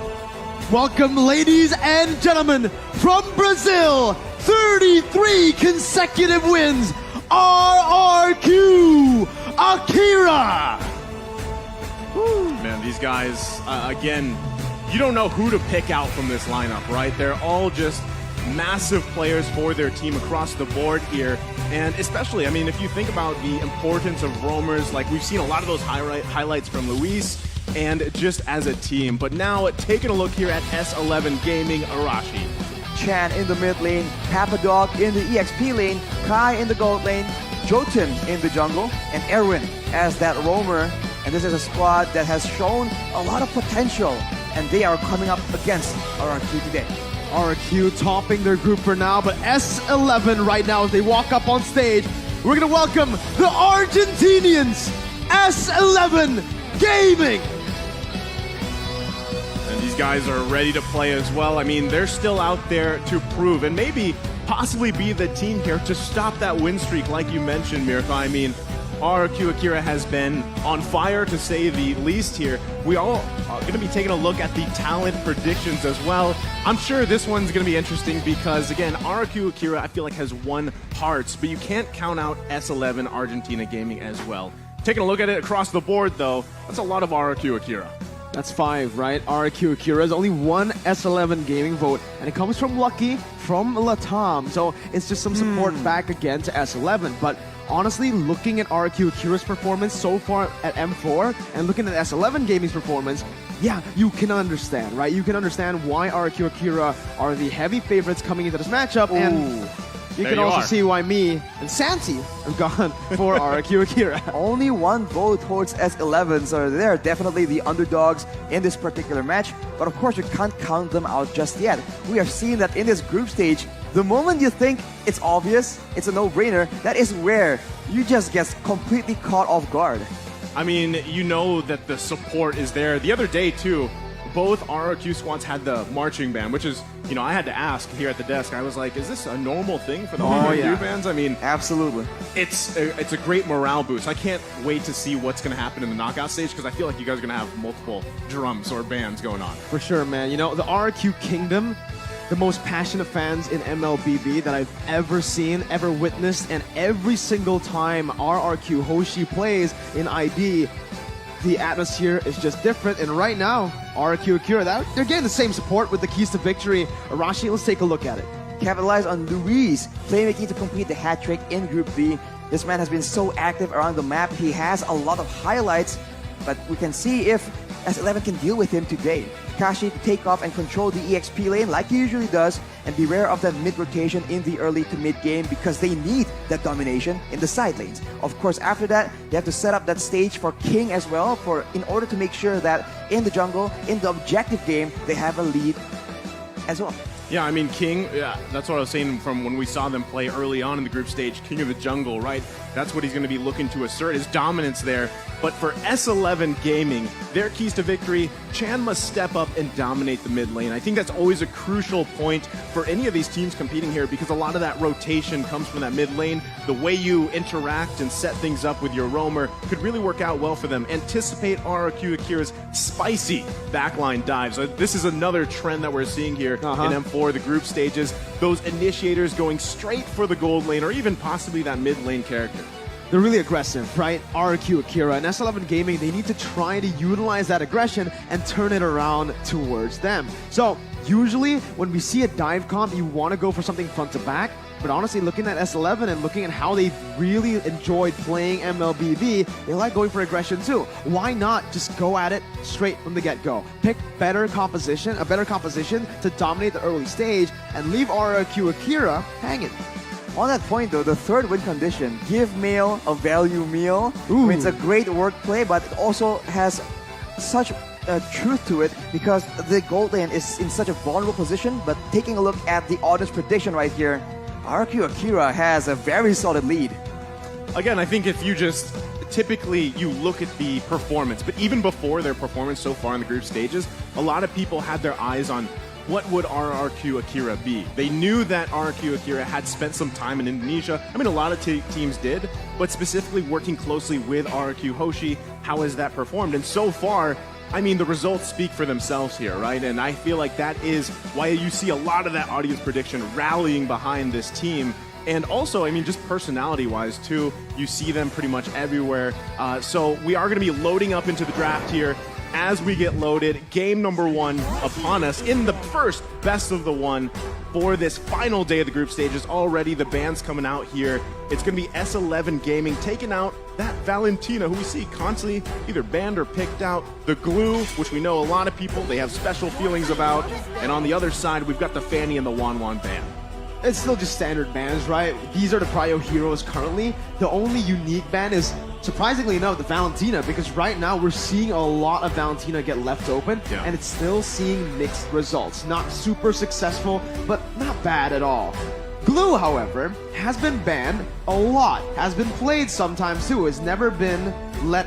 S18: Welcome, ladies and gentlemen, from Brazil, 33 consecutive wins, RRQ Akira!
S16: Woo. Man, these guys, again, you don't know who to pick out from this lineup, right? They're all just massive players for their team across the board here. And especially, I mean, if you think about the importance of roamers, like we've seen a lot of those highlights from Luis and just as a team. But now, taking a look here at S11 Gaming, Arashi.
S20: Chan in the mid lane, Papadog in the EXP lane, Kai in the gold lane, Jotun in the jungle, and Erwin as that roamer. And this is a squad that has shown a lot of potential, and they are coming up against RRQ today.
S18: RRQ topping their group for now, but S11 right now as they walk up on stage, we're going to welcome the Argentinians, S11 Gaming.
S16: these guys are ready to play as well. I mean, they're still out there to prove and maybe possibly be the team here to stop that win streak like you mentioned, Mirko. I mean, RRQ Akira has been on fire to say the least here. We all are going to be taking a look at the talent predictions as well. I'm sure this one's going to be interesting because, again, RRQ Akira I feel like has won hearts, but you can't count out S11 Argentina Gaming as well. Taking a look at it across the board, though, that's a lot of RRQ Akira.
S18: That's 5, right? RRQ Akira has only one S11 gaming vote, and it comes from Lucky, from Latam. So it's just some support back again to S11. But honestly, looking at RRQ Akira's performance so far at M4, and looking at S11 Gaming's performance, yeah, you can understand, right? You can understand why RRQ Akira are the heavy favorites coming into this matchup, and you can also see why me and Santi have gone for RRQ Akira.
S20: Only one vote towards S11, so they're definitely the underdogs in this particular match. But of course, you can't count them out just yet. We are seeing that in this group stage, the moment you think it's obvious, it's a no-brainer, that is where you just get completely caught off guard.
S16: I mean, you know that the support is there. The other day, too, both RRQ squads had the marching band, which is, you know, I had to ask here at the desk. I was like, is this a normal thing for the RRQ fans? I mean,
S20: absolutely.
S16: It's a great morale boost. I can't wait to see what's going to happen in the knockout stage because I feel like you guys are going to have multiple drums or bands going on.
S18: For sure, man. You know, the RRQ Kingdom, the most passionate fans in MLBB that I've ever seen, ever witnessed, and every single time RRQ Hoshi plays in ID, the atmosphere is just different. And right now, RRQ Akira, they're getting the same support with the keys to victory. Arashi, let's take a look at it.
S20: Capitalize on Luis playmaking to complete the hat trick in Group B. This man has been so active around the map. He has a lot of highlights, but we can see if S11 can deal with him today. Kashi to take off and control the EXP lane like he usually does, and beware of that mid-rotation in the early to mid-game because they need that domination in the side lanes. Of course, after that, they have to set up that stage for King as well in order to make sure that in the jungle, in the objective game, they have a lead as well.
S16: Yeah, I mean, King, that's what I was saying from when we saw them play early on in the group stage, King of the Jungle, right? That's what he's going to be looking to assert, his dominance there. But for S11 Gaming, their keys to victory, Chan must step up and dominate the mid lane. I think that's always a crucial point for any of these teams competing here because a lot of that rotation comes from that mid lane. The way you interact and set things up with your roamer could really work out well for them. Anticipate RRQ Akira's spicy backline dives. This is another trend that we're seeing here in M4, the group stages. Those initiators going straight for the gold lane or even possibly that mid lane character.
S18: They're really aggressive, right? RRQ Akira and S11 Gaming, they need to try to utilize that aggression and turn it around towards them. So usually when we see a dive comp, you want to go for something front to back. But honestly, looking at S11 and looking at how they really enjoyed playing MLBB, they like going for aggression too. Why not just go at it straight from the get-go? Pick a better composition to dominate the early stage and leave RRQ Akira hanging.
S20: On that point though, the third win condition, give meal a value meal. I mean, it's a great wordplay, but it also has such truth to it because the gold lane is in such a vulnerable position. But taking a look at the audience prediction right here, RRQ Akira has a very solid lead.
S16: Again, I think if you just typically you look at the performance, but even before their performance so far in the group stages, a lot of people had their eyes on what would RRQ Akira be? They knew that RRQ Akira had spent some time in Indonesia. I mean, a lot of teams did, but specifically working closely with RRQ Hoshi, how has that performed? And so far, I mean, the results speak for themselves here, right? And I feel like that is why you see a lot of that audience prediction rallying behind this team. And also, I mean, just personality-wise, too, you see them pretty much everywhere. So we are going to be loading up into the draft here. As we get loaded, game number 1 upon us in the first best of the one for this final day of the group stages. Already the band's coming out here. It's going to be S11 Gaming taking out that Valentina, who we see constantly either banned or picked out. The Glue, which we know a lot of people, they have special feelings about. And on the other side, we've got the Fanny and the Wan band.
S18: It's still just standard bans, right? These are the prio heroes currently. The only unique ban is, surprisingly enough, the Valentina, because right now we're seeing a lot of Valentina get left open, and it's still seeing mixed results. Not super successful, but not bad at all. Glue, however, has been banned a lot, has been played sometimes too, has never been let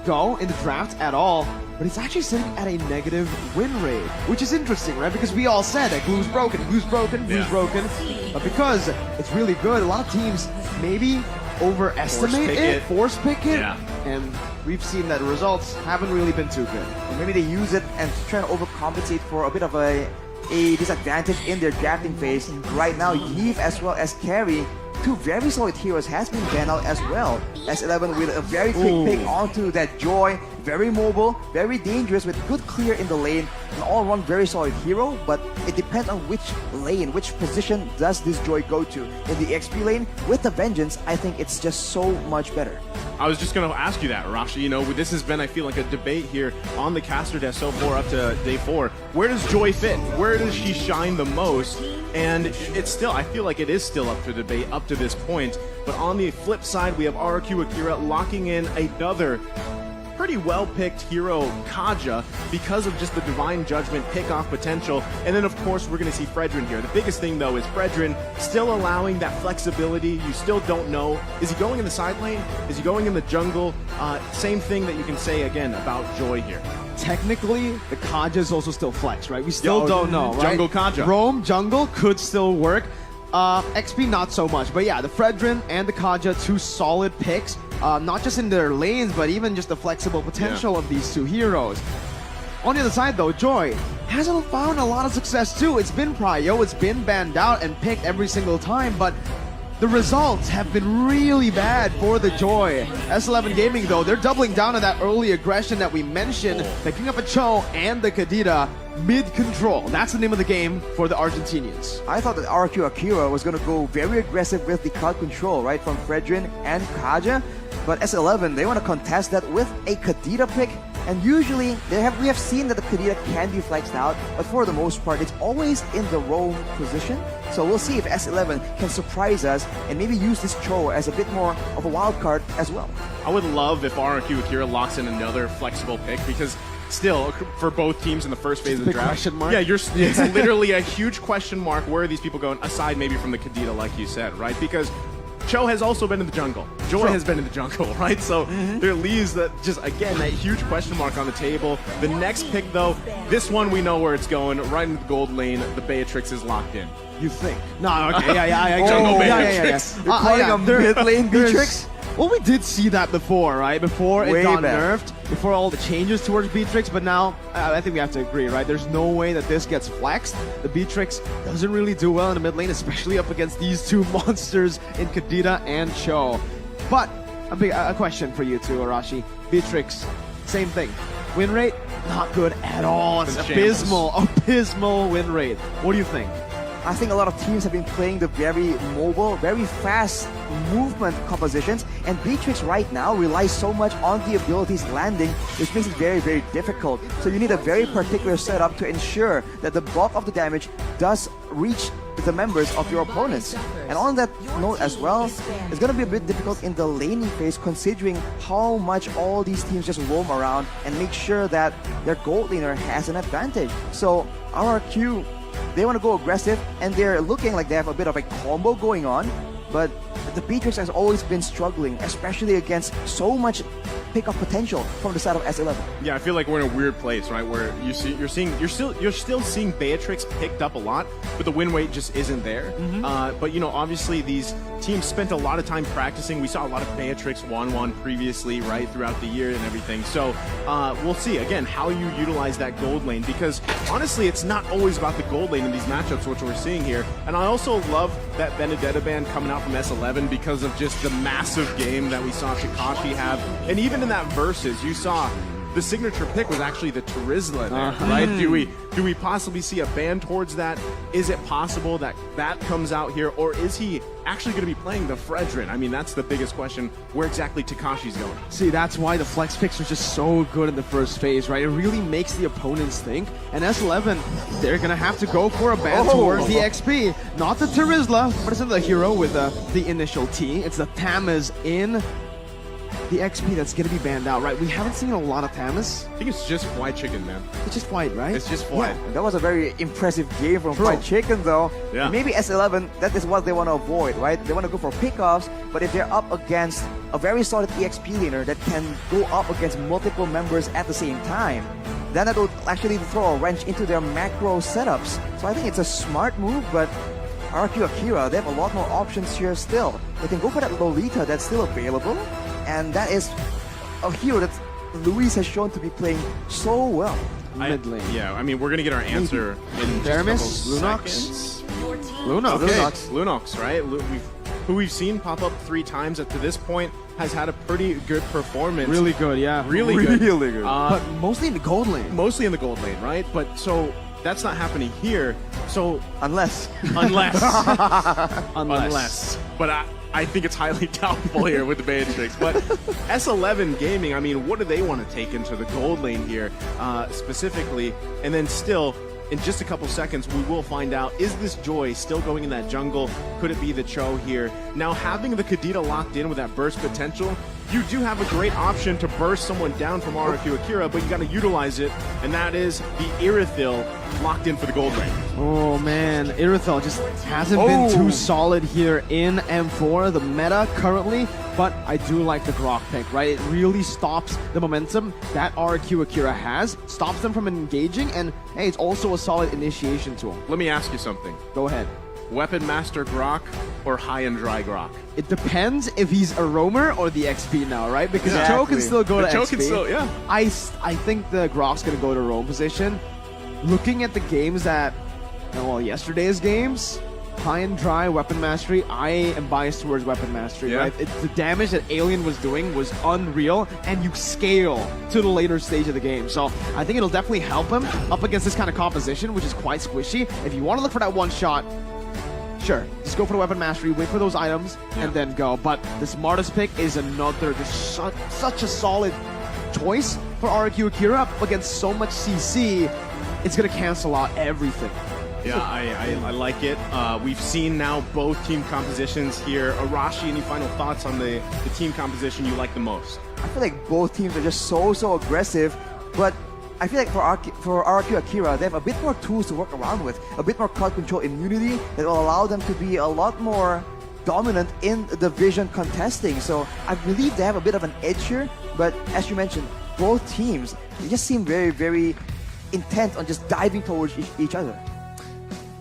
S18: go in the draft at all. but it's actually sitting at a negative win rate, which is interesting, right? Because we all said that glue's broken, glue's broken, glue's broken. But because it's really good, a lot of teams maybe overestimate force pick it, and we've seen that the results haven't really been too good.
S20: Or maybe they use it and try to overcompensate for a bit of a disadvantage in their drafting phase. Right now, Yves as well as Carry, two very solid heroes, has been banned out as well. S11 with a very quick pick onto that Joy. Very mobile, very dangerous with good clear in the lane. An all-around very solid hero, but it depends on which lane, which position does this Joy go to. In the XP lane, with the Vengeance, I think it's just so much better.
S16: I was just going to ask you that, Rashi. You know, this has been, I feel like, a debate here on the caster desk so far up to day 4. Where does Joy fit? Where does she shine the most? And it's still, I feel like it is still up for debate up to this point. But on the flip side, we have RQ Akira locking in another pretty well-picked hero, Kaja, because of just the Divine Judgment pick-off potential. And then, of course, we're going to see Fredrin here. The biggest thing, though, is Fredrin still allowing that flexibility. You still don't know. Is he going in the side lane? Is he going in the jungle? Same thing that you can say, again, about Joy here.
S18: Technically, the Kaja is also still flex, right? We still don't know, right?
S16: Jungle Kaja.
S18: Roam, jungle could still work. XP not so much, but yeah, the Fredrin and the Kaja, two solid picks, not just in their lanes, but even just the flexible potential of these two heroes. On the other side though, Joy hasn't found a lot of success too. It's been prio, it's been banned out and picked every single time, but the results have been really bad for the Joy. S11 Gaming though, they're doubling down on that early aggression that we mentioned, picking up a Cho and the Kadita mid-control. That's the name of the game for the Argentinians.
S20: I thought that RQ Akira was going to go very aggressive with the card control, right, from Fredrin and Kaja. But S11, they want to contest that with a Kadita pick. And usually, we have seen that the Kadita can be flexed out, but for the most part, it's always in the roam position. So we'll see if S11 can surprise us and maybe use this Cho as a bit more of a wild card as well.
S16: I would love if RQ Akira locks in another flexible pick, because still, for both teams in the first phase of the draft,
S18: question mark.
S16: Yeah, it's literally a huge question mark. Where are these people going, aside maybe from the Kadita, like you said, right? Because Cho has also been in the jungle. Joy has been in the jungle, right? So there leaves that, just again, that huge question mark on the table. The next pick, though, this one we know where it's going, right into the gold lane. The Beatrix is locked in.
S18: You think? No, okay, yeah.
S16: Jungle Beatrix.
S20: You're calling a mid-lane Beatrix?
S18: Well, we did see that before, right? Before it got nerfed, before all the changes towards Beatrix, but now I think we have to agree, right? There's no way that this gets flexed. The Beatrix doesn't really do well in the mid lane, especially up against these two monsters in Kadita and Cho. But a question for you too, Arashi. Beatrix, same thing. Win rate, not good at all. It's abysmal win rate. What do you think?
S20: I think a lot of teams have been playing the very mobile, very fast movement compositions, and Beatrix right now relies so much on the abilities landing, which makes it very, very difficult. So you need a very particular setup to ensure that the bulk of the damage does reach the members of your opponents. And on that note as well, it's going to be a bit difficult in the laning phase, considering how much all these teams just roam around and make sure that their gold laner has an advantage. So RRQ, they want to go aggressive, and they're looking like they have a bit of a combo going on, but the Beatrix has always been struggling, especially against so much pick-up potential from the side of S11.
S16: Yeah, I feel like we're in a weird place, right? Where you're still seeing Beatrix picked up a lot, but the win rate just isn't there. But you know, obviously these teams spent a lot of time practicing. We saw a lot of Beatrix 1-1 previously, right, throughout the year and everything. So we'll see again how you utilize that gold lane, because honestly, it's not always about the gold lane in these matchups, which we're seeing here. And I also love that Benedetta ban coming out from S11 because of just the massive game that we saw Takashi have, and even in that versus, you saw the signature pick was actually the Terizla there, right? Do we possibly see a ban towards that? Is it possible that that comes out here, or is he actually going to be playing the Fredrin? I mean, that's the biggest question, where exactly Takashi's going.
S18: See, that's why the flex picks are just so good in the first phase, right? It really makes the opponents think. And S11, they're going to have to go for a ban towards the XP. Not the Terizla, but it's the hero with the initial T. It's the Tamiz in the XP that's going to be banned out, right? We haven't seen a lot of Tamas.
S16: I think it's just white chicken, man.
S18: It's just white, right?
S16: It's just white.
S20: Yeah, that was a very impressive game from Fried Chicken, though.
S16: Yeah.
S20: Maybe S11, that is what they want to avoid, right? They want to go for pickoffs, but if they're up against a very solid EXP laner that can go up against multiple members at the same time, then that would actually throw a wrench into their macro setups. So I think it's a smart move, but RQ Akira, they have a lot more options here still. They can go for that Lolita that's still available, and that is a hero that Luis has shown to be playing so well.
S18: Mid lane.
S16: Yeah, I mean, we're going to get our answer in just a couple seconds.
S18: Lunox.
S16: Okay, Lunox, right? Who we've seen pop up 3 times up to this point, has had a pretty good performance.
S18: Really good, yeah.
S16: Really good.
S18: But mostly in the gold lane.
S16: Mostly in the gold lane, right? But so that's not happening here. So
S20: unless.
S16: But I think it's highly doubtful here with the Matrix. But S11 Gaming, I mean, what do they want to take into the gold lane here specifically? And then still, in just a couple seconds, we will find out, is this Joy still going in that jungle? Could it be the Cho here? Now, having the Kadita locked in with that burst potential, you do have a great option to burst someone down from RQ Akira, but you got to utilize it, and that is the Irithil locked in for the gold lane.
S18: Oh man, Irithil just hasn't been too solid here in M4, the meta currently, but I do like the Grok pick, right? It really stops the momentum that RQ Akira has, stops them from engaging, and hey, it's also a solid initiation tool.
S16: Let me ask you something.
S18: Go ahead.
S16: Weapon Master Grok or High and Dry Grok?
S18: It depends if he's a roamer or the XP now, right? Because the Cho can still go to XP.
S16: Can still, yeah.
S18: I think the Grok's going to go to roam position. Looking at the games that, well, yesterday's games, High and Dry, Weapon Mastery, I am biased towards Weapon Mastery, right? The damage that Alien was doing was unreal, and you scale to the later stage of the game. So I think it'll definitely help him up against this kind of composition, which is quite squishy. If you want to look for that one shot, sure, just go for the Weapon Mastery, wait for those items, and then go. But the smartest pick is another, just such a solid choice for RQ Akira up against so much CC. It's going to cancel out everything.
S16: Yeah, I like it. We've seen now both team compositions here. Arashi, any final thoughts on the team composition you like the most?
S20: I feel like both teams are just so aggressive, but I feel like for RQ Akira, they have a bit more tools to work around with, a bit more crowd control immunity that will allow them to be a lot more dominant in the vision contesting. So I believe they have a bit of an edge here, but as you mentioned, both teams, they just seem very intent on just diving towards each other.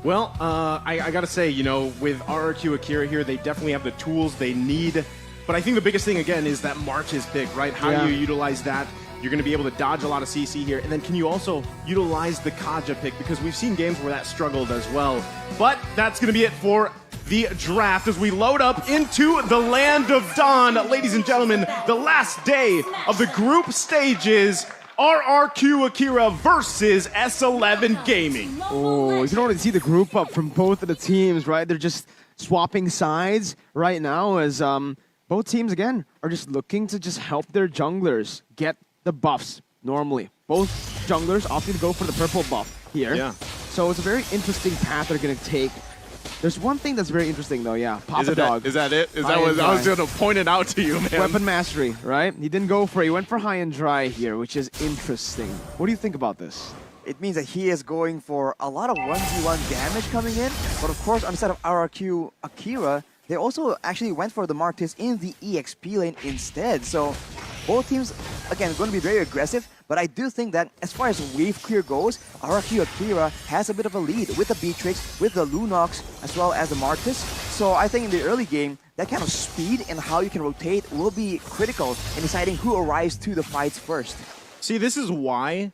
S16: Well, I gotta say, you know, with RQ Akira here, they definitely have the tools they need. But I think the biggest thing, again, is that Marches pick, right? How do you utilize that? You're going to be able to dodge a lot of CC here. And then can you also utilize the Kaja pick? Because we've seen games where that struggled as well. But that's going to be it for the draft as we load up into the Land of Dawn. Ladies and gentlemen, the last day of the group stages. RQ Akira versus S11 Gaming.
S18: Oh, you can already see the group up from both of the teams, right? They're just swapping sides right now as both teams, again, are just looking to just help their junglers get the buffs normally. Both junglers opting to go for the purple buff here.
S16: Yeah.
S18: So it's a very interesting path they're going to take. There's one thing that's very interesting, though, yeah. Papa Dog.
S16: Is that it? Is that what I was going to point it out to you, man?
S18: Weapon Mastery, right? He didn't go for it. He went for High and Dry here, which is interesting. What do you think about this?
S20: It means that he is going for a lot of 1v1 damage coming in. But of course, on the side of RQ Akira, they also actually went for the Martis in the EXP lane instead. So both teams, again, going to be very aggressive. But I do think that as far as wave clear goes, RQ Akira has a bit of a lead with the Beatrix, with the Lunox, as well as the Martis. So I think in the early game, that kind of speed and how you can rotate will be critical in deciding who arrives to the fights first.
S16: See, this is why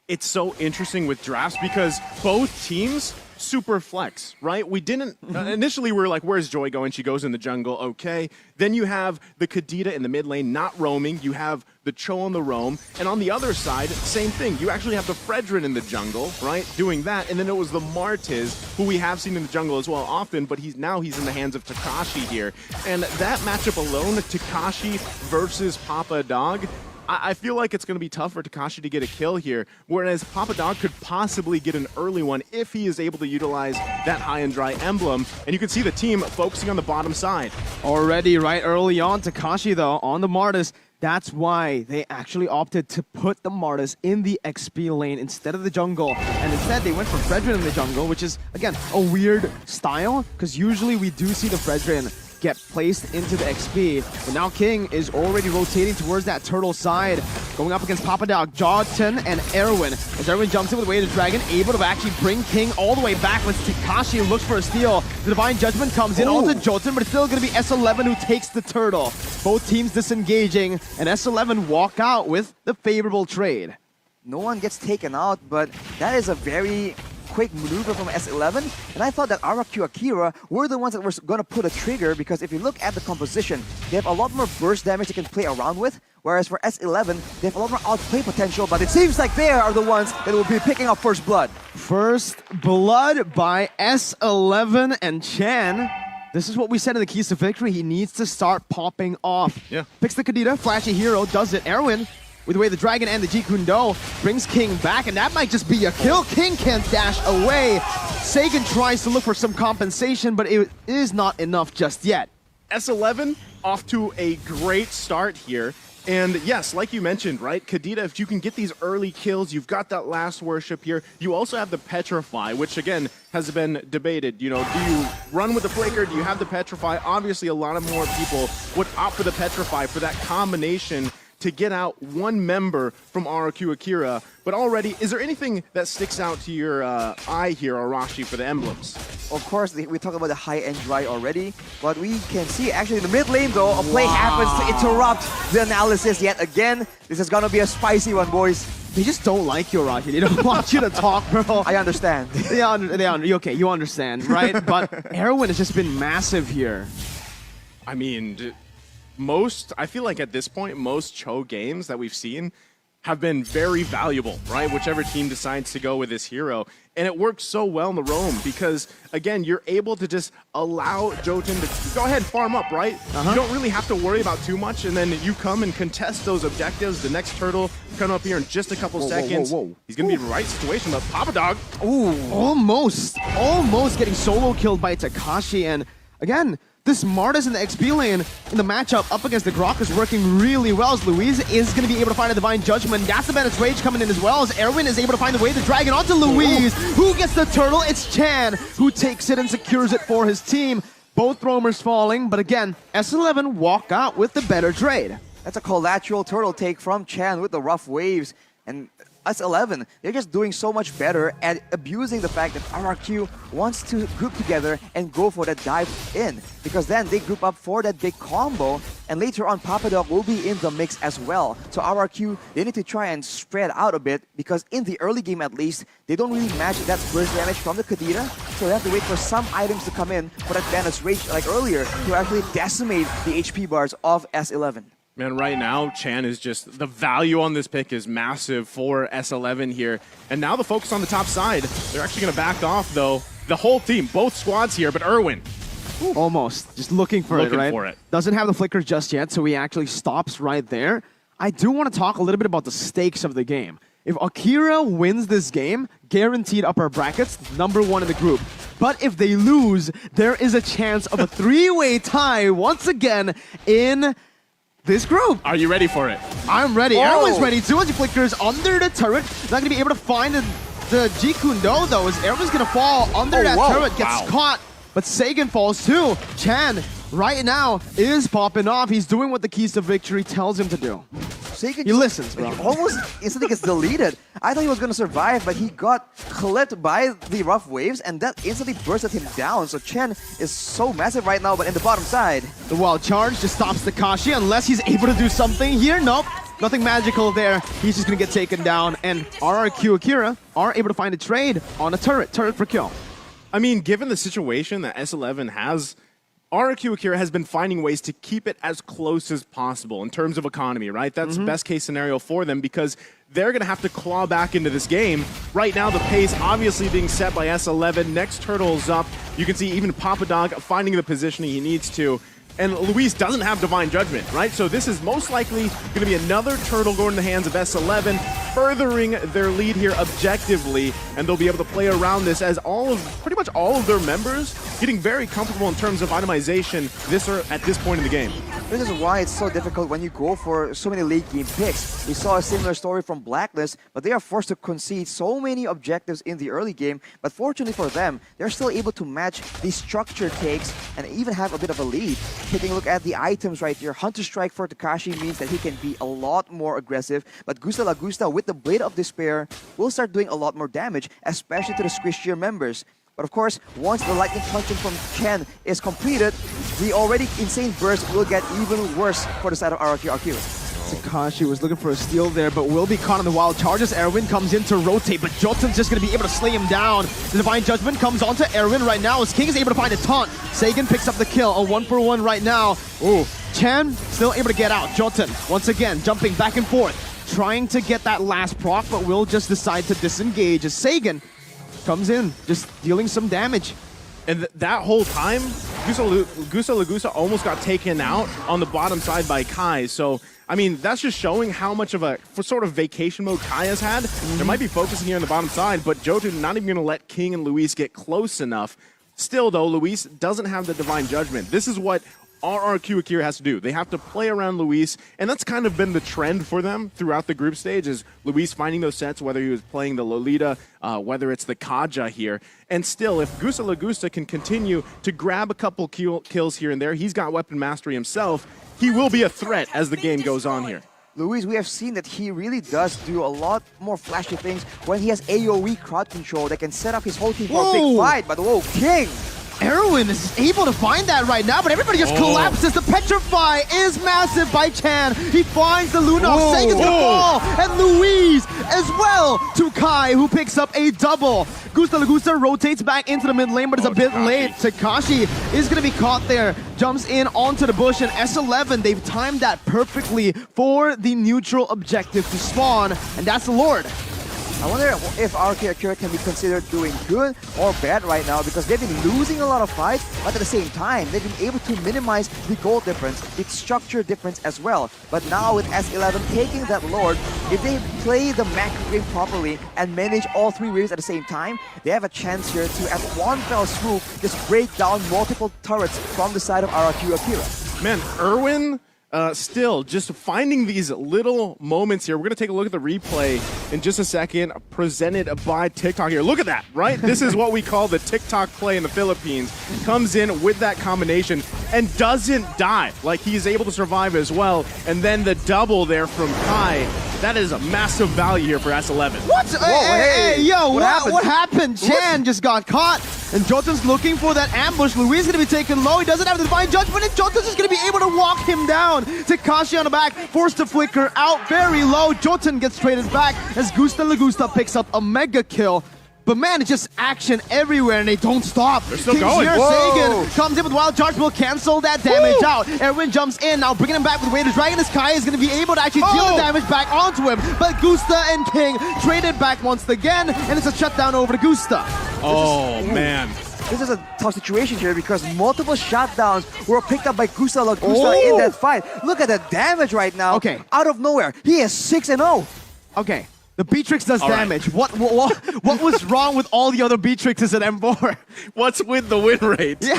S16: it's so interesting with drafts, because both teams super flex, right? We didn't initially we were like, where's Joy going? She goes in the jungle, okay. Then you have the Kadita in the mid lane not roaming. You have the Cho on the roam, and on the other side, same thing. You actually have the Fredrin in the jungle, right, doing that, and then it was the Martis, who we have seen in the jungle as well often, but he's in the hands of Takashi here, and that matchup alone, Takashi versus Papa Dog, I feel like it's going to be tough for Takashi to get a kill here, whereas Papa Dog could possibly get an early one if he is able to utilize that high and dry emblem. And you can see the team focusing on the bottom side.
S18: Already right early on, Takashi though, on the Martis. That's why they actually opted to put the Martis in the XP lane instead of the jungle. And instead, they went for Fredrin in the jungle, which is, again, a weird style, because usually we do see the Fredrin get placed into the XP. But now King is already rotating towards that turtle side, going up against Papa Dog, Jawton, and Erwin. As Erwin jumps in with Way of the Dragon, able to actually bring King all the way back when Takashi looks for a steal. The Divine Judgment comes in onto Jawton, but it's still going to be S11 who takes the turtle. Both teams disengaging, and S11 walk out with the favorable trade.
S20: No one gets taken out, but that is a very quick maneuver from S11, and I thought that RRQ Akira were the ones that were going to put a trigger, because if you look at the composition, they have a lot more burst damage they can play around with, whereas for S11, they have a lot more outplay potential, but it seems like they are the ones that will be picking up first blood.
S18: First blood by S11 and Chan. This is what we said in the keys to victory. He needs to start popping off.
S16: Yeah.
S18: Picks the Kadita, flashy hero, does it. Erwin, with the way the Dragon and the Jikundo, brings King back, and that might just be a kill. King can't dash away. Sagan tries to look for some compensation, but it is not enough just yet.
S16: S11 off to a great start here. And yes, like you mentioned, right, Kadita, if you can get these early kills, you've got that last worship here. You also have the Petrify, which again has been debated. You know, do you run with the Flicker? Do you have the Petrify? Obviously, a lot of more people would opt for the Petrify for that combination to get out one member from RRQ Akira. But already, is there anything that sticks out to your eye here, Arashi, for the emblems?
S20: Of course, we talked about the high-end dry already, but we can see actually in the mid lane though, a play happens to interrupt the analysis yet again. This is gonna be a spicy one, boys.
S18: They just don't like you, Arashi. They don't want you to talk, bro.
S20: I understand.
S18: Okay, you understand, right? But Erwin has just been massive here.
S16: I mean, I feel like at this point, most Cho games that we've seen have been very valuable, right? Whichever team decides to go with this hero. And it works so well in the roam because, again, you're able to just allow Jotun to go ahead and farm up, right? You don't really have to worry about too much, and then you come and contest those objectives. The next turtle come up here in just a couple seconds. He's going to be in the right situation, but Papa Dog.
S18: Ooh, almost getting solo killed by Takashi. And again, this Martis in the XP lane in the matchup up against the Grok is working really well, as Louise is going to be able to find a Divine Judgment. That's the Bandit's Rage coming in as well, as Erwin is able to find the way the Dragon onto Louise. Who gets the turtle? It's Chan, who takes it and secures it for his team. Both roamers falling, but again, S11 walk out with the better trade.
S20: That's a collateral turtle take from Chan with the rough waves. And S11, they're just doing so much better at abusing the fact that RRQ wants to group together and go for that dive in, because then they group up for that big combo, and later on Papa Dog will be in the mix as well. So RRQ, they need to try and spread out a bit, because in the early game at least, they don't really match that burst damage from the Kadita, so they have to wait for some items to come in for that Bandit's Rage like earlier to actually decimate the HP bars of S11.
S16: Man, right now, Chan is just, the value on this pick is massive for S11 here. And now the focus on the top side. They're actually going to back off, though. The whole team, both squads here, but Erwin.
S18: Almost. Just looking for it, right? Doesn't have the flicker just yet, so he actually stops right there. I do want to talk a little bit about the stakes of the game. If Akira wins this game, guaranteed upper brackets, #1 in the group. But if they lose, there is a chance of a three-way tie once again in this group.
S16: Are you ready for it?
S18: I'm ready. Erwin's ready too, as he flickers under the turret. Not going to be able to find the Jikundo though, as Erwin's going to fall under that turret, gets caught. But Sagan falls too. Chan, right now, is popping off. He's doing what the keys to victory tells him to do.
S20: Sagan
S18: he listens, bro.
S20: Almost instantly gets deleted. I thought he was going to survive, but he got clipped by the rough waves, and that instantly bursted him down. So Chen is so massive right now, but in the bottom side.
S18: The wild charge just stops Takashi, unless he's able to do something here. Nope, nothing magical there. He's just going to get taken down, and RRQ Akira are able to find a trade on a turret for kill.
S16: I mean, given the situation that S11 has, RRQ Akira has been finding ways to keep it as close as possible in terms of economy, right? That's best case scenario for them, because they're going to have to claw back into this game. Right now, the pace obviously being set by S11. Next turtle's up. You can see even Papa Dog finding the positioning he needs to. and Luis doesn't have Divine Judgment, right? So this is most likely going to be another turtle going in the hands of S11, furthering their lead here objectively, and they'll be able to play around this as pretty much all of their members getting very comfortable in terms of itemization at this point in the game.
S20: This is why it's so difficult when you go for so many late game picks. We saw a similar story from Blacklist, but they are forced to concede so many objectives in the early game. But fortunately for them, they're still able to match the structure takes and even have a bit of a lead. Taking a look at the items right here, Hunter Strike for Takashi means that he can be a lot more aggressive, but Gusta Lagusta with the Blade of Despair will start doing a lot more damage, especially to the Squishier members. But of course, once the lightning punching from Chen is completed, the already insane burst will get even worse for the side of RRQ.
S18: Takashi was looking for a steal there, but will be caught on the wild charges. Erwin comes in to rotate, but Jotun's just going to be able to slay him down. The Divine Judgment comes onto Erwin right now as King is able to find a taunt. Sagan picks up the kill, a 1-for-1 right now. Ooh, Chen still able to get out. Jotun, once again, jumping back and forth, trying to get that last proc, but will just decide to disengage as Sagan comes in, just dealing some damage.
S16: And that whole time, Gusta Lagusta almost got taken out on the bottom side by Kai. So, I mean, that's just showing how much of a sort of vacation mode Kai has had. There might be focusing here on the bottom side, but Jotun not even going to let King and Luis get close enough. Still, though, Luis doesn't have the Divine Judgment. This is what RRQ Akira has to do. They have to play around Luis, and that's kind of been the trend for them throughout the group stage, is Luis finding those sets, whether he was playing the Lolita, whether it's the Kaja here. And still, if Gusta Lagusta can continue to grab a couple kills here and there, he's got weapon mastery himself, he will be a threat as the game goes on here.
S20: Luis, we have seen that he really does do a lot more flashy things when he has AoE crowd control that can set up his whole team for a big fight. But whoa, King!
S18: Erwin is able to find that right now, but everybody just collapses. The Petrify is massive by Chan. He finds the Lunox. Sagan's gonna fall. And Luis as well to Kai, who picks up a double. Gusta Lagusta rotates back into the mid lane, but it's a bit late. Takashi is gonna be caught there. Jumps in onto the bush, and S11, they've timed that perfectly for the neutral objective to spawn, and that's the Lord.
S20: I wonder if RRQ Akira can be considered doing good or bad right now, because they've been losing a lot of fights, but at the same time, they've been able to minimize the goal difference, the structure difference as well. But now with S11 taking that Lord, if they play the macro game properly and manage all three waves at the same time, they have a chance here to, at one fell swoop, just break down multiple turrets from the side of RRQ Akira.
S16: Man, Erwin... still, just finding these little moments here. We're going to take a look at the replay in just a second, presented by TikTok here. Look at that, right? This is what we call the TikTok play in the Philippines. Comes in with that combination and doesn't die. Like, he's able to survive as well. And then the double there from Kai. That is a massive value here for S11.
S18: What? Hey, yo, what happened? Chan just got caught, and Jotun's looking for that ambush. Luis is going to be taken low. He doesn't have the Divine Judgment, and Jotun's just going to be able to walk him down. Takashi on the back, forced to flicker out very low. Jotun gets traded back as Gusta Lagusta picks up a mega kill. But man, it's just action everywhere, and they don't stop.
S16: They're still going.
S18: Sagan comes in with Wild Charge, will cancel that damage out. Erwin jumps in, now bringing him back with Wader Dragon. As Kai is going to be able to actually deal the damage back onto him. But Gusta and King traded back once again, and it's a shutdown over to Gusta.
S16: Man.
S20: This is a tough situation here because multiple shutdowns were picked up by Gusta Lagusta in that fight. Look at the damage right now.
S18: Okay.
S20: Out of nowhere, he is 6-0.
S18: Okay. The Beatrix does damage. What was wrong with all the other Beatrixes at M4?
S16: What's with the win rate?
S18: Yeah.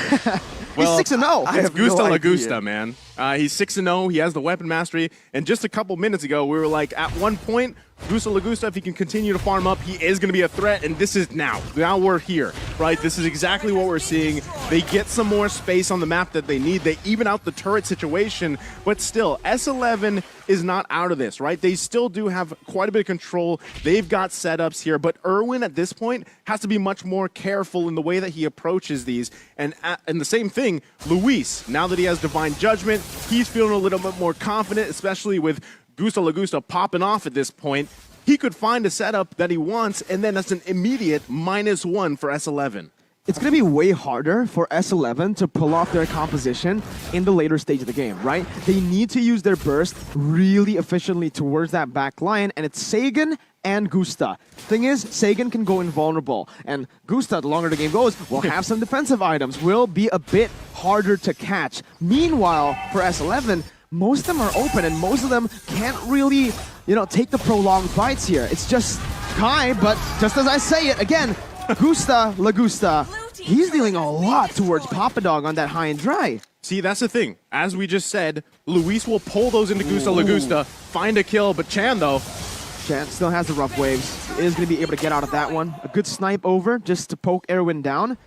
S18: He's 6-0.
S16: It's Gusta Lagusta, man. He's 6-0. He has the weapon mastery. And just a couple minutes ago, we were like, at one point, Gusta Lagusta, if he can continue to farm up, he is going to be a threat. And this is now. Now we're here, right? This is exactly what we're seeing. They get some more space on the map that they need. They even out the turret situation. But still, S11 is not out of this, right? They still do have quite a bit of control. They've got setups here. But Erwin, at this point, has to be much more careful in the way that he approaches these. And the same thing, Luis, now that he has Divine Judgment, he's feeling a little bit more confident, especially with Gusta Lagusta popping off at this point. He could find a setup that he wants, and then that's an immediate -1 for S11.
S18: it's going to be way harder for S11 to pull off their composition in the later stage of the game, right? They need to use their burst really efficiently towards that back line, and it's Sagan and Gusta. Thing is, Sagan can go invulnerable, and Gusta, the longer the game goes, will have some defensive items, will be a bit harder to catch. Meanwhile, for S11, most of them are open, and most of them can't really, take the prolonged fights here. It's just Kai, but just as I say it, again, Gusta, Lagusta, he's dealing a lot towards Papa Dog on that high and dry.
S16: See, that's the thing. As we just said, Luis will pull those into Gusta Lagusta, find a kill, but Chan, though,
S18: Chan still has the rough waves. Is going to be able to get out of that one. A good snipe over just to poke Erwin down.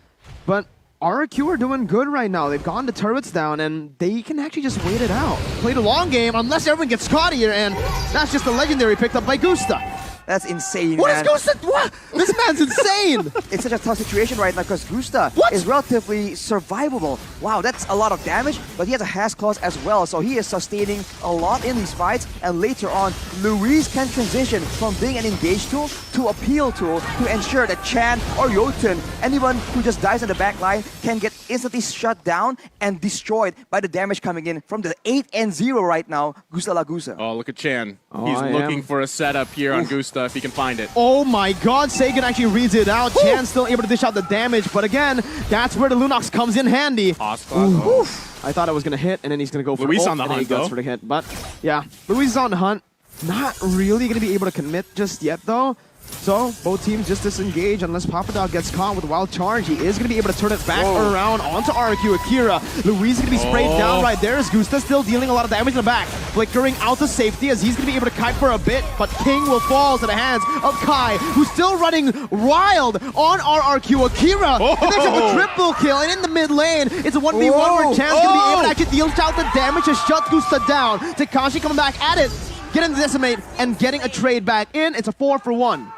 S18: But RRQ are doing good right now. They've gone the turrets down, and they can actually just wait it out. Played a long game, unless Erwin gets caught here, and that's just a legendary picked up by Gusta.
S20: That's insane,
S18: What
S20: man.
S18: is Gusta? What? This man's insane!
S20: It's such a tough situation right now because Gusta is relatively survivable. Wow, that's a lot of damage, but he has a Has clause as well, so he is sustaining a lot in these fights, and later on, Luis can transition from being an engage tool to a peel tool to ensure that Chan or Jotun, anyone who just dies in the back line, can get instantly shut down and destroyed by the damage coming in from the 8-0 right now, Gusta Lagusa.
S16: Oh, look at Chan. He's looking for a setup here on Gusta if he can find it.
S18: Oh my god, Sagan actually reads it out. Chan's still able to dish out the damage, but again, that's where the Lunox comes in handy.
S16: I
S18: thought I was going to hit, and then he's going to go for
S16: Luis
S18: ult,
S16: on the
S18: and then he
S16: hunt,
S18: goes
S16: though.
S18: for the hit. But yeah, Luis is on the hunt. Not really going to be able to commit just yet, though. So, both teams just disengage unless Papa Dog gets caught with Wild Charge. He is going to be able to turn it back around onto RQ Akira. Luis is going to be sprayed down right there as Gusta still dealing a lot of damage in the back. Flickering out to safety as he's going to be able to kite for a bit, but King will fall to the hands of Kai, who's still running wild on RRQ Akira. And there's a triple kill, and in the mid lane, it's a 1v1 where Chan's going to be able to actually deal out the damage to shut Gusta down. Takashi coming back at it, getting the decimate, and getting a trade back in. It's a 4-for-1.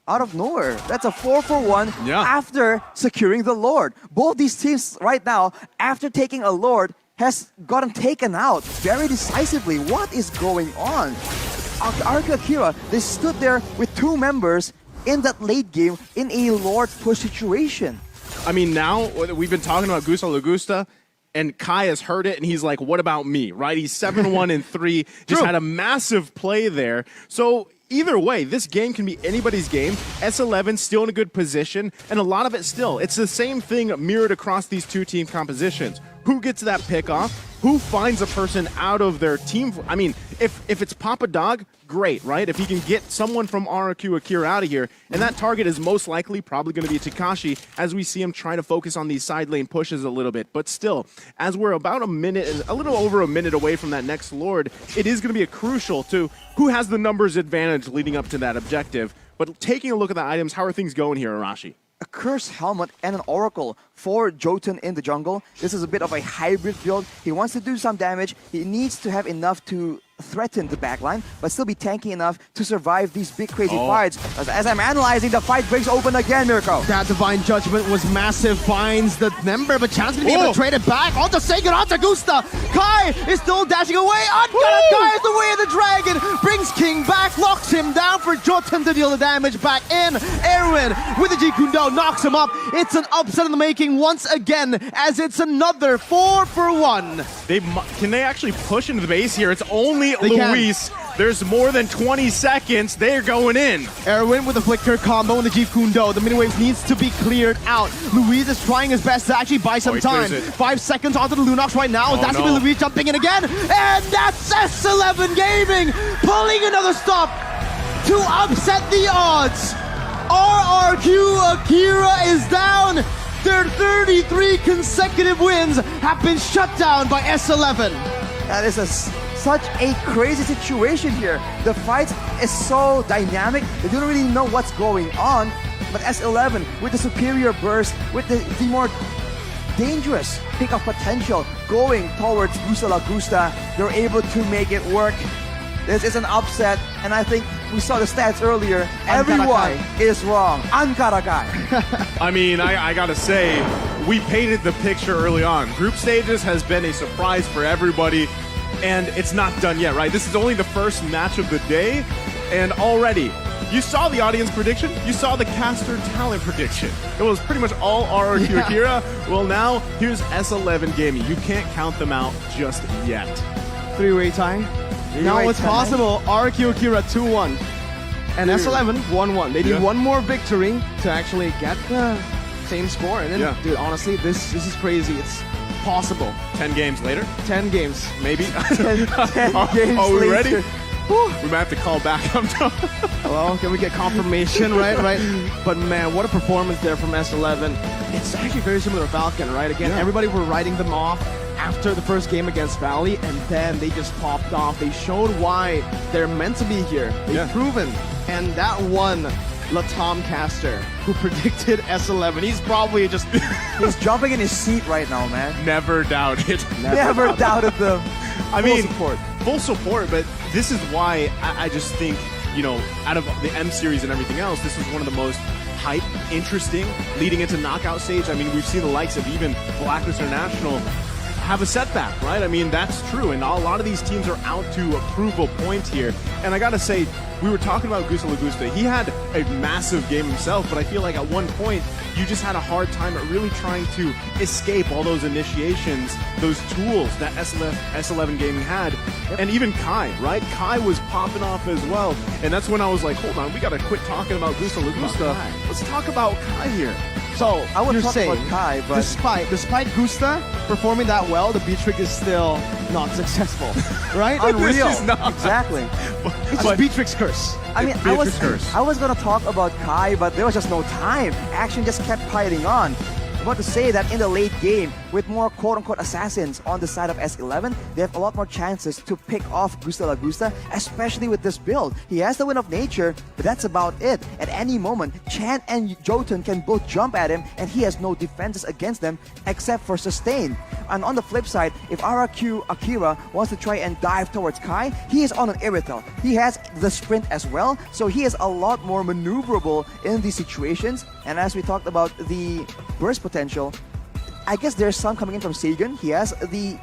S20: Out of nowhere. That's a 4-for-1 after securing the Lord. Both these teams right now, after taking a Lord, has gotten taken out very decisively. What is going on? RQ Akira, they stood there with two members in that late game in a Lord push situation.
S16: I mean, now we've been talking about Gusta Lagusta, and Kai has heard it, and he's like, what about me, right? He's 7-1-3, just had a massive play there. So either way, this game can be anybody's game. S11 still in a good position, and a lot of it still. It's the same thing mirrored across these two team compositions. Who gets that pick off? Who finds a person out of their team? I mean, if it's Papa Dog, great, right? If he can get someone from RQ Akira out of here, and that target is most likely probably going to be Takashi as we see him try to focus on these side lane pushes a little bit. But still, as we're about a little over a minute away from that next Lord, it is going to be a crucial to who has the numbers advantage leading up to that objective. But taking a look at the items, how are things going here, Arashi?
S20: A Cursed Helmet and an Oracle for Jotun in the jungle. This is a bit of a hybrid build. He wants to do some damage. He needs to have enough to threaten the backline, but still be tanky enough to survive these big crazy fights. As I'm analyzing, the fight breaks open again, Mirko.
S18: That Divine Judgment was massive, finds the member, but Chan's gonna be able to trade it back onto Sagan, onto Gusta. Kai is still dashing away. Kai is the way of the dragon, brings King back, locks him down for Jotun to deal the damage back in. Erwin with the G Kundo knocks him up. It's an upset in the making once again, as it's another 4-for-1.
S16: Can they actually push into the base here? It's only Luis. There's more than 20 seconds. They're going in.
S18: Erwin with the Flicker combo and the Jeep Kundo. The mini-waves needs to be cleared out. Luis is trying his best to actually buy some time. 5 seconds onto the Lunox right now. That's going to be Luis jumping in again. And that's S11 Gaming pulling another stop to upset the odds. RRQ Akira is down. Their 33 consecutive wins have been shut down by S11.
S20: That is such a crazy situation here. The fight is so dynamic, they don't really know what's going on. But S11, with the superior burst, with the more dangerous pick of potential going towards Gusta Lagusta, they're able to make it work. This is an upset, and I think we saw the stats earlier. Everyone is wrong. Ankarakai.
S16: I mean, I gotta say, we painted the picture early on. Group stages has been a surprise for everybody, and it's not done yet, right? This is only the first match of the day, and already You saw the audience prediction. You saw the caster talent prediction. It was pretty much all RRQ Akira. Well, now here's S11 Gaming. You can't count them out just yet.
S18: Three-way tie. Now it's possible. RRQ Akira 2-1. And S11 1-1. They need one more victory to actually get the same score. And then, dude, honestly, this is crazy. It's possible.
S16: 10 games later?
S18: 10 games.
S16: Maybe.
S18: 10 games
S16: Are we
S18: later.
S16: ready? We might have to call back.
S18: Well, can we get confirmation, right? But man, what a performance there from S11. It's actually very similar to Falcon, right? Again, everybody were writing them off after the first game against Valley, and then they just popped off. They showed why they're meant to be here. They've proven. And that one, Latom Caster, who predicted S11, he's probably just...
S20: He's jumping in his seat right now, man.
S16: Never doubted.
S20: Never doubted them.
S16: I mean, full support, but this is why I just think, you know, out of the M series and everything else, this was one of the most hype, interesting, leading into knockout stage. I mean, we've seen the likes of even Blacklist International have a setback, right? I mean, that's true, and a lot of these teams are out to prove a point here. And I gotta say, we were talking about Gusta Lagusta. He had a massive game himself, but I feel like at one point, you just had a hard time at really trying to escape all those initiations, those tools that S11 Gaming had. And even Kai, right? Kai was popping off as well. And that's when I was like, hold on, we gotta quit talking about Gusta Lagusta. Let's talk about Kai here.
S18: So,
S20: I would
S18: you're
S20: talk
S18: saying,
S20: about Kai, but
S18: despite Gusta performing that well, the B-Trick is still not successful, right?
S20: Unreal.
S18: Not.
S20: Exactly.
S18: It's just B-Trick's curse.
S20: I mean, I was gonna talk about Kai, but there was just no time. Action just kept piling on. I want to say that in the late game, with more quote-unquote assassins on the side of S11, they have a lot more chances to pick off Gusta Lagusta, especially with this build. He has the Wind of Nature, but that's about it. At any moment, Chan and Jotun can both jump at him, and he has no defenses against them except for sustain. And on the flip side, if RRQ Akira wants to try and dive towards Kai, he is on an Irithel. He has the sprint as well, so he is a lot more maneuverable in these situations. And as we talked about the burst potential, I guess there's some coming in from Sagan. He has the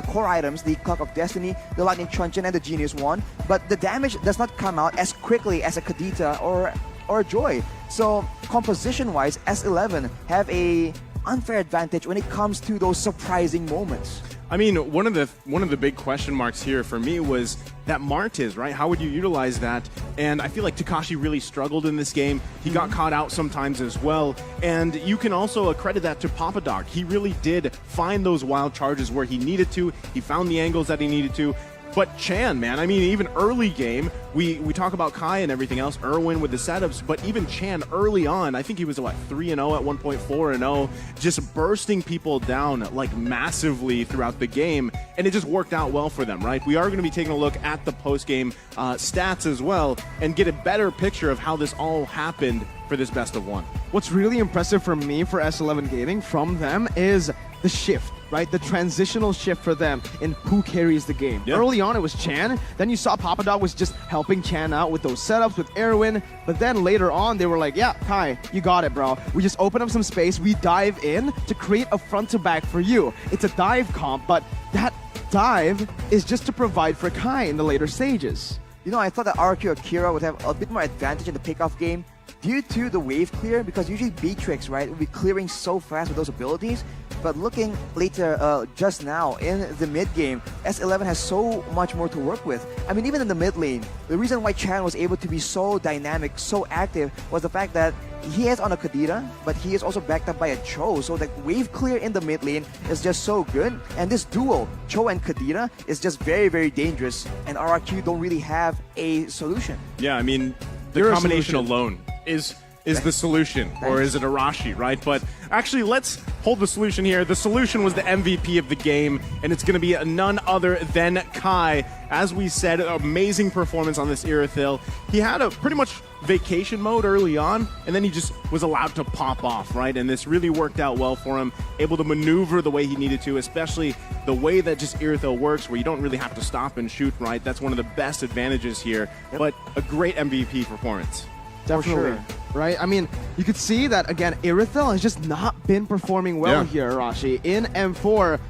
S20: core items, the Clock of Destiny, the Lightning Truncheon, and the Genius Wand, but the damage does not come out as quickly as a Kadita or a Joy. So composition-wise, S11 have a unfair advantage when it comes to those surprising moments.
S16: I mean, one of the big question marks here for me was that Martiz, right? How would you utilize that? And I feel like Takashi really struggled in this game. He got caught out sometimes as well. And you can also accredit that to Papa Dog. He really did find those wild charges where he needed to. He found the angles that he needed to. But Chan, man, I mean, even early game, we talk about Kai and everything else, Irwin with the setups, but even Chan early on, I think he was, 3-0 at one point, 4-0, just bursting people down, like, massively throughout the game, and it just worked out well for them, right? We are going to be taking a look at the post-game stats as well, and get a better picture of how this all happened for this best of one.
S18: What's really impressive for me for S11 Gaming from them is the shift, right? The transitional shift for them in who carries the game.
S16: Yep.
S18: Early on, it was Chan. Then you saw Papa Dog was just helping Chan out with those setups with Erwin. But then later on, they were like, yeah, Kai, you got it, bro. We just open up some space. We dive in to create a front-to-back for you. It's a dive comp, but that dive is just to provide for Kai in the later stages.
S20: You know, I thought that RRQ Akira would have a bit more advantage in the pickoff game due to the wave clear, because usually B-Trix, right, will be clearing so fast with those abilities. But looking later, just now, in the mid-game, S11 has so much more to work with. I mean, even in the mid lane, the reason why Chan was able to be so dynamic, so active, was the fact that he is on a Kadira, but he is also backed up by a Cho. So the wave clear in the mid lane is just so good. And this duo, Cho and Kadira, is just very, very dangerous. And RRQ don't really have a solution.
S16: Yeah, I mean, the combination alone is the solution, or is it Arashi, right? But actually, let's hold the solution here. The solution was the MVP of the game, and it's going to be none other than Kai. As we said, amazing performance on this Irithil. He had a pretty much vacation mode early on, and then he just was allowed to pop off, right? And this really worked out well for him, able to maneuver the way he needed to, especially the way that just Irithil works, where you don't really have to stop and shoot, right? That's one of the best advantages here, but a great MVP performance.
S18: Definitely. Right? I mean, you could see that, again, Irithil has just not been performing well here, Arashi, in M4.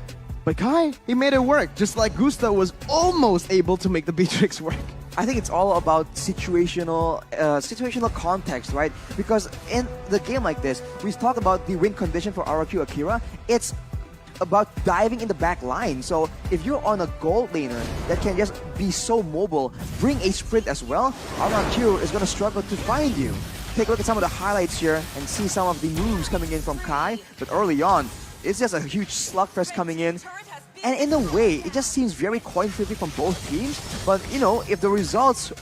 S18: But Kai, he made it work, just like Gusta was almost able to make the B-Trix work.
S20: I think it's all about situational context, right? Because in the game like this, we talk about the win condition for RRQ Akira. It's about diving in the back line. So if you're on a gold laner that can just be so mobile, bring a sprint as well, RRQ is going to struggle to find you. Take a look at some of the highlights here and see some of the moves coming in from Kai. But early on, it's just a huge slugfest coming in. And in a way, it just seems very coin-flipping from both teams. But, you know, if the results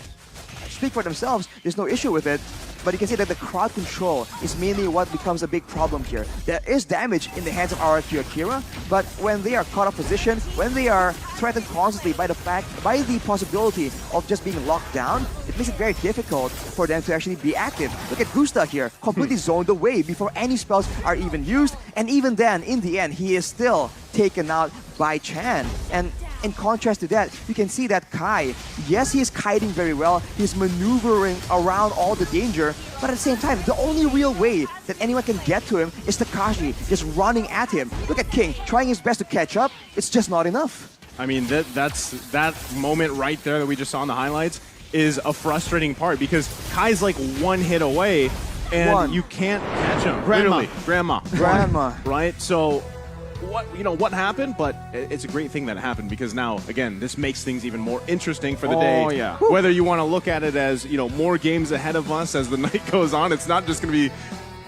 S20: speak for themselves, there's no issue with it. But you can see that the crowd control is mainly what becomes a big problem here. There is damage in the hands of RRQ Akira, but when they are caught off position, when they are threatened constantly by the possibility of just being locked down, it makes it very difficult for them to actually be active. Look at Gusta here, completely zoned away before any spells are even used, and even then, in the end, he is still taken out by Chan. And in contrast to that, you can see that Kai, yes, he is kiting very well, he's maneuvering around all the danger, but at the same time, the only real way that anyone can get to him is Takashi just running at him. Look at King, trying his best to catch up, it's just not enough.
S16: I mean, that moment right there that we just saw in the highlights is a frustrating part because Kai's like one hit away and you can't catch him. Literally. Grandma. Right? So what happened, but it's a great thing that happened because now, again, this makes things even more interesting for the day.
S18: Oh, yeah.
S16: Whether you want to look at it as, more games ahead of us as the night goes on, it's not just going to be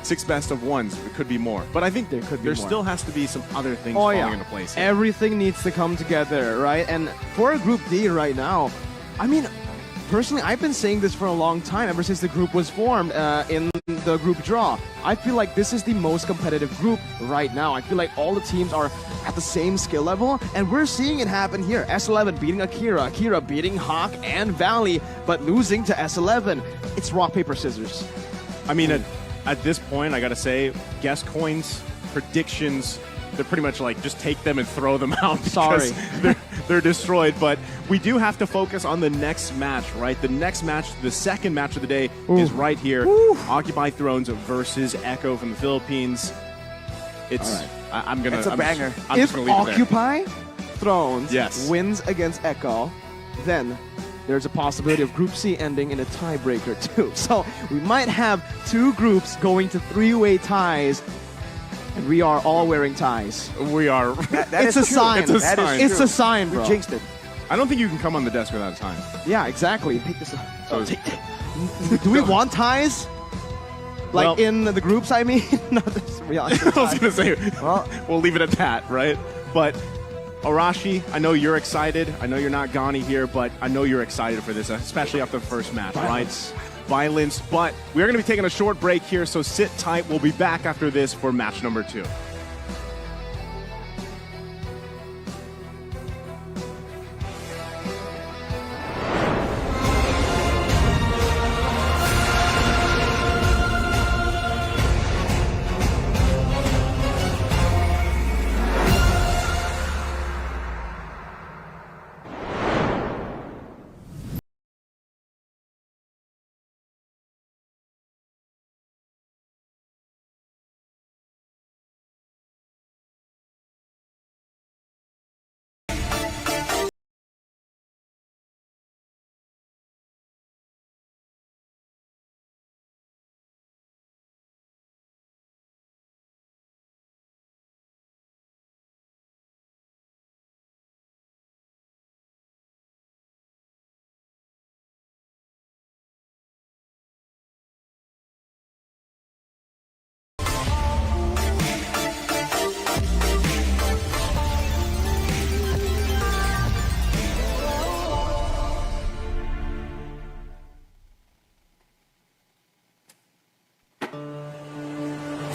S16: 6 best of ones. It could be more. But I think there still has to be some other things falling into place here.
S18: Everything needs to come together, right? And for Group D right now, I mean, personally, I've been saying this for a long time, ever since the group was formed in the group draw. I feel like this is the most competitive group right now. I feel like all the teams are at the same skill level, and we're seeing it happen here. S11 beating Akira, Akira beating Hawk and Valley, but losing to S11. It's rock, paper, scissors.
S16: I mean, at this point, I gotta say, guess coins, predictions, they're pretty much like just take them and throw them out.
S18: Sorry.
S16: They're destroyed. But we do have to focus on the next match, right? The next match, the second match of the day, is right here. Occupy Thrones versus Echo from the Philippines. It's
S20: It's a banger.
S16: I'm
S18: If
S16: just gonna leave it there.
S18: Occupy Thrones wins against Echo, then there's a possibility of Group C ending in a tiebreaker too. So we might have 2 groups going to 3-way ties. And we are all wearing ties.
S16: We are.
S18: It's a sign.
S16: It's a sign.
S18: It's a sign, bro.
S20: We jinxed it.
S16: I don't think you can come on the desk without a time.
S18: Yeah, exactly. Take this.
S16: So
S18: Do we want ties? Like
S16: Well-
S18: in the groups, I mean? No, this is reality.
S16: I was going to say, well, we'll leave it at that, right? But Arashi, I know you're excited. I know you're not Ghani here, but I know you're excited for this, especially after the first match, right? Violence. But we're going to be taking a short break here, so sit tight. We'll be back after this for match number 2.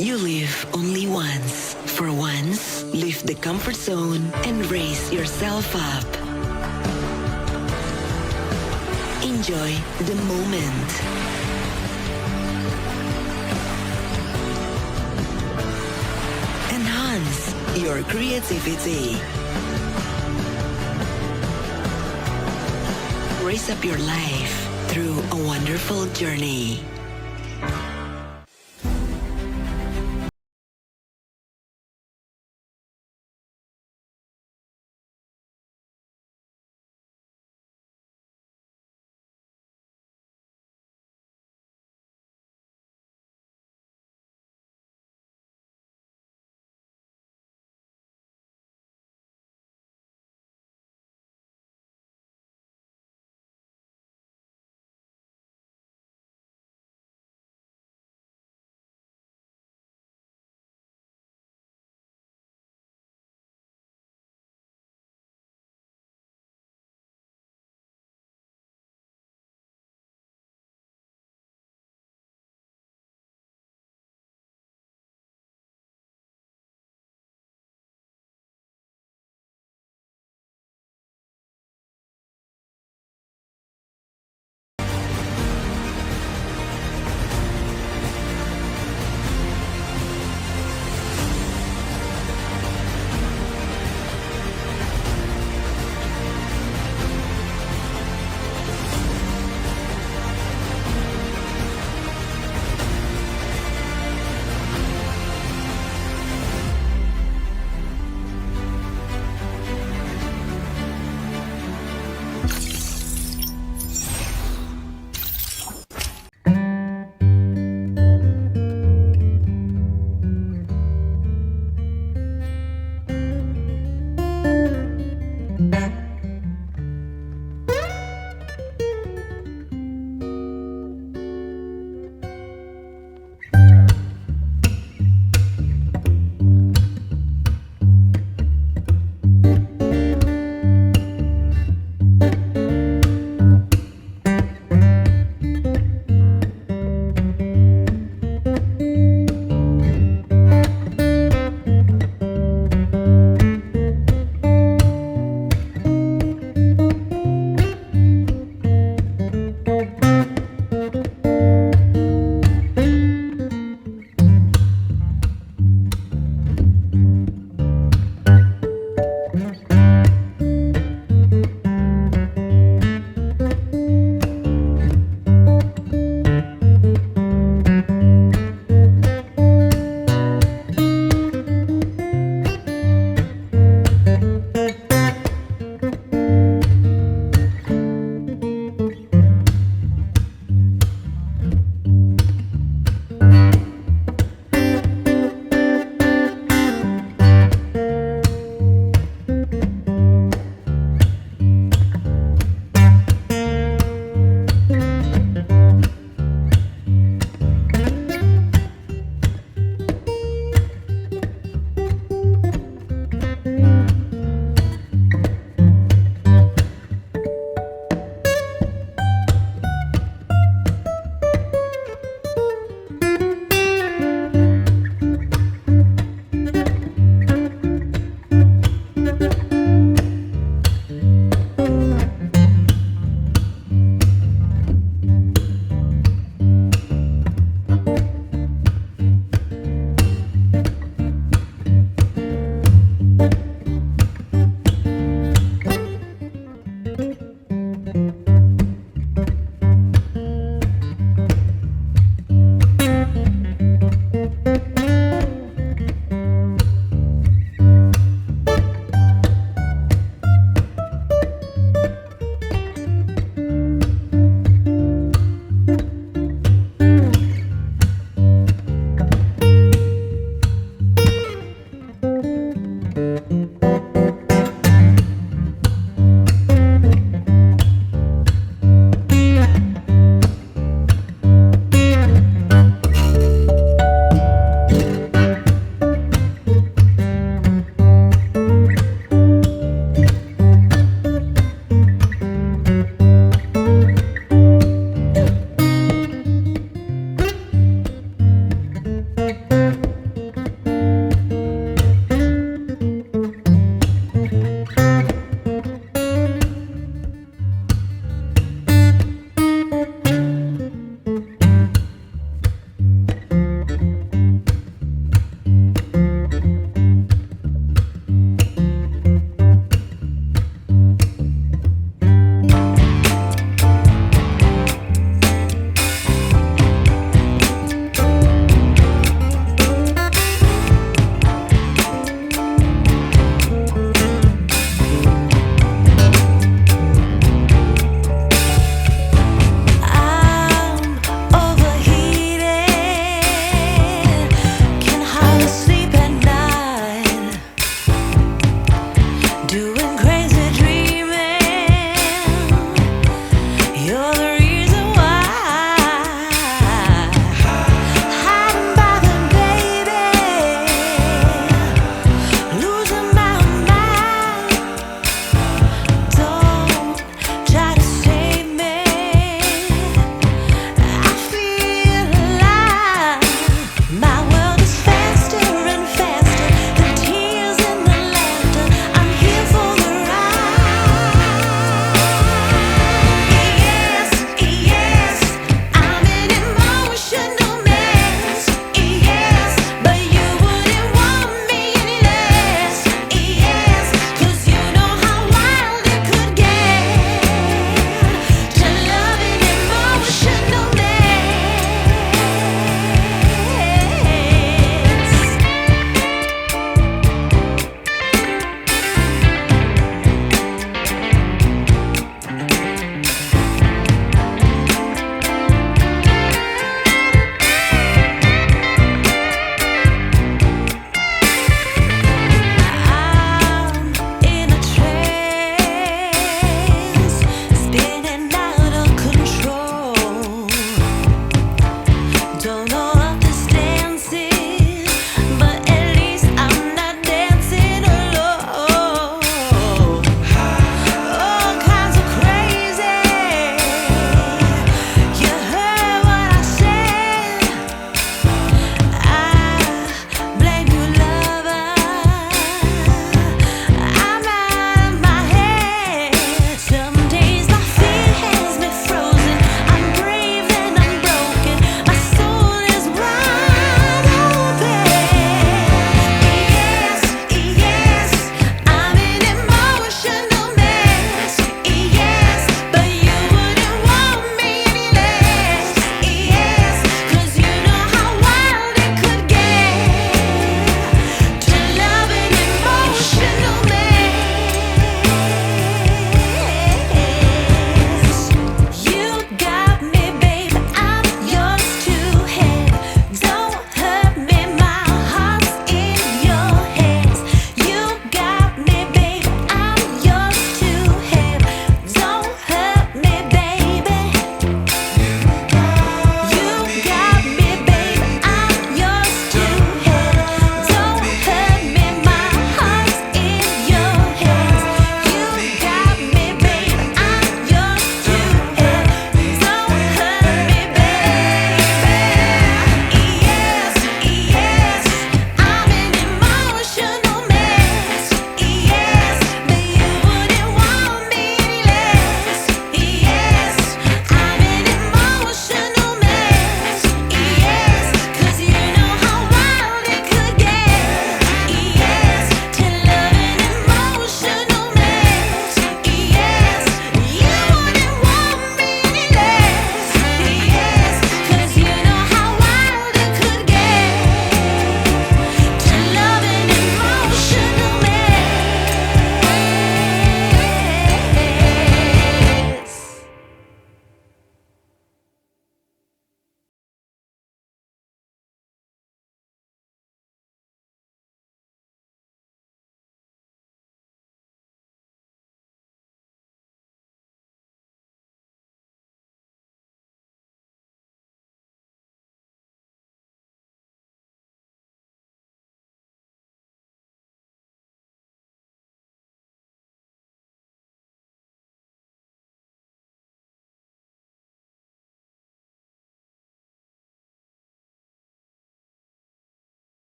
S9: You live only once. For once, leave the comfort zone and raise yourself up. Enjoy the moment. Enhance your creativity. Raise up your life through a wonderful journey.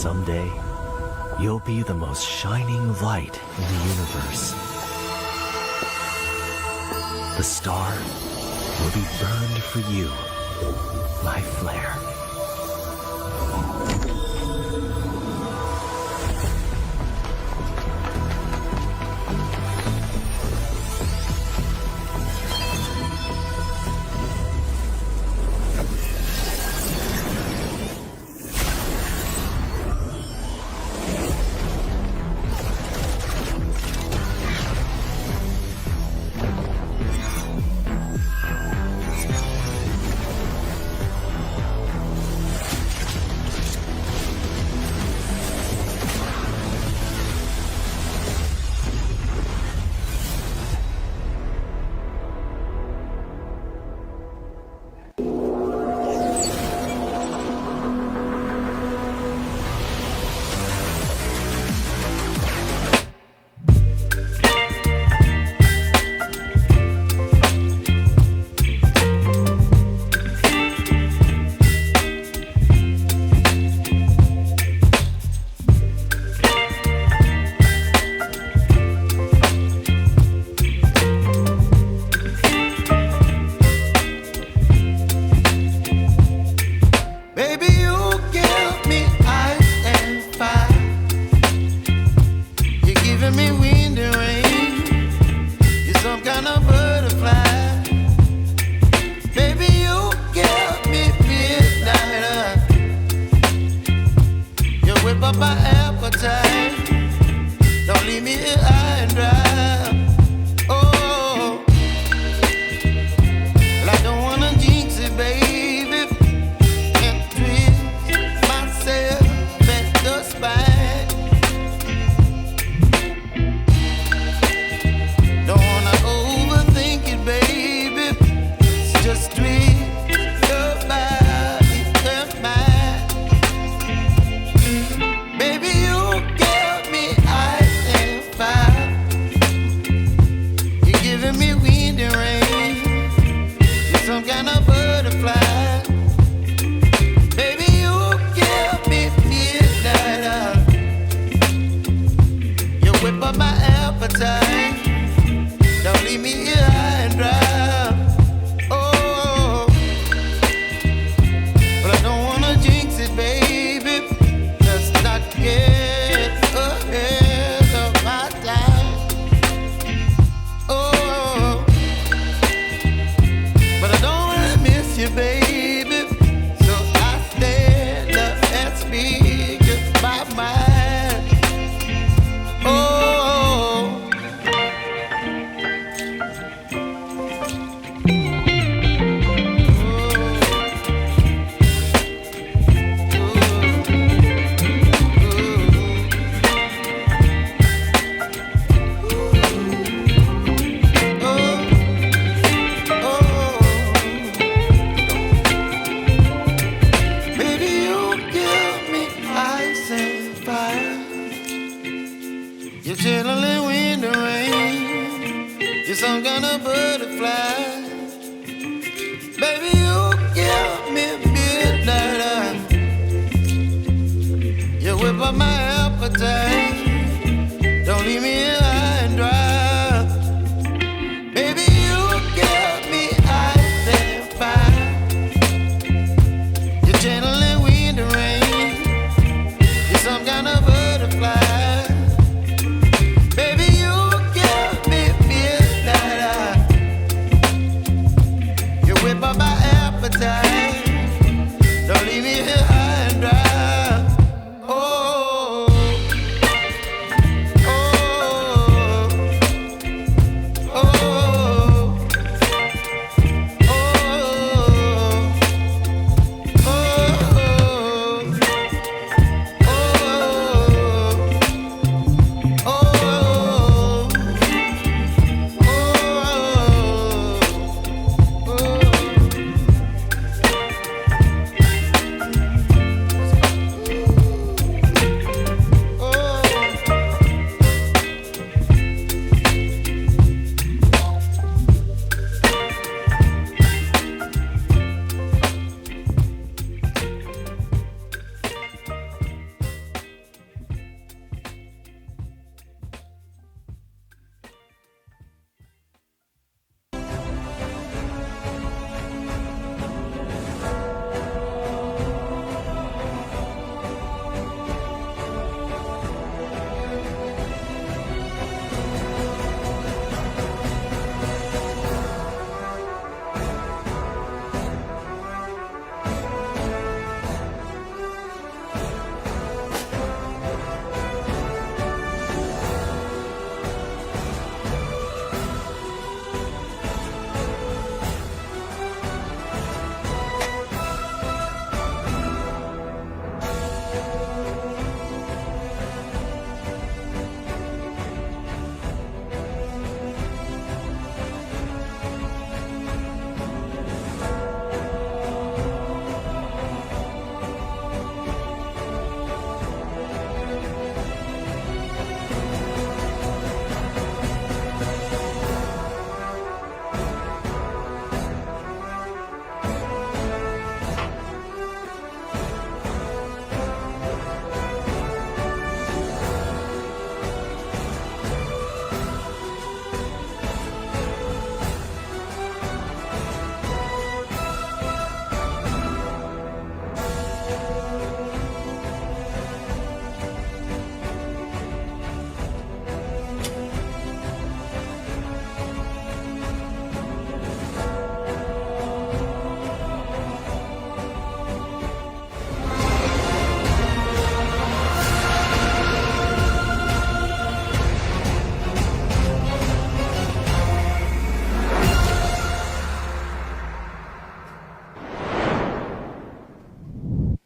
S21: someday, you'll be the most shining light in the universe. The star will be burned for you, my flare.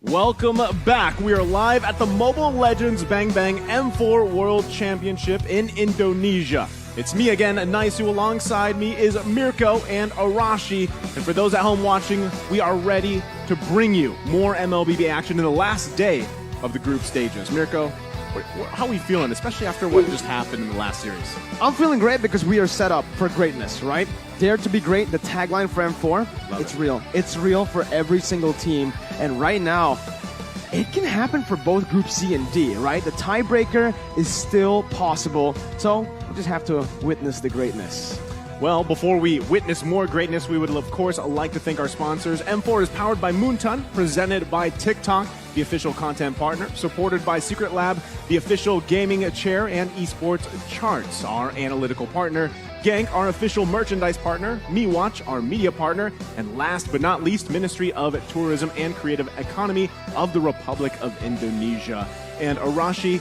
S16: Welcome back. We are live at the Mobile Legends Bang Bang M4 World Championship in Indonesia. It's me again, Naisu. Alongside me is Mirko and Arashi. And for those at home watching, we are ready to bring you more MLBB action in the last day of the group stages. Mirko, how are we feeling, especially after what just happened in the last series?
S18: I'm feeling great because we are set up for greatness, right? Dare to be great, the tagline for M4, it's real. It's real for every single team. And right now, it can happen for both Group C and D, right? The tiebreaker is still possible. So we just have to witness the greatness.
S16: Well, before we witness more greatness, we would, of course, like to thank our sponsors. M4 is powered by MOONtv, presented by TikTok, the official content partner, supported by Secret Lab, the official gaming chair and esports charts, our analytical partner, Gank, our official merchandise partner, MeWatch, our media partner, and last but not least, Ministry of Tourism and Creative Economy of the Republic of Indonesia. And Arashi,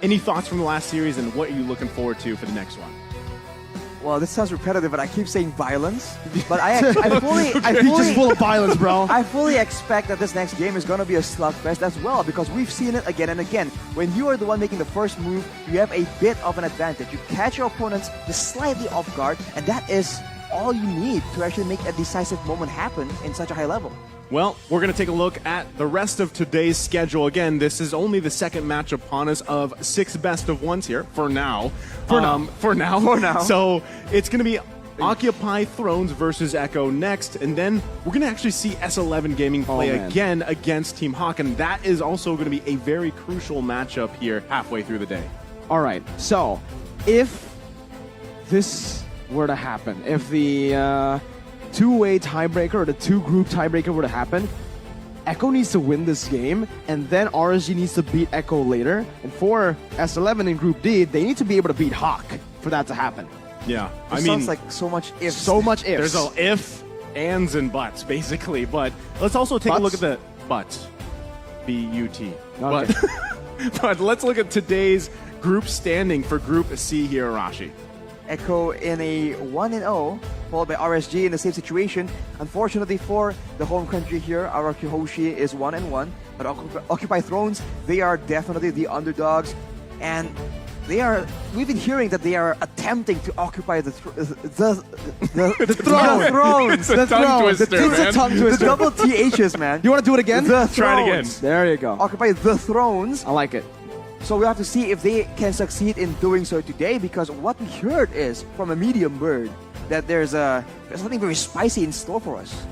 S16: any thoughts from the last series and what are you looking forward to for the next one?
S20: Well, this sounds repetitive, but I keep saying violence. But I
S18: You're just full of violence, bro.
S20: I fully expect that this next game is going to be a slugfest as well, because we've seen it again and again. When you are the one making the first move, you have a bit of an advantage. You catch your opponents just slightly off guard, and that is all you need to actually make a decisive moment happen in such a high level.
S16: Well, we're going to take a look at the rest of today's schedule. Again, this is only the second match upon us of 6 best-of-1s here, for now. For now. So it's going to be Occupy Thrones versus Echo next, and then we're going to actually see S11 Gaming play again against Team Hawk, and that is also going to be a very crucial matchup here halfway through the day.
S18: All right, so if this were to happen, if the two-way tiebreaker or the two-group tiebreaker were to happen, Echo needs to win this game, and then RSG needs to beat Echo later. And for S11 in Group D, they need to be able to beat Hawk for that to happen.
S16: Yeah,
S20: I mean, sounds like so much ifs.
S18: So much ifs.
S16: There's all if, ands, and buts, basically. But let's also take a look at the buts. B-U-T.
S18: Okay.
S16: But let's look at today's group standing for Group C here, Arashi.
S20: Echo in a 1-0, followed by RSG in the same situation. Unfortunately for the home country here, Araki Hoshi is 1-1. But Occupy Thrones, they are definitely the underdogs. And we've been hearing that they are attempting to occupy the thrones.
S16: It's a tongue twister, man.
S20: It's a tongue twister. The double THs, man.
S18: You want to do it again?
S16: Try it again.
S18: There you go.
S20: Occupy the thrones.
S18: I like it.
S20: So we have to see if they can succeed in doing so today, because what we heard is from a medium bird that there's something very spicy in store for us.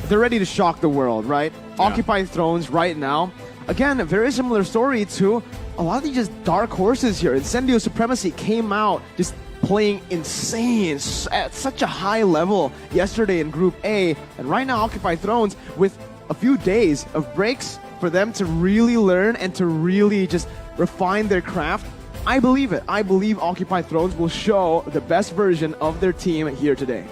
S18: They're ready to shock the world, right? Yeah. Occupy Thrones right now. Again, a very similar story to a lot of these just dark horses here. Incendio Supremacy came out just playing insane at such a high level yesterday in Group A. And right now, Occupy Thrones, with a few days of breaks for them to really learn and to really just refine their craft, I believe it. I believe Occupy Thrones will show the best version of their team here today.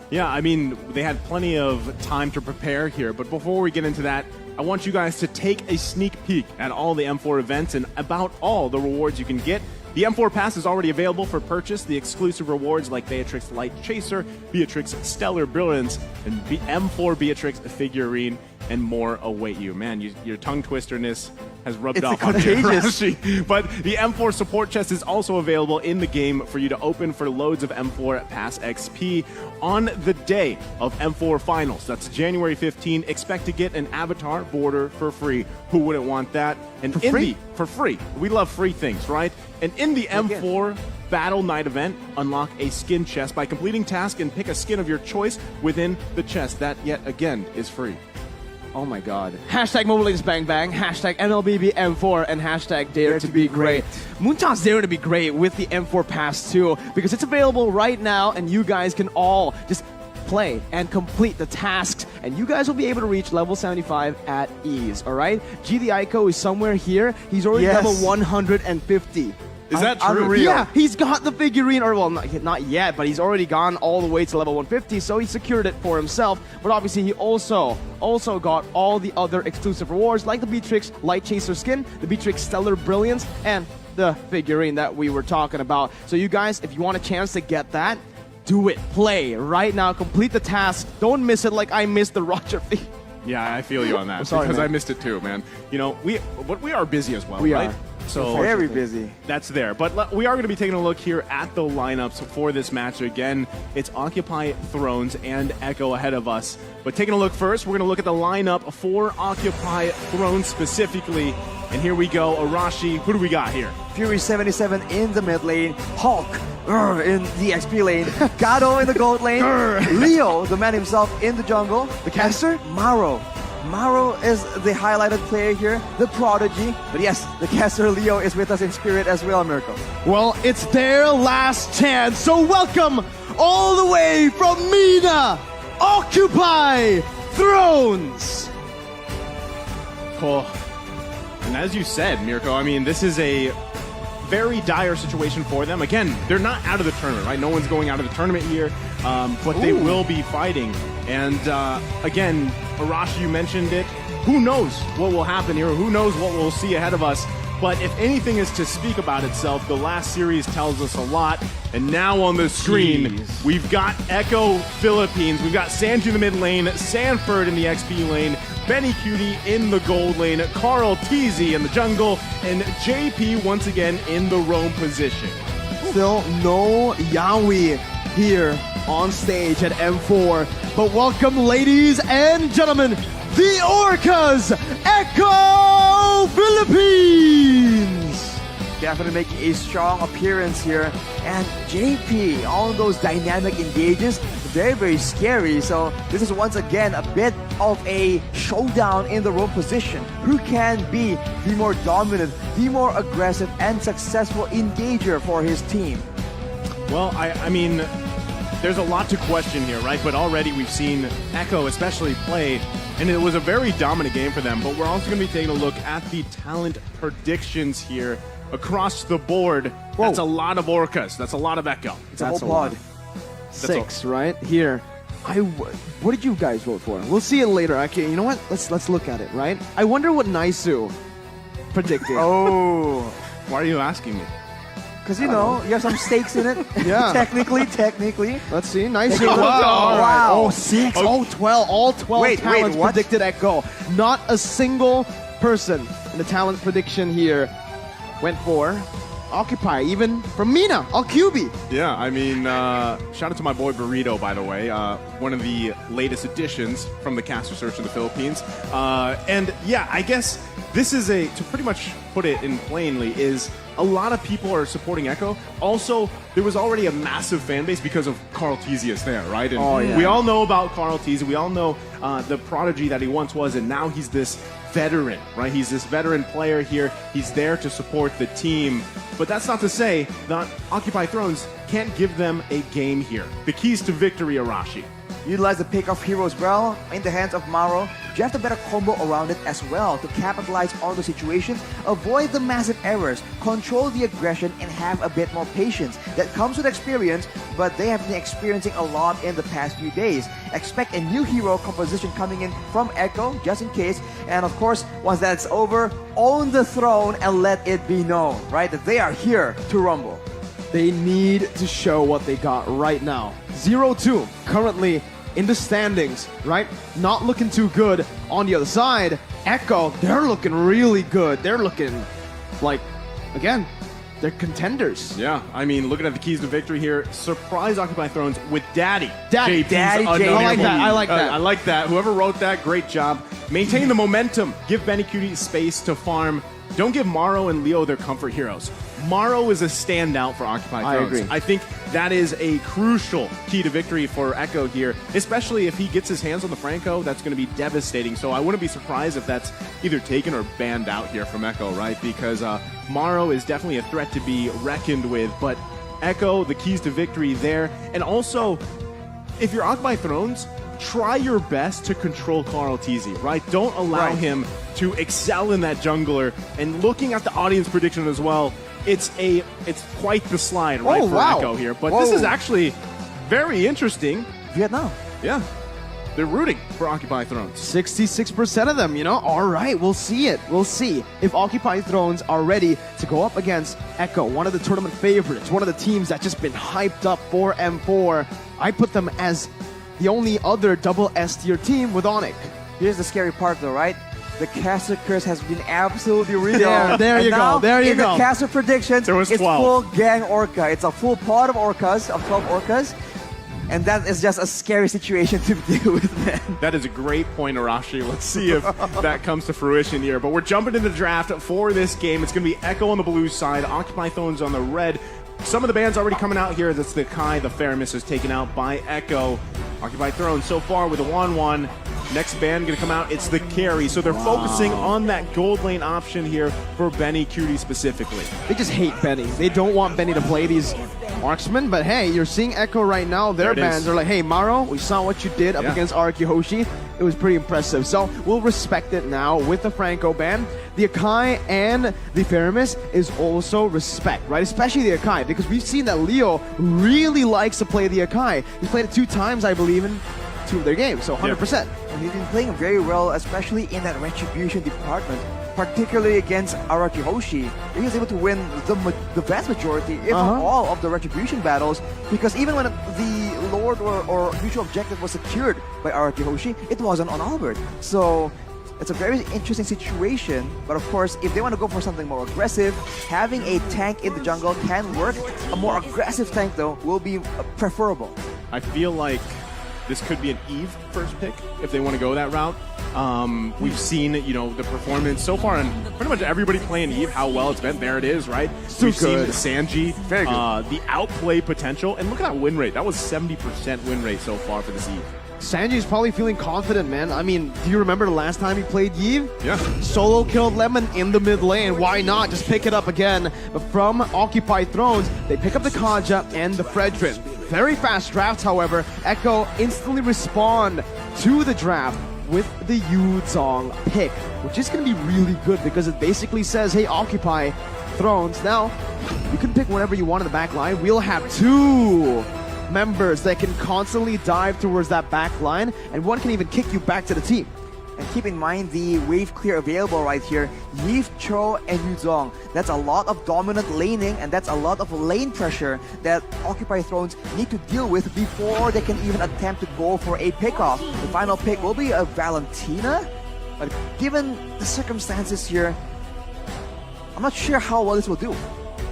S16: Yeah, I mean, they had plenty of time to prepare here, but before we get into that, I want you guys to take a sneak peek at all the M4 events and about all the rewards you can get. The M4 Pass is already available for purchase. The exclusive rewards like Beatrix Light Chaser, Beatrix Stellar Brilliance, and M4 Beatrix figurine, and more await you. Man, your tongue twisterness has rubbed off on you. But the M4 support chest is also available in the game for you to open for loads of M4 Pass XP on the day of M4 Finals. That's January 15. Expect to get an avatar border for free. Who wouldn't want that? And for free. We love free things, right? And in the M4 Battle Night event, unlock a skin chest by completing tasks and pick a skin of your choice within the chest. That, yet again, is free.
S18: Oh my god. Hashtag Mobile Legends Bang Bang, hashtag MLBB M4, and hashtag Dare to be Great. MOOnTv's Dare to be Great with the M4 Pass too, because it's available right now and you guys can all just play and complete the tasks, and you guys will be able to reach level 75 at ease, alright? G the Ico is somewhere here. He's already level 150.
S16: Is that true?
S18: Unreal. Yeah, he's got the figurine, or well, not yet, but he's already gone all the way to level 150, so he secured it for himself. But obviously, he also got all the other exclusive rewards, like the Beatrix Light Chaser skin, the Beatrix Stellar Brilliance, and the figurine that we were talking about. So you guys, if you want a chance to get that, do it. Play right now. Complete the task. Don't miss it like I missed the Roger fee.
S16: Yeah, I feel you on that
S18: sorry,
S16: because
S18: man.
S16: I missed it too, man. You know, we are busy as well,
S18: We
S16: right?
S18: are.
S16: So
S20: Very busy.
S16: that's there. But we are going to be taking a look here at the lineups for this match. Again, it's Occupy Thrones and Echo ahead of us. But taking a look first, we're going to look at the lineup for Occupy Thrones specifically. And here we go. Arashi, who do we got here?
S20: Fury 77 in the mid lane, Hulk in the XP lane, Gato in the gold lane, Leo, the man himself, in the jungle,
S18: The caster?
S20: Maro. Maro is the highlighted player here, the prodigy. But yes, the caster Leo is with us in spirit as well, Mirko.
S18: Well, it's their last chance, so welcome all the way from Mina, Occupy Thrones!
S16: Cool. And as you said, Mirko, I mean, this is a very dire situation for them. Again, they're not out of the tournament, right? No one's going out of the tournament here, but they will be fighting. And again, Arashi, you mentioned it. Who knows what will happen here? Who knows what we'll see ahead of us? But if anything is to speak about itself, the last series tells us a lot. And now on the screen, we've got Echo Philippines. We've got Sanji in the mid lane, Sanford in the XP lane, Benny Cutie in the gold lane, Carl Teasy in the jungle, and JP once again in the roam position.
S18: Still no Yaoi here on stage at M4. But welcome, ladies and gentlemen, the Orcas, Echo Philippines!
S20: Definitely making a strong appearance here. And JP, all those dynamic engages, very, very scary. So this is once again a bit of a showdown in the roam position. Who can be the more dominant, the more aggressive and successful engager for his team?
S16: Well, I mean, there's a lot to question here, right? But already we've seen Echo especially play, and it was a very dominant game for them. But we're also going to be taking a look at the talent predictions here across the board. Whoa. That's a lot of Orcas. That's a lot of Echo.
S20: It's a whole pod.
S18: 6 right here. What did you guys vote for? We'll see it later. Okay, you know what? Let's look at it, right? I wonder what Naisu predicted.
S20: Oh,
S16: why are you asking me?
S20: Because you know you have some stakes in it.
S18: Yeah.
S20: technically.
S18: Let's see. Nice.
S20: Wow.
S18: All right.
S20: Wow.
S18: Oh, 6. Oh, 12. All 12 talents
S20: what?
S18: predicted Echo. Not a single person in the talent prediction here went for Occupy, even from Mina, Alcubi.
S16: Yeah, I mean, shout out to my boy Burrito, by the way, one of the latest additions from the caster search in the Philippines. And yeah, I guess this is to pretty much put it in plainly, is a lot of people are supporting Echo. Also, there was already a massive fan base because of Carl Teasius there, right? And we all know about Carl Teasy. We all know the prodigy that he once was, and now he's this veteran, right? He's this veteran player here. He's there to support the team. But that's not to say that Occupy Thrones can't give them a game here. The keys to victory, Arashi.
S20: Utilize the pick of heroes well in the hands of Maro. You have to better combo around it as well to capitalize on the situations, avoid the massive errors, control the aggression, and have a bit more patience. That comes with experience, but they have been experiencing a lot in the past few days. Expect a new hero composition coming in from Echo, just in case. And of course, once that's over, own the throne and let it be known, right? That they are here to rumble.
S18: They need to show what they got right now. 0-2 currently in the standings, right? Not looking too good. On the other side, Echo, they're looking really good. They're looking like, again, they're contenders.
S16: Yeah, I mean, looking at the keys to victory here, surprise Occupy Thrones with Daddy.
S18: Daddy. I like that.
S16: Whoever wrote that, great job. Maintain the momentum. Give Benny Cutie space to farm. Don't give Maro and Leo their comfort heroes. Maro is a standout for Occupy Thrones.
S18: I agree.
S16: I think that is a crucial key to victory for Echo here, especially if he gets his hands on the Franco. That's going to be devastating. So I wouldn't be surprised if that's either taken or banned out here from Echo, right? Because Maro is definitely a threat to be reckoned with. But Echo, the keys to victory there. And also, if you're Occupy Thrones, try your best to control Carl Teasy, right? Don't allow him to excel in that jungler. And looking at the audience prediction as well, it's quite the slide, right, for Echo here. But this is actually very interesting.
S20: Vietnam.
S16: Yeah. They're rooting for Occupy Thrones.
S18: 66% of them, you know? All right, we'll see it. We'll see if Occupy Thrones are ready to go up against Echo, one of the tournament favorites, one of the teams that's just been hyped up for M4. I put them as the only other double S tier team with Onyx.
S20: here's the scary part though, right? The caster curse has been absolutely real.
S18: There you go. There you go.
S20: In the caster predictions,
S16: There was
S20: it's
S16: 12.
S20: full gang orca. It's a full pod of orcas, of 12 orcas. And that is just a scary situation to deal with, man.
S16: That is a great point, Arashi. Let's see if that comes to fruition here. But we're jumping into the draft for this game. It's going to be Echo on the blue side, Occupy Thrones on the red. Some of the bands already coming out here. That's the Kai, the Faramis is taken out by Echo. Occupy Thrones so far with a 1-1. Next band going to come out, it's the Carry. So they're focusing on that gold lane option here for Benny Cutie specifically.
S18: They just hate Benny. They don't want Benny to play these marksmen. But hey, you're seeing Echo right now. Their bands are like, hey, Maro, we saw what you did up against Araki Hoshi. It was pretty impressive. So we'll respect it now with the Franco band. The Akai and the Faramis is also respect, right? Especially the Akai, because we've seen that Leo really likes to play the Akai. He's played it 2 times, I believe, in 2 of their games, so 100%.
S20: And he's been playing very well, especially in that retribution department, particularly against Araki Hoshi. He was able to win the vast majority, if not all, of the retribution battles, because even when the Lord or mutual objective was secured by Araki Hoshi, it wasn't on Albert. So it's a very interesting situation, but of course, if they want to go for something more aggressive, having a tank in the jungle can work. A more aggressive tank, though, will be preferable.
S16: I feel like this could be an Eve first pick if they want to go that route. We've seen, the performance so far, and pretty much everybody playing Eve, how well it's been. There it is, right? We've seen Sanji,
S18: very good.
S16: The outplay potential, and look at that win rate. That was 70% win rate so far for this Eve.
S18: Sanji's probably feeling confident, man. I mean, do you remember the last time he played Yves?
S16: Yeah.
S18: Solo killed Lemon in the mid lane. Why not? Just pick it up again. But from Occupy Thrones, they pick up the Kaja and the Fredrin. Very fast drafts, however. Echo instantly respond to the draft with the Yuzong pick, which is going to be really good because it basically says, hey, Occupy Thrones. Now, you can pick whatever you want in the back line. We'll have 2 members that can constantly dive towards that back line, and one can even kick you back to the team.
S20: And keep in mind the wave clear available right here. Yves, Cho, and Yuzong. That's a lot of dominant laning, and that's a lot of lane pressure that Occupy Thrones need to deal with before they can even attempt to go for a pickoff. The final pick will be a Valentina, but given the circumstances here, I'm not sure how well this will do.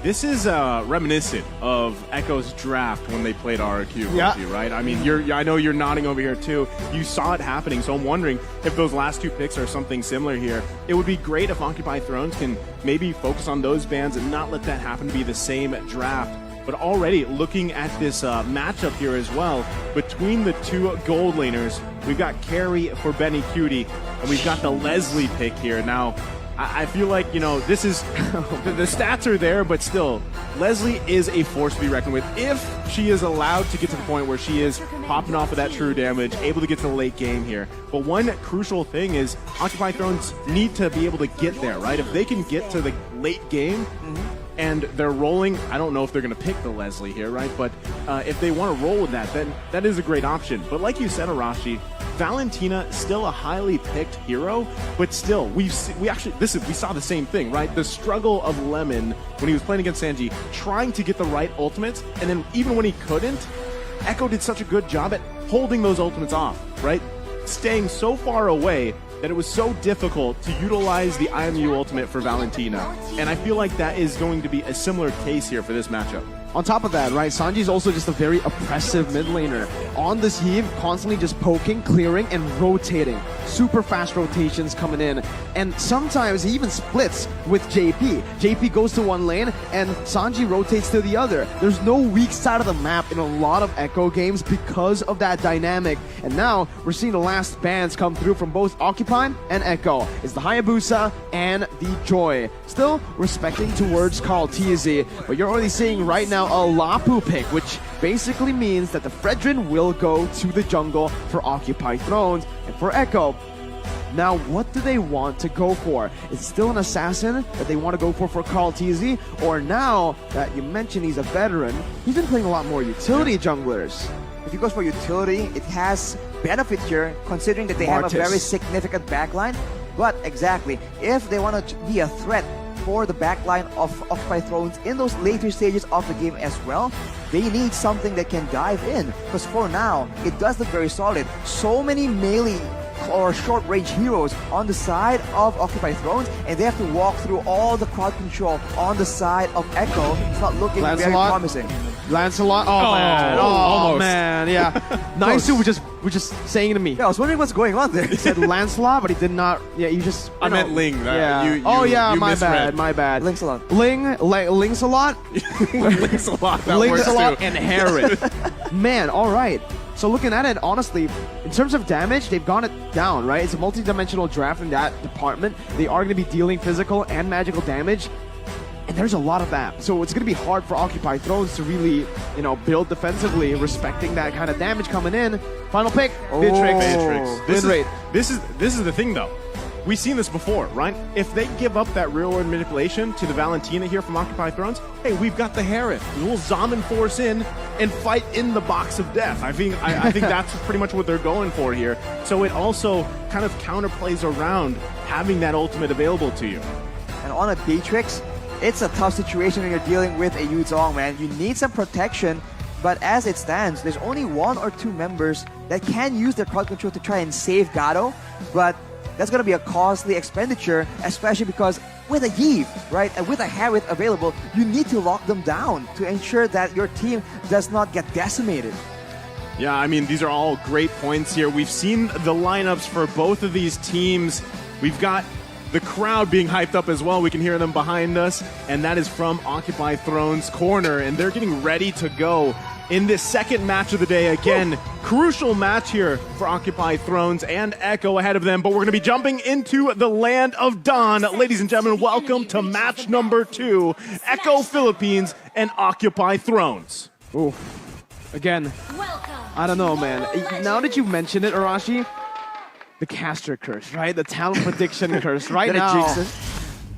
S16: This is reminiscent of Echo's draft when they played RQ, right? I mean, I know you're nodding over here too. You saw it happening, so I'm wondering if those last 2 picks are something similar here. It would be great if Occupy Thrones can maybe focus on those bands and not let that happen to be the same draft. But already looking at this matchup here as well, between the 2 gold laners, we've got Carry for Benny Cutie, and we've got the Leslie pick here. Now, I feel like, this is, the stats are there, but still, Leslie is a force to be reckoned with if she is allowed to get to the point where she is popping off of that true damage, able to get to the late game here. But one crucial thing is Occupy Thrones need to be able to get there, right? If they can get to the late game, and they're rolling, I don't know if they're going to pick the Leslie here, right? But if they want to roll with that, then that is a great option. But like you said, Arashi, Valentina still a highly picked hero, but still we saw the same thing, right? The struggle of Lemon when he was playing against Sanji, trying to get the right ultimates, and then even when he couldn't, Echo did such a good job at holding those ultimates off, right? Staying so far away that it was so difficult to utilize the IMU ultimate for Valentina. And I feel like that is going to be a similar case here for this matchup.
S18: On top of that, right, Sanji's also just a very oppressive mid laner. On this Yves, constantly just poking, clearing, and rotating. Super fast rotations coming in. And sometimes he even splits with JP. JP goes to one lane, and Sanji rotates to the other. There's no weak side of the map in a lot of Echo games because of that dynamic. And now, we're seeing the last bans come through from both Occupy and Echo. It's the Hayabusa and the Joy. Still respecting towards Carl TZ, but you're already seeing right now a Lapu pick, which basically means that the Fredrin will go to the jungle for Occupy Thrones and for Echo. Now, what do they want to go for? Is it still an assassin that they want to go for Carl TZ? Or now that you mentioned he's a veteran, he's been playing a lot more utility junglers.
S20: If he goes for utility, it has benefit here, considering that they have a very significant backline. But exactly, if they want to be a threat for the backline of Occupy Thrones in those later stages of the game as well, they need something that can dive in. Because for now, it does look very solid. So many melee or short-range heroes on the side of Occupy Thrones, and they have to walk through all the crowd control on the side of Echo. It's not looking very promising.
S18: Lancelot? Oh, man. Oh,
S16: almost.
S18: man. Yeah. Naisu was just saying to me.
S20: Yeah, I was wondering what's going on there.
S18: He said Lancelot, but he did not. Yeah, you just.
S16: I meant Ling.
S18: Yeah.
S16: You
S18: my
S16: misread.
S18: bad. My bad.
S20: Lancelot.
S18: Lancelot?
S16: Lancelot. That works
S18: Lancelot
S16: too.
S18: and Herod. Man, all right. So looking at it, honestly, in terms of damage, they've gone it down, right? It's a multi-dimensional draft in that department. They are going to be dealing physical and magical damage, and there's a lot of that. So it's going to be hard for Occupy Thrones to really, build defensively, respecting that kind of damage coming in. Final pick, Beatrix.
S16: This is the thing, though. We've seen this before, right? If they give up that real-world manipulation to the Valentina here from Occupy Thrones, hey, we've got the Herod. We'll Zaman force in and fight in the box of death. I think that's pretty much what they're going for here. So it also kind of counterplays around having that ultimate available to you.
S20: And on a Beatrix, it's a tough situation when you're dealing with a Yu Zhong, man. You need some protection, but as it stands, there's only 1 or 2 members that can use their crowd control to try and save Gado, but that's going to be a costly expenditure, especially because with a Yves, right, and with a Harith available, you need to lock them down to ensure that your team does not get decimated.
S16: Yeah, I mean, these are all great points here. We've seen the lineups for both of these teams. We've got the crowd being hyped up as well. We can hear them behind us, and that is from Occupy Thrones corner, and they're getting ready to go in this second match of the day. Again, crucial match here for Occupy Thrones and Echo ahead of them, but we're going to be jumping into the land of Dawn. Ladies and gentlemen, welcome to match number 2, Echo Philippines and Occupy Thrones.
S18: Ooh. Again, I don't know, man. Now that you mention it, Arashi, the caster curse, right? The talent prediction curse. Right now.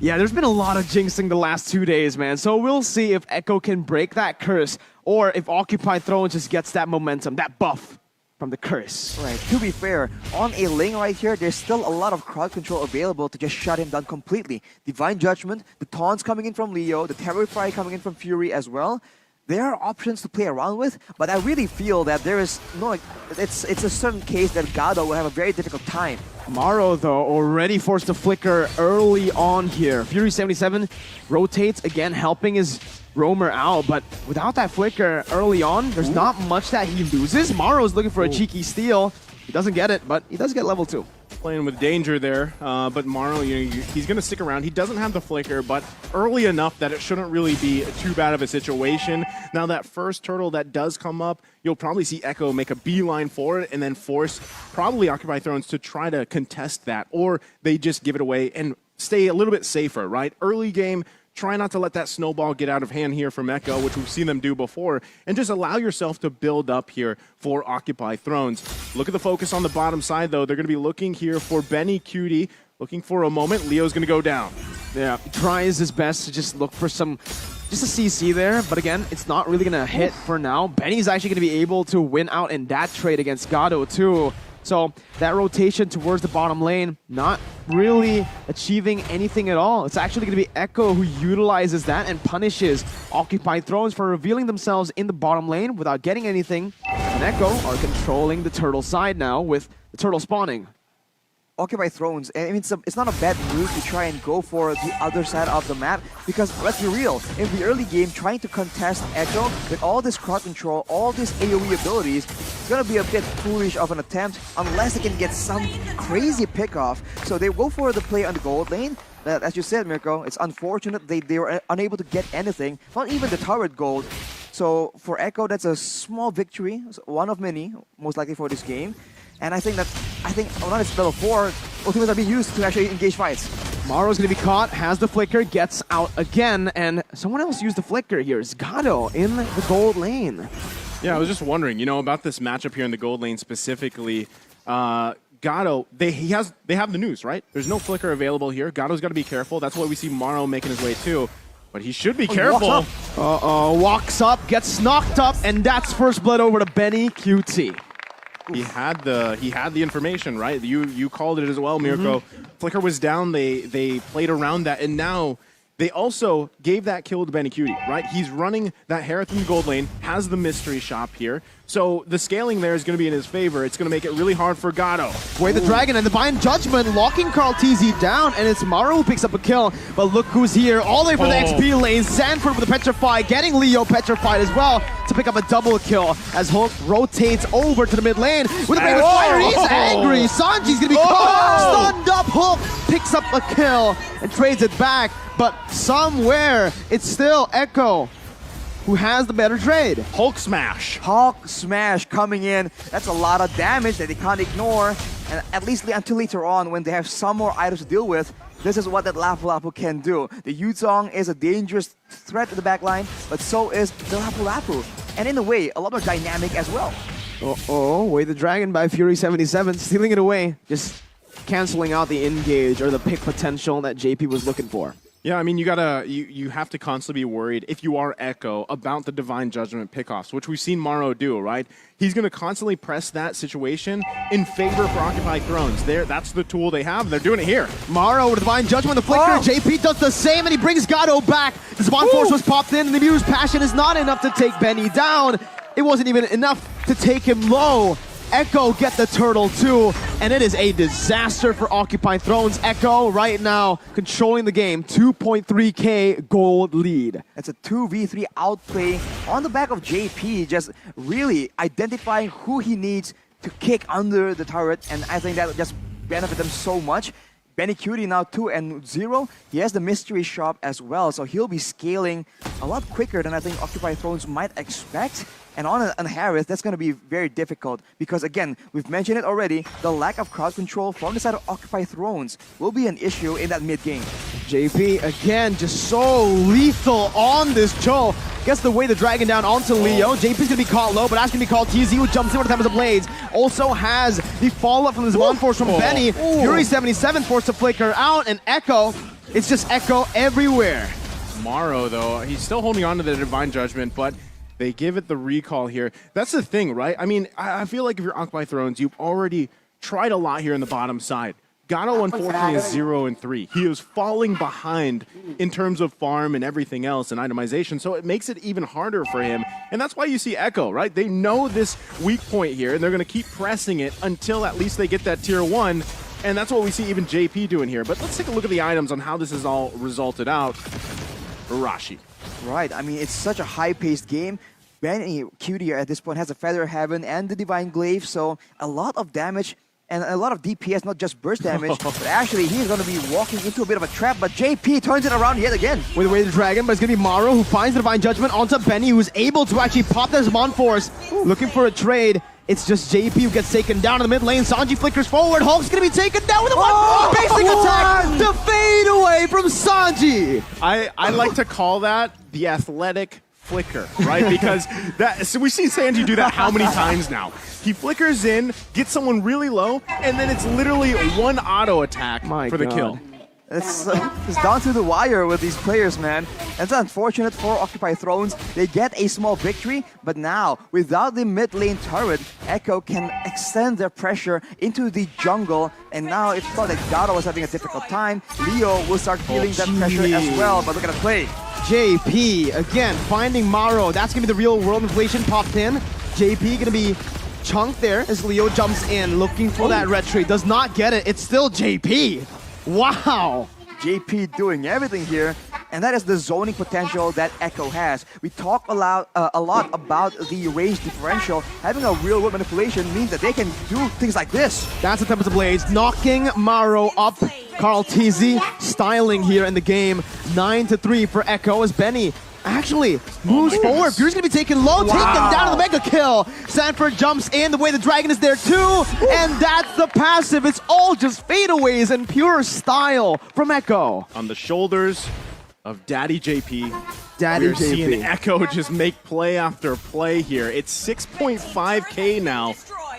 S18: Yeah, there's been a lot of jinxing the last 2 days, man. So we'll see if Echo can break that curse or if Occupy Thrones just gets that momentum, that buff from the curse.
S20: Right, to be fair, on a Ling right here, there's still a lot of crowd control available to just shut him down completely. Divine Judgment, the taunts coming in from Leo, the Terrify coming in from Fury as well. There are options to play around with, but I really feel that there is no, it's a certain case that Gado will have a very difficult time.
S18: Maro, though, already forced to flicker early on here. Fury 77 rotates, again, helping his roamer out, but without that flicker early on, there's not much that he loses. Maro's looking for a cheeky steal. He doesn't get it, but he does get level 2.
S16: Playing with danger there, but Maro, he's going to stick around. He doesn't have the flicker, but early enough that it shouldn't really be too bad of a situation. Now, that first turtle that does come up, you'll probably see Echo make a beeline for it and then force probably Occupy Thrones to try to contest that, or they just give it away and stay a little bit safer, right? Early game, try not to let that snowball get out of hand here from Echo, which we've seen them do before, and just allow yourself to build up here for Occupy Thrones. Look at the focus on the bottom side, though. They're going to be looking here for Benny Cutie, looking for a moment. Leo's going to go down.
S18: Yeah, he tries his best to just look for just a CC there, but again, it's not really going to hit for now. Benny's actually going to be able to win out in that trade against Gado, too. So that rotation towards the bottom lane, not really achieving anything at all. It's actually going to be Echo who utilizes that and punishes Occupy Thrones for revealing themselves in the bottom lane without getting anything. And Echo are controlling the turtle side now with the turtle spawning.
S20: Occupy Thrones, I mean, it's not a bad move to try and go for the other side of the map, because let's be real, in the early game, trying to contest Echo with all this crowd control, all these AoE abilities, it's gonna be a bit foolish of an attempt unless they can get some crazy pickoff. So they go for the play on the gold lane. As you said, Mirko, it's unfortunate they were unable to get anything, not even the turret gold. So for Echo, that's a small victory, one of many, most likely for this game. And I think on its level 4, ultimates are being used to actually engage fights.
S18: Maro's going to be caught, has the flicker, gets out again, and someone else used the flicker here. It's Gado in the gold lane.
S16: Yeah, I was just wondering, about this matchup here in the gold lane specifically. Gado, they have the news, right? There's no flicker available here. Gado's got to be careful. That's why we see Maro making his way too. But he should be careful.
S18: Walks up, gets knocked up, and that's first blood over to Benny QT.
S16: He had the information, right? You called it as well, Mirko. Flicker was down. They played around that, and now They also gave that kill to Benny Cutie, right? He's running that Hereth in the gold lane, has the mystery shop here. So the scaling there is going to be in his favor. It's going to make it really hard for Gato.
S18: Way the Dragon and Divine Judgment locking Carl TZ down, and it's Maru who picks up a kill. But look who's here, all the way for the XP lane. Sanford with the Petrify, getting Leo petrified as well to pick up a double kill as Hulk rotates over to the mid lane with a Brave Fire. He's angry. Sanji's going to be caught. Stunned up. Hulk picks up a kill and trades it back. But somewhere, it's still Echo who has the better trade.
S16: Hulk Smash.
S20: Hulk Smash coming in. That's a lot of damage that they can't ignore. And at least until later on, when they have some more items to deal with, this is what that Lapu Lapu can do. The Yuzong is a dangerous threat to the backline, but so is the Lapu Lapu. And in a way, a lot more dynamic as well.
S18: Way the Dragon by Fury77, stealing it away. Just canceling out the engage or the pick potential that JP was looking for.
S16: Yeah, I mean, you have to constantly be worried if you are Echo about the Divine Judgment pickoffs, which we've seen Maro do, right? He's going to constantly press that situation in favor for Occupied Thrones. That's the tool they have, and they're doing it here.
S18: Maro with Divine Judgment, the Flicker. JP does the same, and he brings Gato back. The Spawn Force was popped in, and the Muse Passion is not enough to take Benny down. It wasn't even enough to take him low. Echo get the turtle too, and it is a disaster for Occupied Thrones. Echo right now controlling the game, 2.3k gold lead.
S20: It's a 2v3 outplay on the back of JP, just really identifying who he needs to kick under the turret, and I think that would just benefit them so much. Benny Cutie now 2-0. He has the mystery shop as well, so he'll be scaling a lot quicker than I think Occupied Thrones might expect. And on Hereth, that's going to be very difficult because, again, we've mentioned it already, the lack of crowd control from the side of Occupied Thrones will be an issue in that mid-game.
S18: JP, again, just so lethal on this Cho. Gets the way the Dragon down onto Leo. JP's going to be caught low, but that's going to be called TZ, who jumps in with the time of the blades. Also has the follow-up from the Spawn Force from Benny. Fury77 forced to flicker out, and Echo, it's just Echo everywhere.
S16: Maro, though, he's still holding on to the Divine Judgment, but they give it the recall here. That's the thing, right? I mean, I feel like if you're Occupied Thrones, you've already tried a lot here in the bottom side. Gato, unfortunately, is 0-3. He is falling behind in terms of farm and everything else and itemization, so it makes it even harder for him. And that's why you see Echo, right? They know this weak point here, and they're going to keep pressing it until at least they get that tier 1. And that's what we see even JP doing here. But let's take a look at the items on how this is all resulted out. Rashi.
S20: Right, I mean, it's such a high-paced game. Benny Cutie at this point has a Feather Heaven and the Divine Glaive, so a lot of damage and a lot of DPS, not just burst damage, but actually he's going to be walking into a bit of a trap, but JP turns it around yet again.
S18: With the way the Dragon, but it's going to be Maro who finds the Divine Judgment onto Benny, who's able to actually pop this Spawn Force, looking for a trade. It's just JP who gets taken down in the mid lane. Sanji flickers forward. Hulk's going to be taken down with a basic attack. The fade away from Sanji.
S16: I like to call that the athletic flicker, right? Because so we've seen Sanji do that how many times now? He flickers in, gets someone really low, and then it's literally one auto attack for the kill.
S20: It's down to the wire with these players, man. It's unfortunate for Occupied Thrones. They get a small victory, but now, without the mid lane turret, Echo can extend their pressure into the jungle, and now it felt like Gato was having a difficult time. Leo will start feeling that pressure as well, but look at the play.
S18: JP, again, finding Maro. That's going to be the real world inflation popped in. JP going to be chunked there as Leo jumps in, looking for that red tree. Does not get it. It's still JP. Wow!
S20: JP doing everything here, and that is the zoning potential that Echo has. We talk a lot about the range differential. Having a real-world manipulation means that they can do things like this.
S18: That's the Tempest of Blades, knocking Maro up. Carl TZ styling here in the game. 9-3 for Echo as Benny actually moves forward. Fury's gonna be taken low, taken down to the mega kill. Sanford jumps in, the way the Dragon is there too, and that's the passive. It's all just fadeaways and pure style from Echo.
S16: On the shoulders of Daddy JP,
S18: we're
S16: seeing Echo just make play after play here. It's 6.5k now,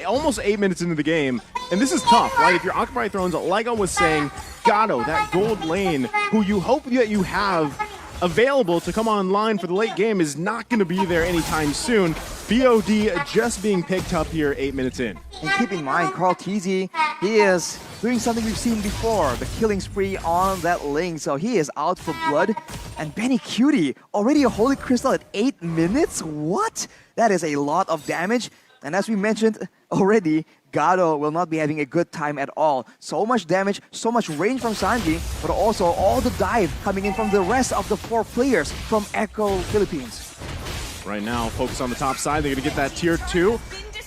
S16: almost 8 minutes into the game, and this is tough, right? If you're Occupied Thrones, like I was saying, Gato, that gold lane, who you hope that you have available to come online for the late game, is not going to be there anytime soon. BOD just being picked up here 8 minutes in.
S20: And keep in mind, Carl Tizzy, he is doing something we've seen before, the killing spree on that link. So he is out for blood. And Benny Cutie, already a Holy Crystal at 8 minutes? What? That is a lot of damage. And as we mentioned already, Gado will not be having a good time at all. So much damage, so much range from Sanji, but also all the dive coming in from the rest of the 4 players from Echo Philippines.
S16: Right now, focus on the top side. They're going to get that tier 2.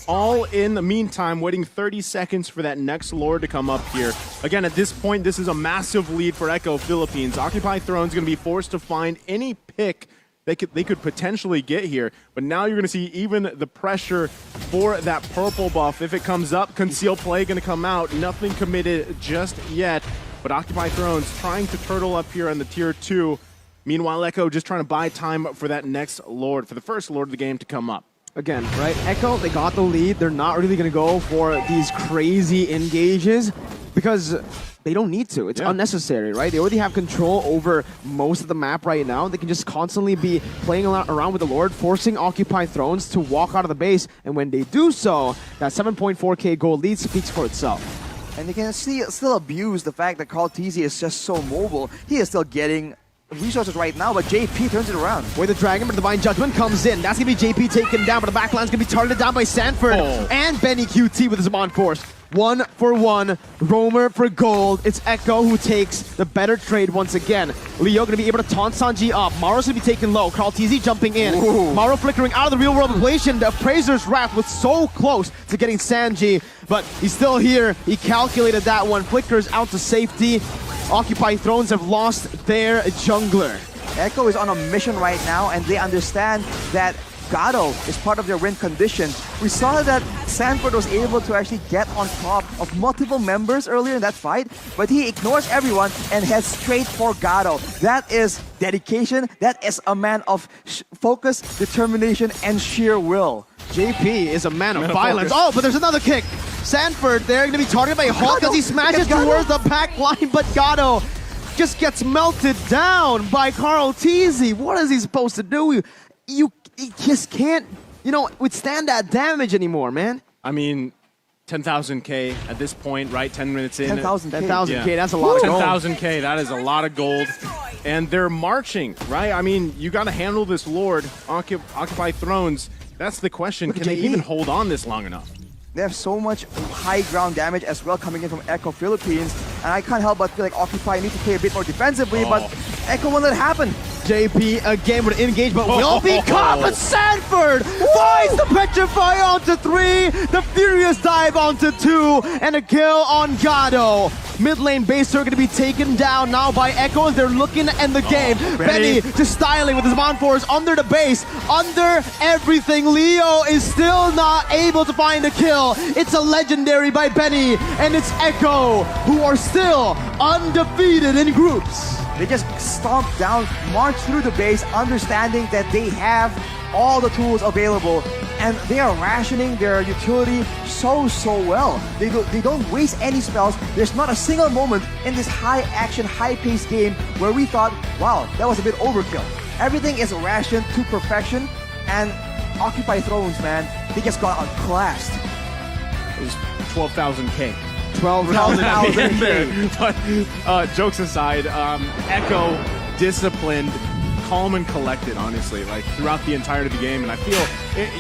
S16: All in the meantime, waiting 30 seconds for that next Lord to come up here. Again, at this point, this is a massive lead for Echo Philippines. Occupy Throne's going to be forced to find any pick they could potentially get here. But now you're going to see even the pressure for that purple buff. If it comes up, Conceal Play going to come out. Nothing committed just yet. But Occupy Throne's trying to turtle up here on the tier 2. Meanwhile, Echo just trying to buy time for that next Lord, for the first Lord of the game to come up.
S18: Again, right? Echo, they got the lead. They're not really going to go for these crazy engages because they don't need to. It's unnecessary, right? They already have control over most of the map right now. They can just constantly be playing around with the Lord, forcing Occupy Thrones to walk out of the base. And when they do so, that 7.4k gold lead speaks for itself.
S20: And you can still abuse the fact that Carl Tizzy is just so mobile. He is still getting resources right now, but JP turns it around.
S18: Wait, the Dragon, but Divine Judgment comes in. That's going to be JP taken down, but the backline's going to be targeted down by Sanford and Benny QT with his Mon Force. 1-for-1, Roamer for gold. It's Echo who takes the better trade once again. Leo going to be able to taunt Sanji up. Maro's going to be taken low. Carl Tizzy jumping in.
S20: Ooh.
S18: Maro flickering out of the real world equation. The Appraiser's Wrath was so close to getting Sanji, but he's still here. He calculated that one. Flickers out to safety. Occupy Thrones have lost their jungler.
S20: Echo is on a mission right now, and they understand that Gado is part of their win condition. We saw that Sanford was able to actually get on top of multiple members earlier in that fight, but he ignores everyone and heads straight for Gado. That is dedication. That is a man of focus, determination, and sheer will.
S18: JP is a man of violence. Oh, but there's another kick. Sanford, they're going to be targeted by Hawk as he smashes towards the back line, but Gado just gets melted down by Carl Tizzy. What is he supposed to do? He just can't, withstand that damage anymore, man.
S16: I mean, 10,000k at this point, right? 10 minutes in.
S18: 10,000k, that's a lot of gold.
S16: 10,000k, that is a lot of gold. And they're marching, right? I mean, you got to handle this Lord, Occupy Thrones. That's the question. Can they even hold on this long enough?
S20: They have so much high ground damage as well coming in from Echo Philippines, and I can't help but feel like Occupy need to play a bit more defensively, but Echo won't let it happen.
S18: JP again with an engage, but will be caught, but Sanford finds the Petrify onto 3, the Furious Dive onto 2, and a kill on Gado. Mid lane base are going to be taken down now by Echo as they're looking to end the game. Benny just styling with his Mon Force under the base, under everything. Leo is still not able to find a kill. It's a legendary by Benny, and it's Echo who are still undefeated in groups.
S20: They just stomp down, march through the base, understanding that they have all the tools available, and they are rationing their utility so well. They don't waste any spells. There's not a single moment in this high-action, high-paced game where we thought, wow, that was a bit overkill. Everything is rationed to perfection, and Occupy Thrones, man, they just got outclassed.
S16: It was 12,000k.
S18: 12,000.
S16: But jokes aside, Echo disciplined, calm and collected, honestly, like throughout the entirety of the game. And I feel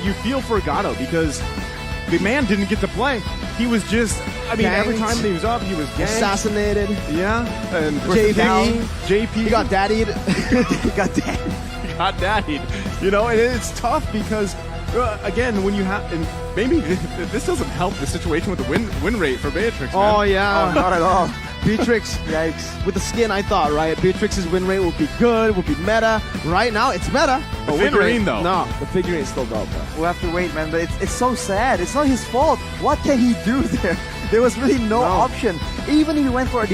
S16: you feel for Gado because the man didn't get to play. He was just, every time that he was up, he was ganked.
S18: Assassinated.
S16: Yeah. And
S18: JP. He got daddied.
S20: He got
S16: daddied. And it's tough because again, when you have, and maybe this doesn't help the situation with the win rate for Beatrix. Man.
S18: Oh yeah,
S20: not at all.
S18: Beatrix,
S20: yikes.
S18: With the skin, I thought, right? Beatrix's win rate would be good, would be meta. Right now, it's meta.
S16: The figurine, though.
S18: No, the figurine is still dope, though.
S20: We'll have to wait, man. But it's so sad. It's not his fault. What can he do there? There was really no option. Even if he went for a